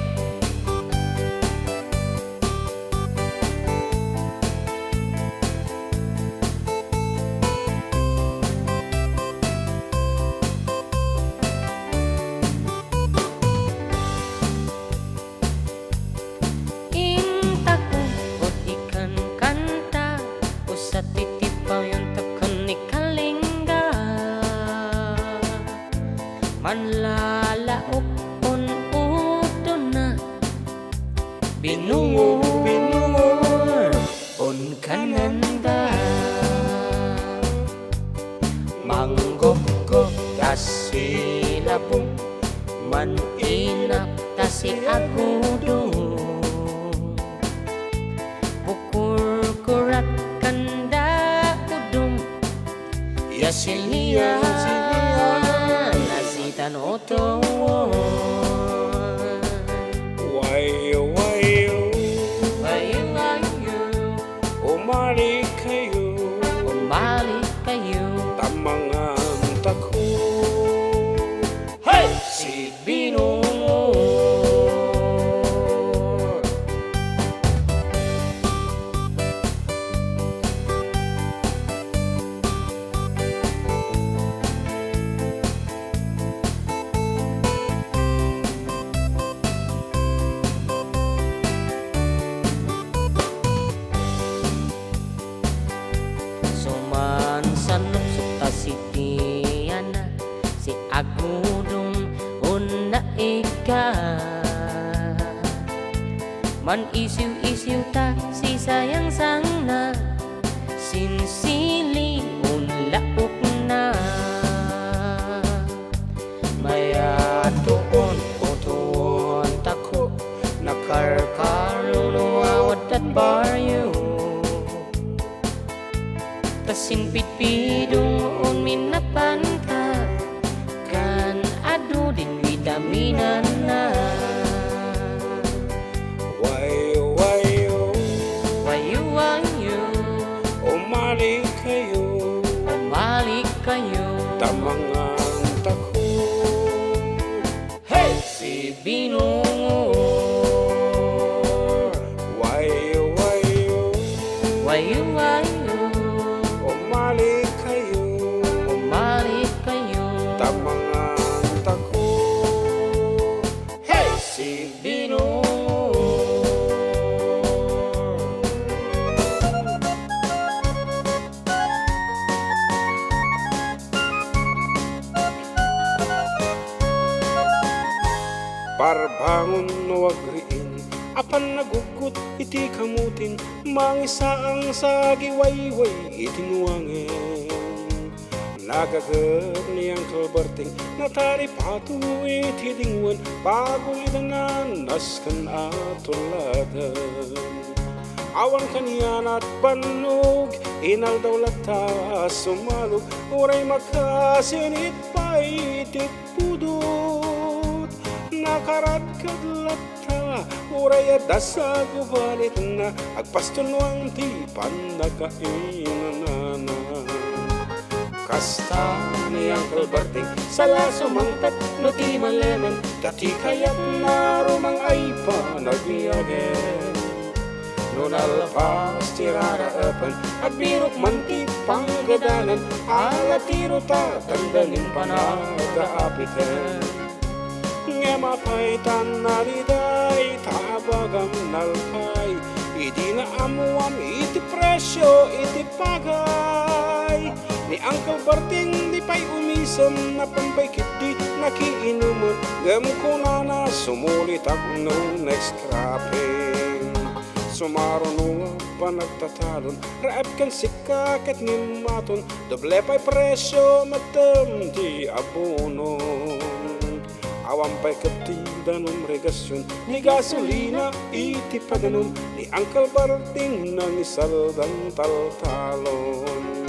Manlalaok on uto na binungur, binungur on kananda manggok-gok kasilabong man inap tasi agudo bukur-kurat kanda udong yasilia Tanoto Wayo, wayo Wayo, wayo Umalik kayo Umalik kayo Tamangan tako Hey! Si Binungur si agudong una ika man isiw-isiw ta si sayang sang na sinsili unlaok na maya tuon utuon tako nakarkaro nuawad at baryo tasin pitpidong on minapan ka kan adu din vitaminan na Wayo, wayo wayu wayu Barbangon no agriin, apan nagugut iti kamutin, mangisa ang sagiwayway itinuangin. Nagagap niyang kalbarting, nataripato iti dingwan, bago idangan naskan atuladan. Awan kaniyan at banog, inal daw lata sumalog, uray makasinit pa itit pudot. Nakaradkad lata, uray adasa gubalit na, agpastunwang tipan nakainanana. Kasta niyang kalbarting, sala sumangkat no ti maleman, dati kayat na rumang ay pa nagbiyagen. Nalpas tiraraapan, at birok man ti panggadanan, alatiro ta tandanin panagaapitan. Nga mapaitan na riday, tabagam nalpay, idi na amuam iti presyo, iti pagay. Ni Uncle Barting di pa'y umisam, na pambaykit di nakiinuman, gam ko na sumulit ako no next cropping. Sumaruno pa nagtatalon, raap kan sikakat ni maton, doble pa'y presyo matam di abonon. Awam pa'y kaptida ng regasyon, ni gasolina iti paganon, ni Uncle Barting nang isaldang taltalon.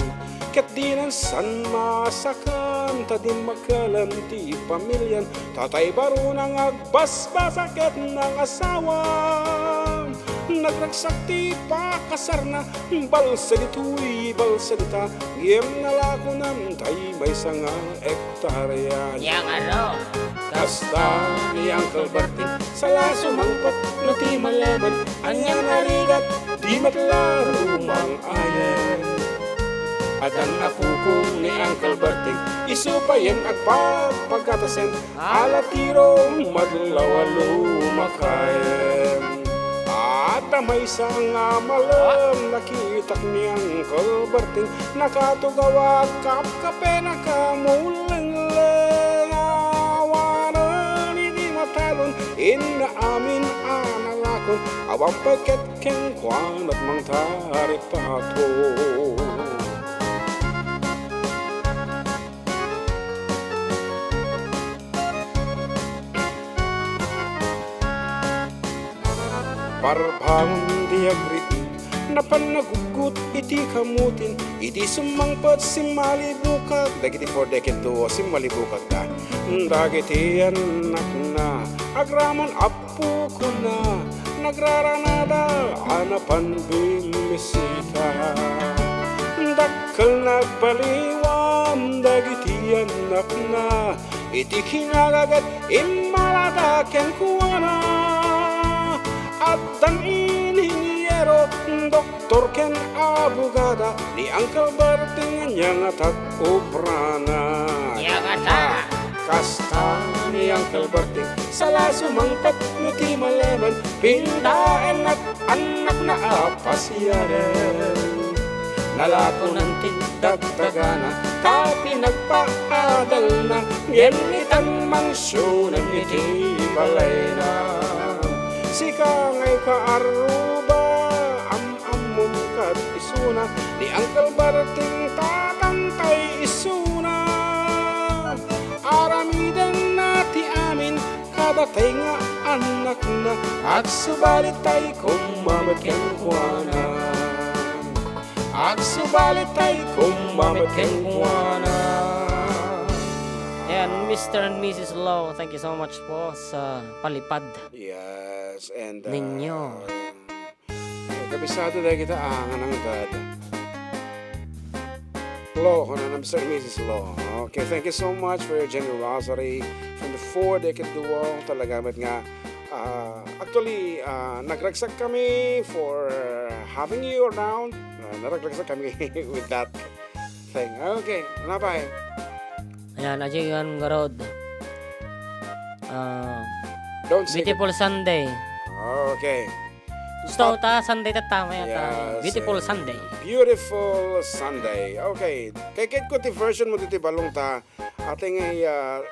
Kat di ng san masakan, tadi magkalan ti pamilyan, tatay baro nang agbasbasaket ng asawa. Nagragsakti pa kasar na, balsa dito'y balsa dita, giyem nga lako nam tay may sanga ektarya. Yang ano? Kasta ni Uncle Barting, sala sumangpat no ti malaman, anyang narigat di matlaro mang ayan. Adan apukong ni Uncle Barting, isupayan agpapagkatasen, alatiro madlawalo makayan. At may sanga malam, nakitak ni Uncle Barting, nakatugawa kapkape nakamulang-lang. Awanan hindi matalon, inaamin analakon, awang paket keng kwan at mang taripato. Parang di agriin, napanagugut iti kamutin, iti sumangpat si malibukag, dagiti for decade duo si malibukag da. Dagiti anak na, agraman apo ko na, nagraranada, anapan bimisita. Dakkel nagbaliwam, dagiti anak na, iti kinagagat, imaladaken kuwana. At ang inhinyero, doktor ken abogada, ni Uncle Barting niyang atak obrana. Yang ata. Kasta ni Uncle Barting, sala sumangkat no ti malaman, pindaen at anak na apasyaran. Nalako ng tindagdagana, tapi nagpaadal na, ngenitan mansyonan iti balay na. Sika ngay kaaruba, am-amon kat isuna, ni Uncle Barting tatantay isuna. Aramidan na ti amin, kadatay nga anak na, at subalit tay kumamat ken kuwana. At subalit tay kumamat ken kuwana. Ayan, Mr. and Mrs. Low, thank you so much po sa palipad. Yes, and Ninyo. kabisado na kita angan ang dad. Law, na Mr. and Mrs. Law. Okay, thank you so much for your generosity from the 4-decade duo. Talagamit nga. Actually, nagragsak kami for having you around. Nagragsak kami with that thing. Okay, nabay. Ayan, ajigan garod. Don't say Beautiful Sunday. Okay. Gusto ta Sunday tama yata. Yes, Beautiful Sunday. Beautiful Sunday. Okay. Kay Kate ko ti version mo dito balong ta. Ating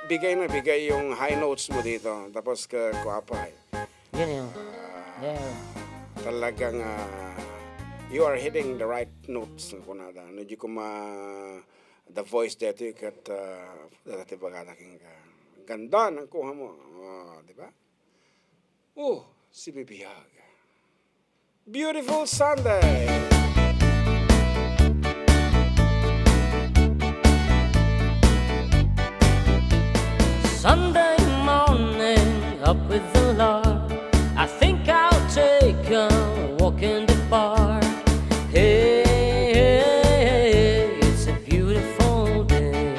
bigay na bigay yung high notes mo dito. Tapos ka kuapa. Yun yun. Yeah. Talagang you are hitting the right notes kunada. Hindi ko the voice dito kat dati bagataking ganda ng kuha mo. Di ba? Si Bibiyag. Beautiful Sunday. Sunday morning, up with the lark. I think I'll take a walk in the park. Hey, it's a beautiful day.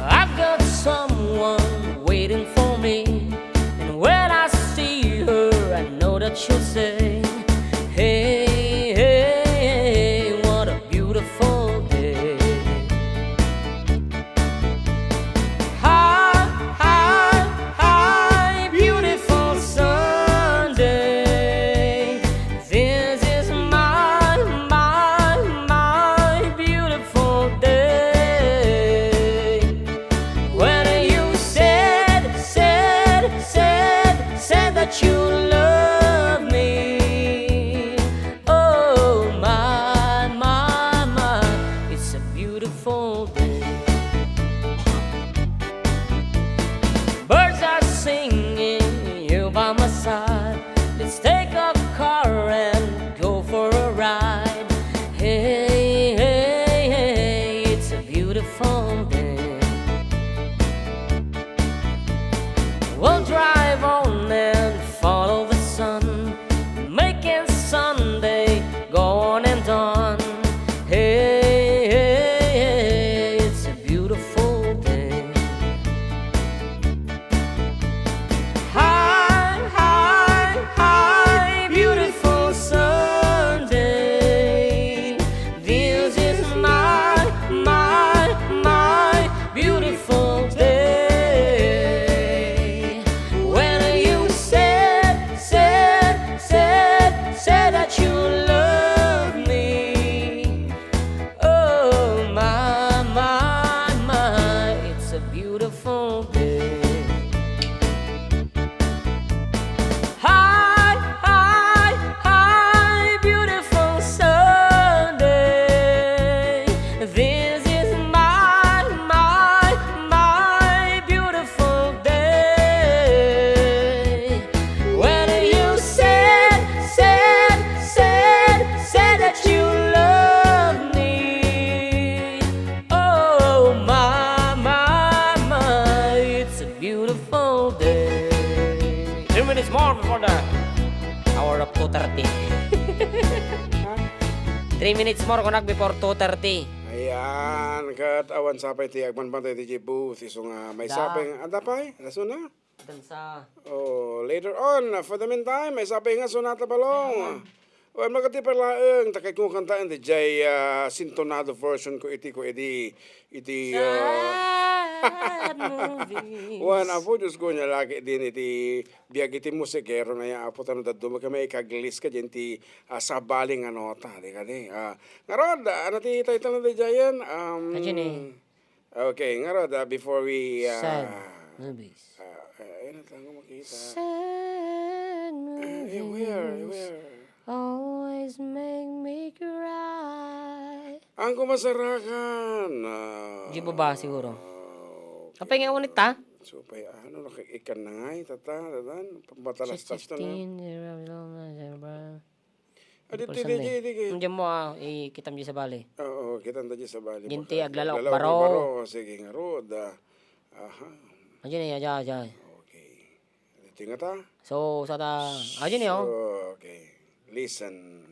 I've got someone waiting for me, and when I see her, I know that she'll say, hey, hey, what a beautiful day. Hi, hi, hi, beautiful Sunday. This is my beautiful day. When you said that you love me. Oh my, it's a beautiful day. Birds are singing, you by my side. Let's take a car and go for a ride. Hey, hey, hey, it's a beautiful day. We'll drive on and follow the sun, making Sunday go on and on. Hey, hey, hey, it's a beautiful day. Hi, hi, hi, beautiful Sunday. This is my beautiful day. When you said that you love me. Oh my, it's a beautiful day. Hi, hi, hi, beautiful Sunday. This is my beautiful day. When you said that you love me. Oh my, it's a beautiful day. 3 minutes more before the hour of 2:30. 3 minutes more kunak before 2:30. Ayan, kat awan sapay ti agman bantay ti booth iso nga may sapeng anda pa laso na. Dan sa Later on, for the meantime, may sapay nga sonata balong. O magati palaeng takay kong kantaan di jay sintonado version ko iti sad movies. Wan apo Diyos ko niya lagi din iti biyag iti musikero na ya apo tanong daduma ka may ikaglis ka dyan ti sabaling nota di ka di. Ngarod, ano ti title na di jayan? Ajin eh. Okay, ngarod, before we Sad movies. ayun at lang ko makita. Sad movies. Where? Always make me cry. Ang kumasarakan. Di ba ba siguro? Kapay nga unit ta? So, ano, nakikikan na nga, tatan, pambatalas-tas na nga. Aditi. Diyan mo ikitam di sa bali. Oo, kitang dadya sa bali. Ginti, aglalok, Aglalok, baro. Sige nga, Rod. Aha. Ajin eh, ajay. Okay. Aditi nga ta. So, sa ta, ajin eh, oh. Okay. Listen.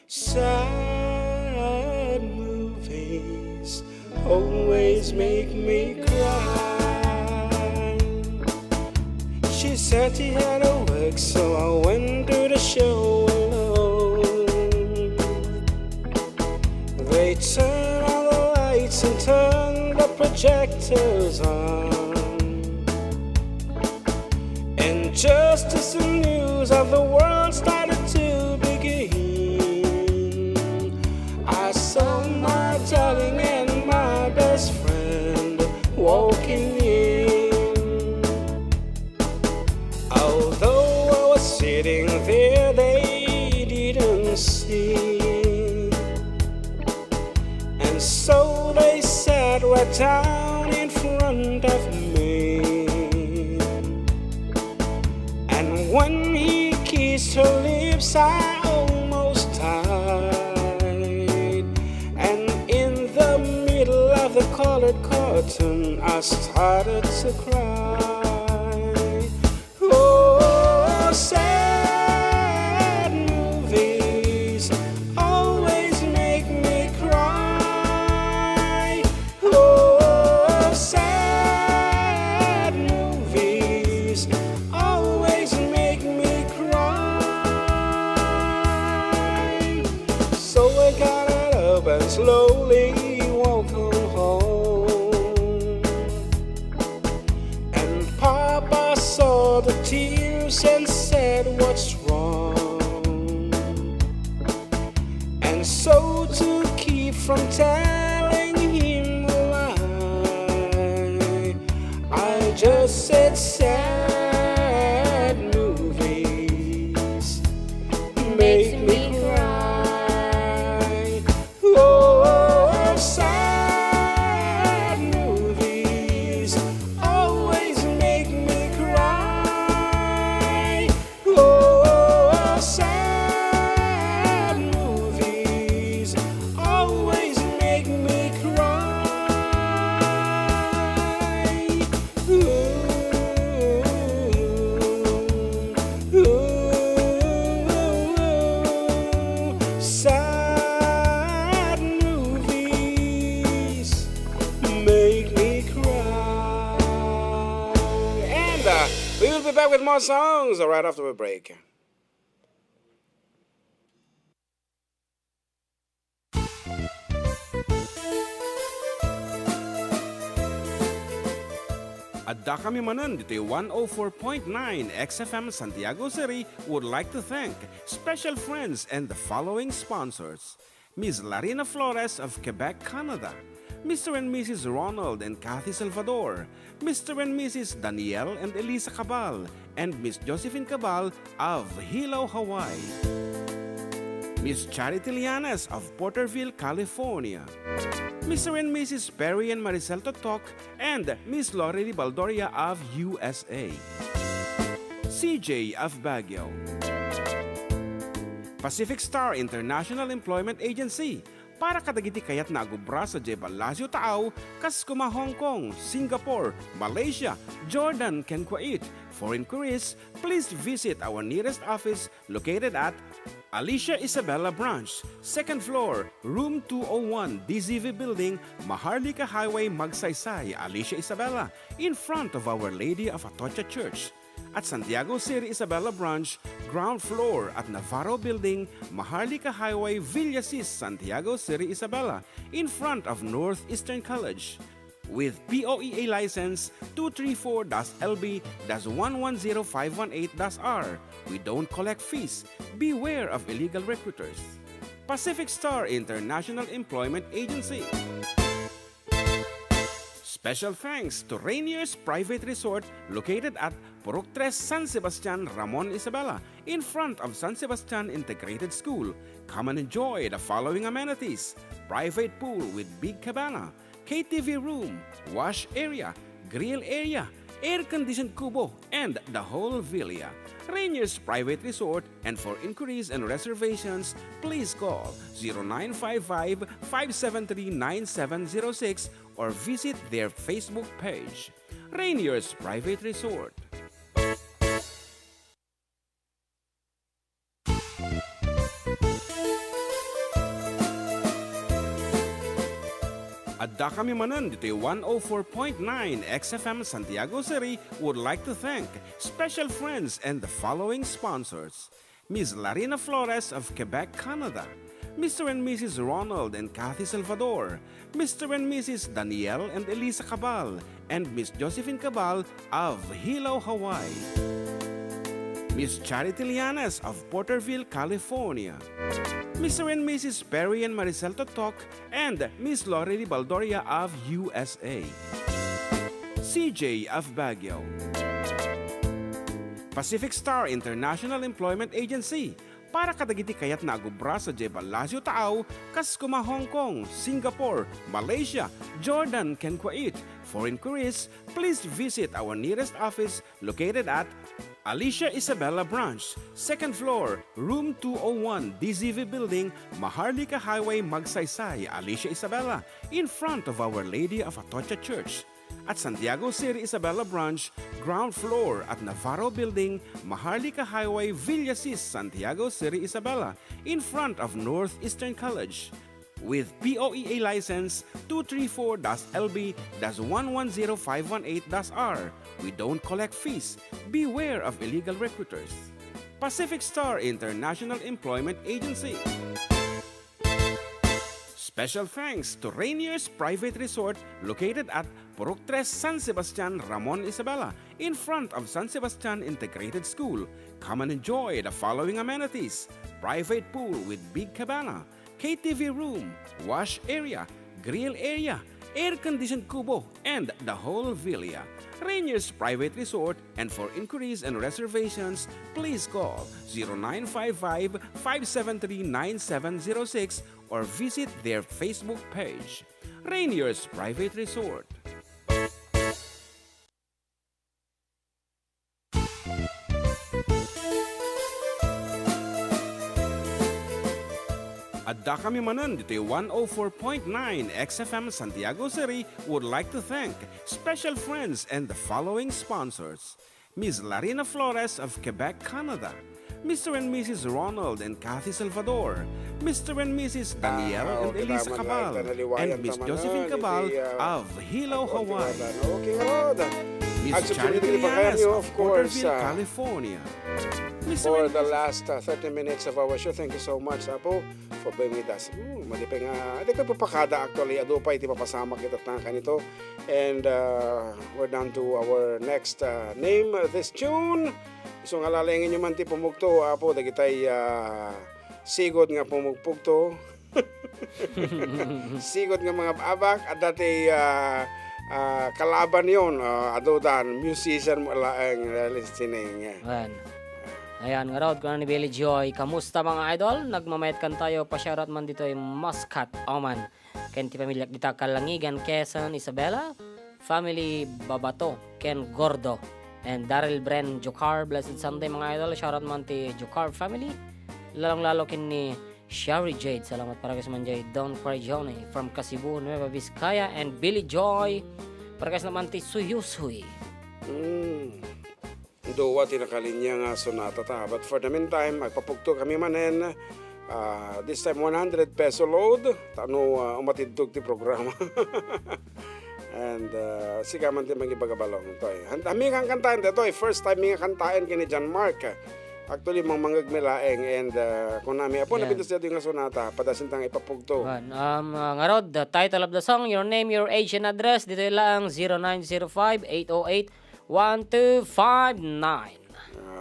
Sad movies always make me cry. She said she had to work, so I went to the show alone. They turned on the lights and turned up projectors on. And just as the news of the world started to begin, I saw my darling and my best friend walking in. Although I was sitting there, they didn't see. And so they sat right down in front of me. And when he kissed her lips, I almost died. And in the middle of the colored curtain, I started to cry. Oh, sad movies always make me cry. Oh, sad movies always make me cry. So I got up and slowly walked on home. And Papa saw the tears and said, "What's wrong?" And so to keep from telling him a lie, I just said, sad movies make me cry. Oh, sad movies always make me cry. Oh, sad movies always make me cry. Sad movies make me cry. And we will be back with more songs right after a break. Adda Kami Manen, dito'y 104.9 xFM Santiago City would like to thank special friends and the following sponsors. Ms. Larina Flores of Quebec, Canada. Mr. and Mrs. Ronald and Kathy Salvador. Mr. and Mrs. Danielle and Elisa Cabal. And Miss Josephine Cabal of Hilo, Hawaii. Miss Charity Lianas of Porterville, California. Mr. and Mrs. Perry and Maricel Totok, and Miss Lori Baldoria of USA. CJ of Baguio. Pacific Star International Employment Agency. Para kadagiti kayat nagubra sa Jebalasyo Tao, Kaskuma, Hong Kong, Singapore, Malaysia, Jordan, can Kuwait. For inquiries, please visit our nearest office located at Alicia Isabella Branch, 2nd floor, room 201, DZV Building, Maharlika Highway, Magsaysay, Alicia Isabella, in front of Our Lady of Atocha Church. At Santiago City Isabella Branch, ground floor at Navarro Building, Maharlika Highway, Villasis, Santiago City Isabella, in front of Northeastern College. With POEA license 234-LB-110518-R. We don't collect fees. Beware of illegal recruiters. Pacific Star International Employment Agency. Special thanks to Rainier's Private Resort located at Purok 3, San Sebastian, Ramon Isabela, in front of San Sebastian Integrated School. Come and enjoy the following amenities: private pool with big cabana, KTV room, wash area, grill area, air-conditioned kubo, and the whole villa. Rainier's Private Resort, and for inquiries and reservations, please call 0955-573-9706 or visit their Facebook page. Rainier's Private Resort. Adda Kami Manen, dito'y 104.9 xFM Santiago City would like to thank special friends and the following sponsors. Ms. Larina Flores of Quebec, Canada. Mr. and Mrs. Ronald and Kathy Salvador, Mr. and Mrs. Danielle and Elisa Cabal, and Miss Josephine Cabal of Hilo, Hawaii. Miss Charity Lianas of Porterville, California. Mr. and Mrs. Perry and Maricel Totok, and Miss Lorely Baldoria of USA. CJ of Baguio. Pacific Star International Employment Agency, para kadagiti kayat naagubra sa Jebalasyo Taaw, Kaskuma, Hong Kong, Singapore, Malaysia, Jordan, can Kuwait. For inquiries, please visit our nearest office located at Alicia Isabella Branch, 2nd floor, room 201, DZV Building, Maharlika Highway, Magsaysay, Alicia Isabella, in front of Our Lady of Atocha Church. At Santiago City Isabela Branch, ground floor at Navarro Building, Maharlika Highway, Villasis, Santiago City Isabela, in front of Northeastern College. With POEA license 234-LB-110518-R. We don't collect fees. Beware of illegal recruiters. Pacific Star International Employment Agency. Special thanks to Rainier's Private Resort located at Purok 3, San Sebastian, Ramon, Isabela, in front of San Sebastian Integrated School. Come and enjoy the following amenities: private pool with big cabana, KTV room, wash area, grill area, air-conditioned kubo, and the whole villa. Rainier's Private Resort, and for inquiries and reservations, please call 0955-573-9706 or visit their Facebook page. Rainier's Private Resort. Adda Kami Manen, dito'y 104.9 xFM Santiago City would like to thank special friends and the following sponsors: Ms. Larina Flores of Quebec, Canada, Mr. and Mrs. Ronald and Kathy Salvador, Mr. and Mrs. Danielle and Elisa Cabal, and Miss Josephine Cabal of Hilo, Hawaii. Okay, Rod. Miss Charity Lianas of Porterville, California. For the last 30 minutes of our show, thank you so much, Apo, for being with us. Malipay nga, hindi ko papakada actually, ado pa, iti papasama kita na kanito. And we're down to our next name this tune. So nga lalengin nyo man ti pumugto, Apo, dagitay sigod nga pumugpugto. Sigod nga mga abak, at dati kalaban yun, adodan, musician mo laeng listening. Ayan, nga raw, kung ni Billy Joy, kamusta mga idol? Nagmamayat kan tayo, pa-shoutout man dito ay Muscat, Oman. Ken ti pamilya dita Kalangigan, Quezon, Isabela. Family Babato, Ken Gordo. And Daryl Bren, Jokar, Blessed Sunday mga idol. Shoutout man ti Jokar family. Lalong-lalo kin ni Sherry Jade. Salamat para kasi man Jade. Don't Cry Johnny from Cebu, Nueva Vizcaya. And Billy Joy, para kasi naman ti Suyusuy. Duwa tinakalinya nga sonata ta. But for the meantime, magpapugto kami manen. This time 100 peso load. Tano umatidtog ti programa. And siga man ti magibagabalong. Hami kang kantaan dito. First time nga kantaan kini John Mark. Actually, mga milaeng. And kung nami apo, nabitos dito yung sonata. Padasintang ipapugto. Nga rod, the title of the song, your name, your age, and address. Dito lang 0905-808-1259.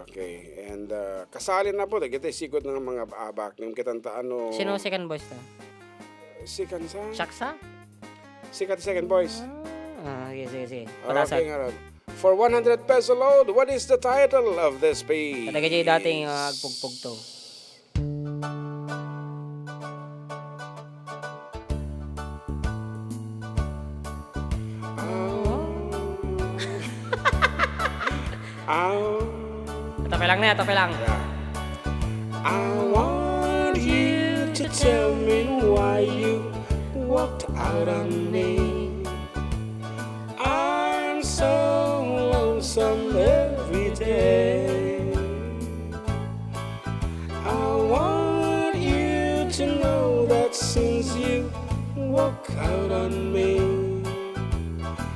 Okay. And kasali na po, dagiti sigod ng mga abak. Nung kitantaan no... Sino second voice to? Second sa? Shaksa? Second voice. Sige. Okay nga ron. For 100 peso load, what is the title of this piece? Kadagiti dating agpugpug to. Tape lang. Yeah. I want you to tell me why you walked out on me. I'm so lonesome every day. I want you to know that since you walked out on me,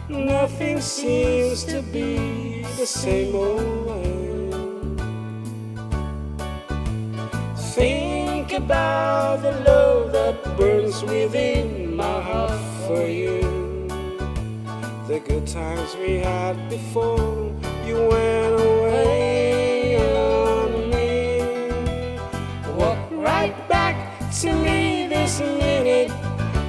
nothing seems to be the same old way. Think Think about the love that burns within my heart for you. The good times we had before you went away on me. Walk right back to me this minute.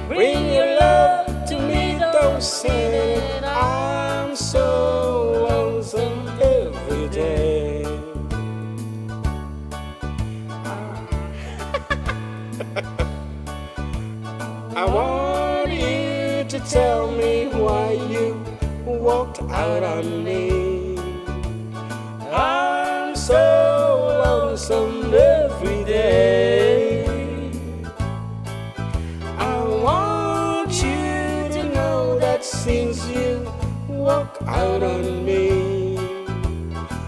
Bring your love to me, don't say it. I'm so lonesome every day. I want you to tell me why you walked out on me. I'm so lonesome every day. I want you to know that since you walked out on me,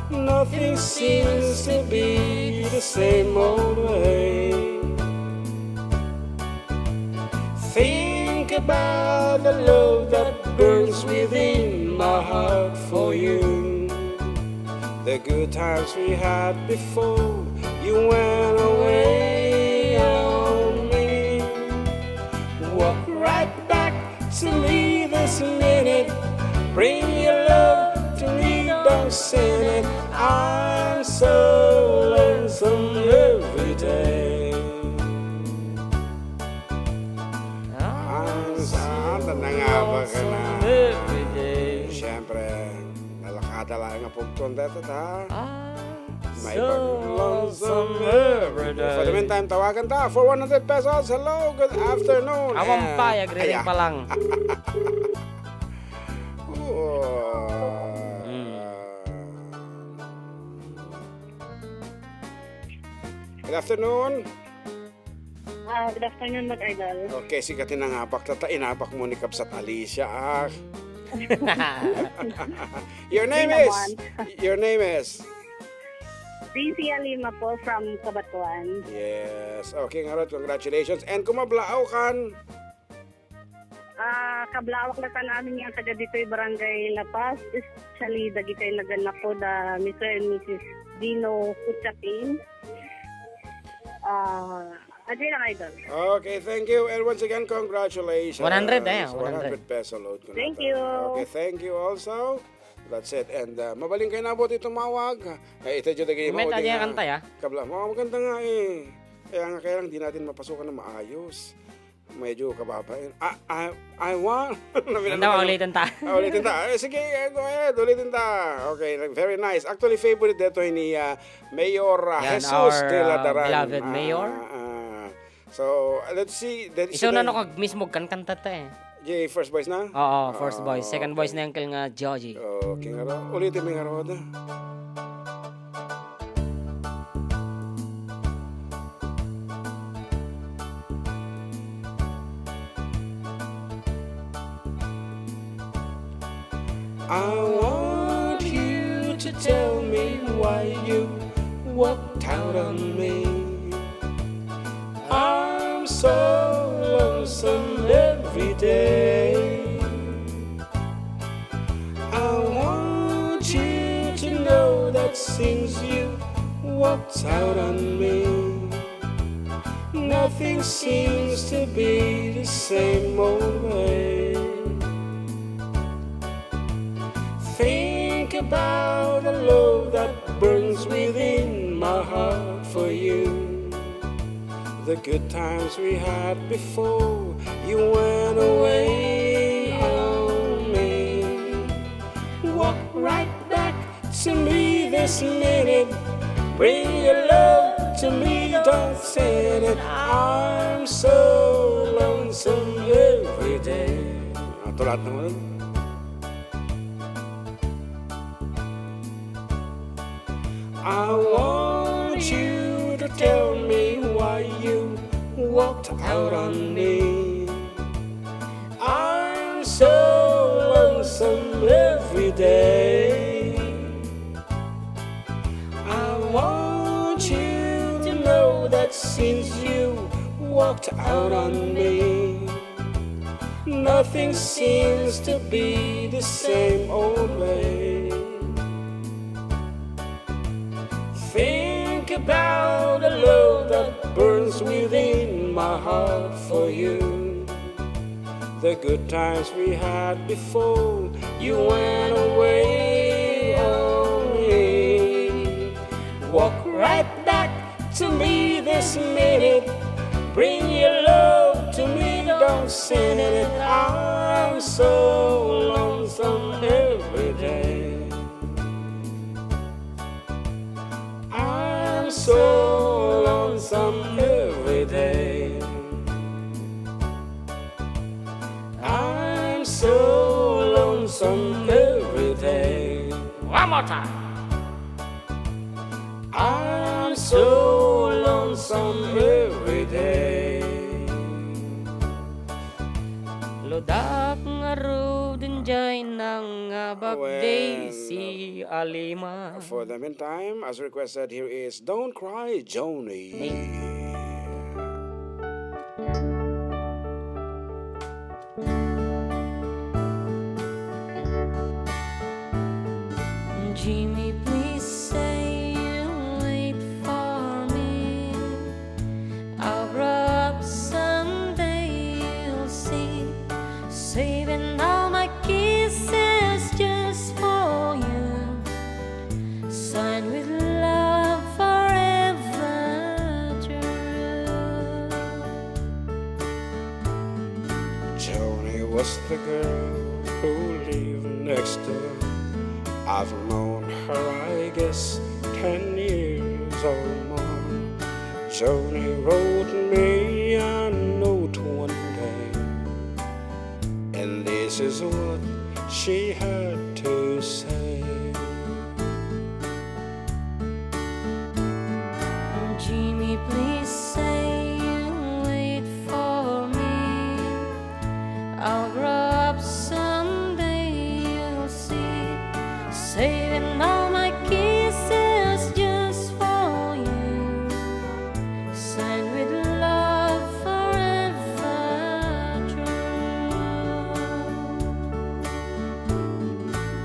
nothing seems to be the same old way. Think about the love that burns within my heart for you. The good times we had before you went away on me. Walk right back to me this minute. Bring your love to me, don't send it. I'm so lonesome every day. Na nga ba ka na? Siyempre, nalakada lang ang pugton dito, ha? May lonesome every day. For the meantime, tawagan ta for 100 pesos. Hello, good afternoon. Awang payag rin pa lang. Good afternoon. Good afternoon, mag-idol. Okay, sigatin ang hapak. Inapak mo ni Kapsat Alicia, ah. Your name is? Cynthia Lima po from Cabatuan. Yes. Okay, nga ron. Congratulations. And kumablaaw kan? Kablawak na ka namin yung taga ditoy Barangay La Paz. Especially, dagitay lagan na po da Mr. and Mrs. Dino Kuchapin. Ajay lang, idol. Okay, thank you. And once again, congratulations. 100 100 peso load ko na. Thank you. Okay, thank you also. That's it. And mabaling kayo na po tumawag. Ito dyan kayo May tadi ang kanta ya? Kabla, maganda nga eh. Kaya lang di natin mapasukan na maayos. Medyo kababain. I want. Ganda, ulitin ta. Ulitin ta. Sige, go ahead. Ulitin ta. Okay, very nice. Actually, favorite dito ni Mayor Jesus de la Daran. Beloved Mayor. So, let's see. Iso na kag mismo kan kanta ta eh. Jay, first voice na? Oo, first voice. Second voice na yung kil nga Joji. Okay, nga ro. Ulitin mo nga ro. I want you to tell me why you walked out on me. I'm so lonesome every day. I want you to know that since you walked out on me, nothing seems to be the same old way. Think about the love that burns within my heart for you. The good times we had before you went away on me. Walk right back to me this minute. Bring your love to me, don't say it. I'm so lonesome every day. Tulat naman. I want you to tell me why you walked out on me. I'm so lonesome every day. I want you to know that since you walked out on me, nothing seems to be the same old way. Think about the love that burns grows within my heart for you. The good times we had before you went away. Walk right back to me this minute. Bring your love to me, don't send it. I'm so lonesome every day. I'm so lonesome every day. I'm so lonesome every day. One more time. I'm so lonesome every day. Lodak nga rodin jay nang abagday si Alima. For the meantime, as requested, here is Don't Cry, Joni. Jimmy, please say you'll wait for me. I'll grow up someday, you'll see. Saving all my kisses just for you. Signed with love forever true. Joni was the girl who lived next door. I've known her, I guess, 10 years or more. Joni wrote me a note one day, and this is what she had to say. Jimmy, please say you'll wait for me. I'll grow up someday, you'll see. Saving all my kisses just for you. Signed with love forever true.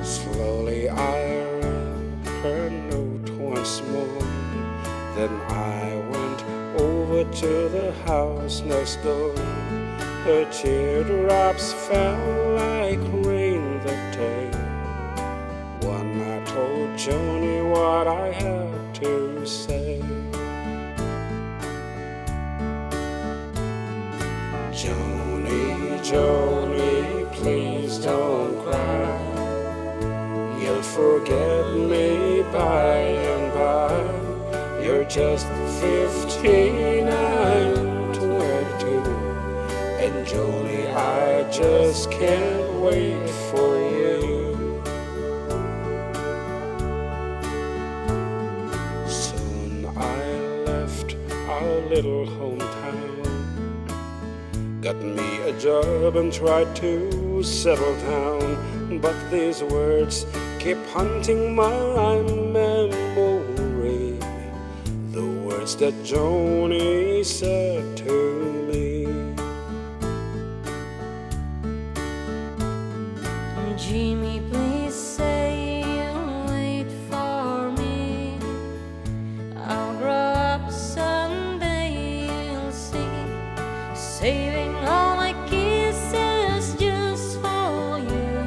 Slowly I read her note once more. Then I went over to the house next door. Her teardrops fell like rain that day. When I told Joni what I had to say. Joni, Joni, please don't cry. You'll forget me by and by. You're just 15, I'm 22. And Joni, I just can't wait for you. Soon I left our little hometown, got me a job and tried to settle down. But these words keep haunting my memory, the words that Joni said to me. Jimmy, please say you'll wait for me. I'll grow up someday, you'll see. Saving all my kisses just for you.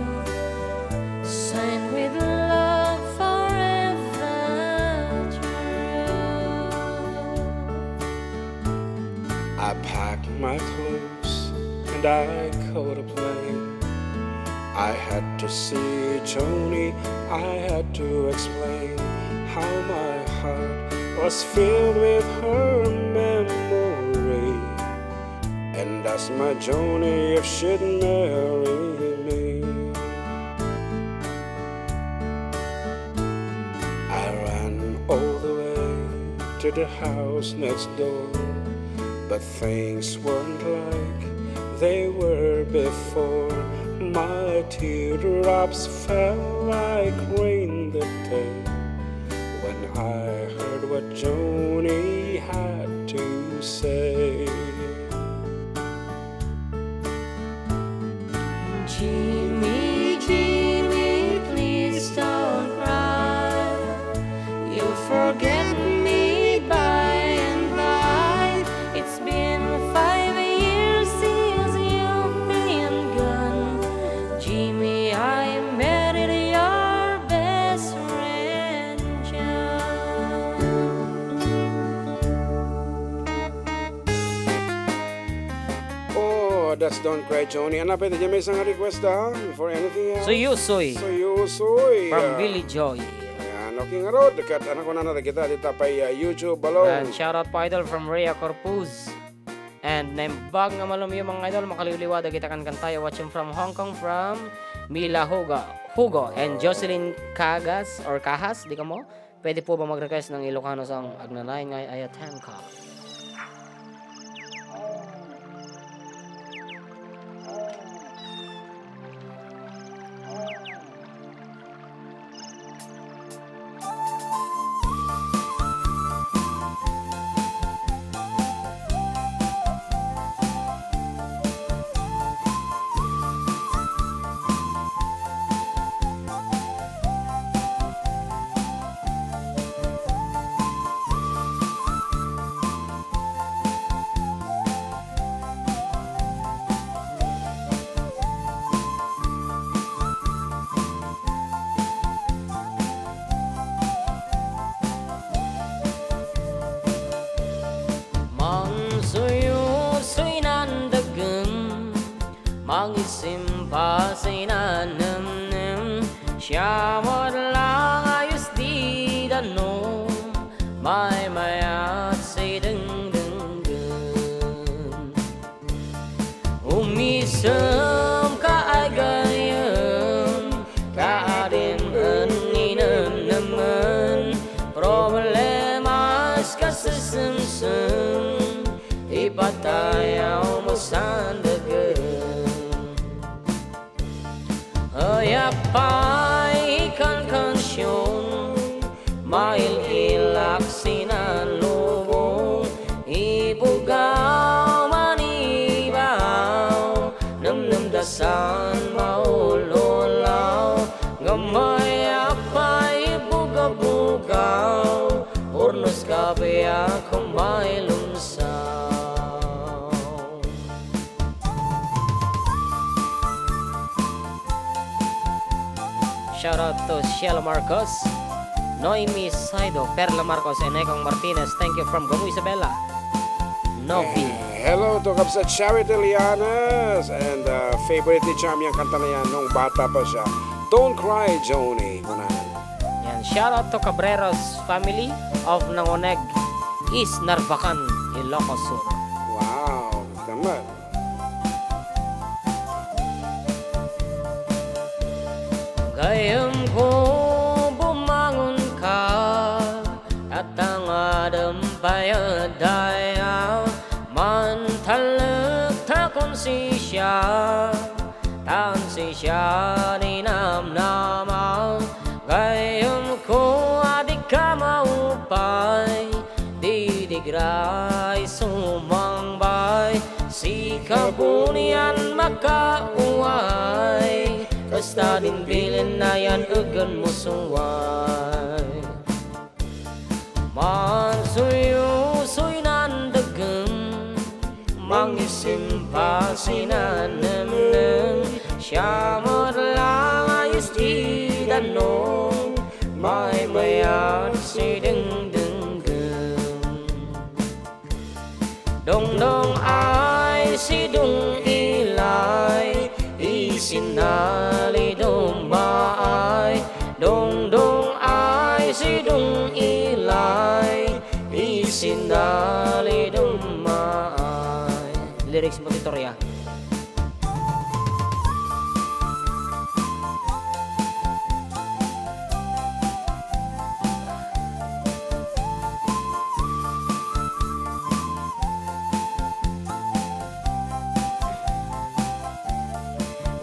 Signed with love forever true. I packed my clothes and I caught a plane. I had to see Joni, I had to explain how my heart was filled with her memory, and asked my Joni if she'd marry me. I ran all the way to the house next door, but things weren't like they were before. My teardrops fell like rain that day when I heard what Joni had to say. Jimmy, Jimmy, please don't cry. You'll forget me by and by. It Don't Cry, Johnny. Ano, pwede dyan may isang request ha? For anything else? Suyusoy Suyusoy. from Billy Joy. Ayan, okay nga road. Dekat, ano ko na kita dito pa YouTube, And balong. shoutout po idol from Rhea Corpuz. And nembag nga malumi mga idol, makaliwliwada kita kan tayo watching from Hong Kong from Mila Hugo and Jocelyn Kahas, di ka mo? Pwede po ba mag-request ng Ilocano song Agnanay ngay Ayatan ka? Mangisimpa sa inanamnam siya lang ayos di dano may mayat say dengdenggan umisam ka ay gayam kaadin aninan naman problemas kasasamsam ipatayaw mo sandagan Hayapay ikan kansyon Mail ilak sinan lubong Ibugaw manibaw Namnamdasan maululaw Gamay apay ibugabugaw Urnos kabaya kumay lumsaw Shout out to Sheila Marcos, Noemi Saido, Perla Marcos, and Ekong Martinez. Thank you from Gamu Isabela. Novi. Hello to Kapsat Charity Lianas. And favorite ni Cham yung kanta na yan nung bata pa siya. Don't Cry, Johnny. Kunahan. Yan. Shout out to Cabreros family of Nangoneg, East Narvacan, Ilocos Sur. Wow, naman. Gayam ko bumangon ka at ang adampayadaya mantalak takon si siya ni namnama gayam ko adik ka maupay didigray sumangbay si kabunian makauway Basta din bilin na yan ugan mo suway Mansuyo-suy nandagam Mangisimpa sinanamnam Siya lang ayos di danong May mayan si dengdenggam Dong-dong ay si dong ilay Isinali dong baay Dong-dong ay si dong ilay Isinali dong baay Lyrics mo Titoria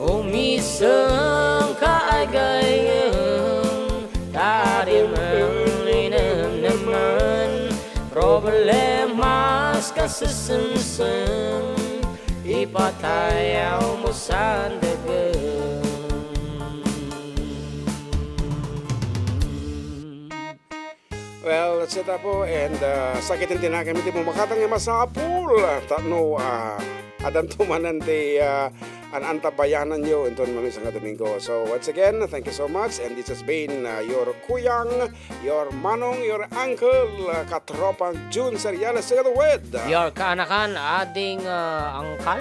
Umisang kaagayang Tariman naman Problemas kasasamsam Ipatayaw mo sandagan Well, that's it po. And sakitin din na kami mo makatang yung masapul. Tano, adan tumanan ti an antabayanan nyo ito mami sa Domingo. So once again, thank you so much, and this has been your kuyang, your manong, your uncle, katropang June Seriales together with Your kaanakan, ading angkal?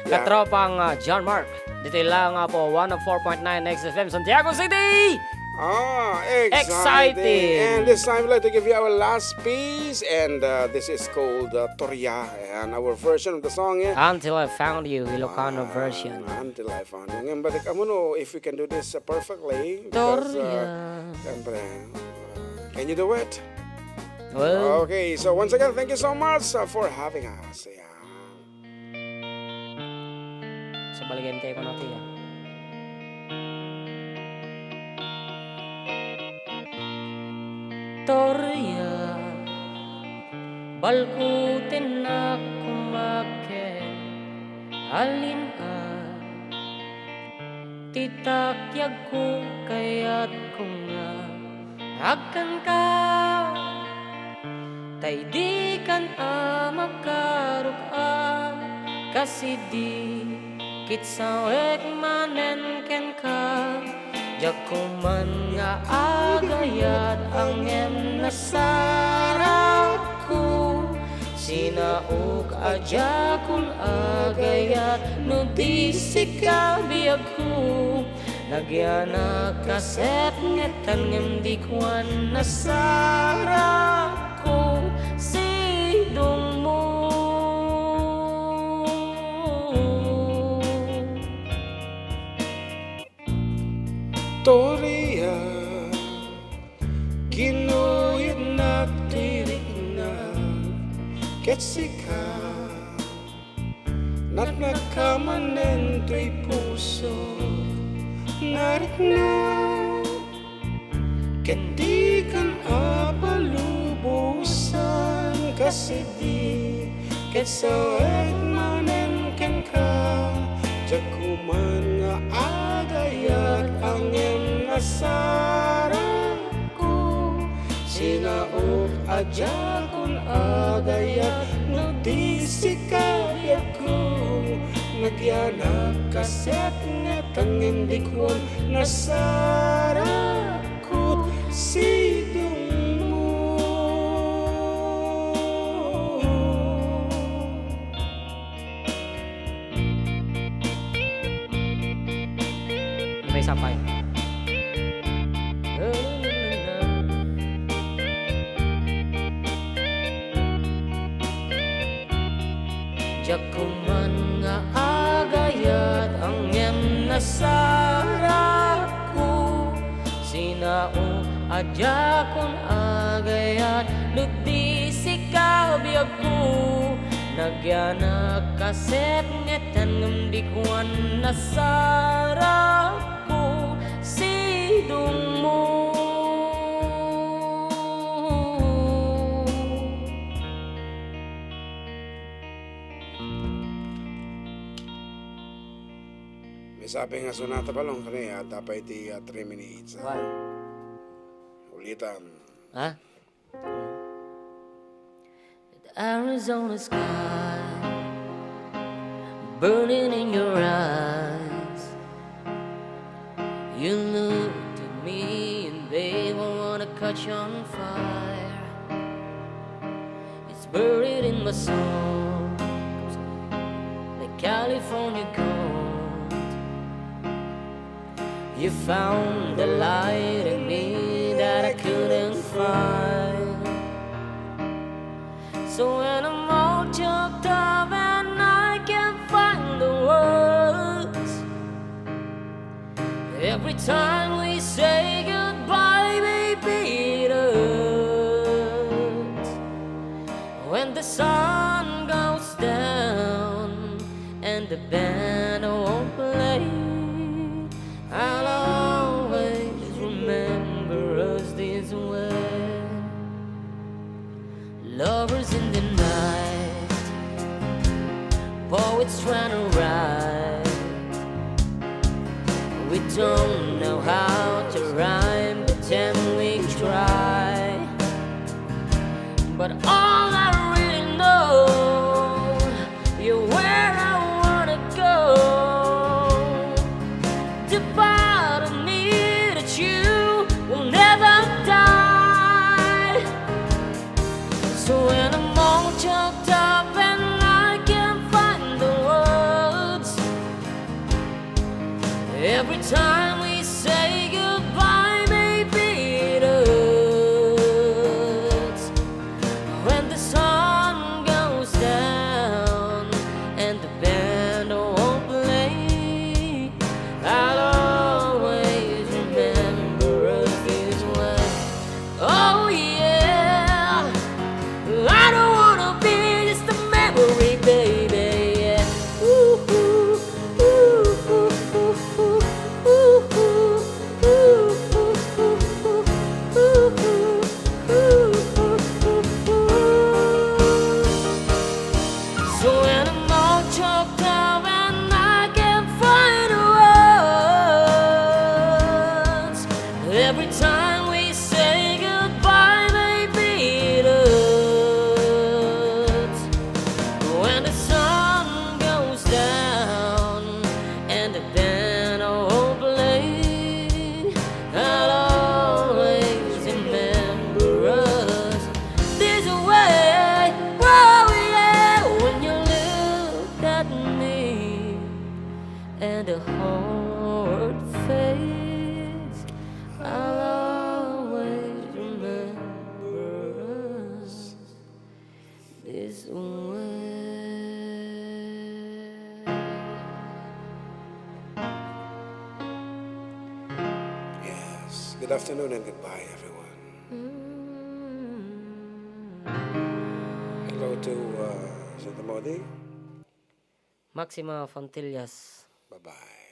Katropang John Mark. Dito lang po, 104.9 xFM, Santiago City! Exciting! And this time we'd like to give you our last piece, and this is called Torya, and our version of the song. Until I Found You, Ilocano version. Until I Found You. Ngayon, balik mo no, if we can do this perfectly. Because, siyempre, can you do it? Well, Okay, so once again, thank you so much for having us. Yeah. sa baligente ko natin yan. Torya, balkutin na kumake, alin titakyag ko kaya't kung nga akan ka, tay di kan makaruk kasi di kitsawek manen ken ka. Jakuman nga agayat ang nasaraku, sinauk aja kun agayat no di sikabiagku, nagyana kaset ngetan ngemdi kuan nasaraku sidung mo. Torya, kinuyod na tirik na ketsika, nat nakamanen to'y puso narik na, kendi kan apalubusan kasi di ketsawek manen ken ka, jakuman nga agayat ang nasaraku, sinaok aja kun agayat no di sikabiagku, nagyanak kaset nga tangin dikon nasarakut sidung mo. May sapay. Jakuman nga agayat ang yam nasaraku, sinao adya kun agayat luti sikabiagku, nagyanak kaset ngetan ngemdikuan nasaraku sidung mo. May sabi nga sonata balong kaniya, dapat iti 3 minutes. Ulitan. Huh? The Arizona sky burning in your eyes. You looked at me and babe, I wanna catch on fire. It's buried in my soul like California gold. You found the light in me that I couldn't find. So when I'm all choked up and I can't find the words, every time we say goodbye, baby, it hurts. When the sun goes down and the band won't play, I'll always remember us this way. Lovers in the night, poets trying to write. We don't know how to rhyme, but then we try. But all I really know, you're where I wanna go. Every time we say goodbye, maybe it hurts. When the sun goes down and the band won't play, I'll always remember us this way. Oh yeah, I don't wanna be just a memory, baby. Yeah. Ooh, ooh, ooh, ooh, ooh, ooh, ooh, so when I'm all choked up and I can't find words, every time we say goodbye, maybe it hurts. When the sun goes down and the band won't play, I'll always remember us this way. Oh yeah, when you look at me and the heart fades, I'll always remember us this way. Yes. Good afternoon and goodbye, everyone. Hello to Santa Modi. Maxima Fontillas. Bye-bye.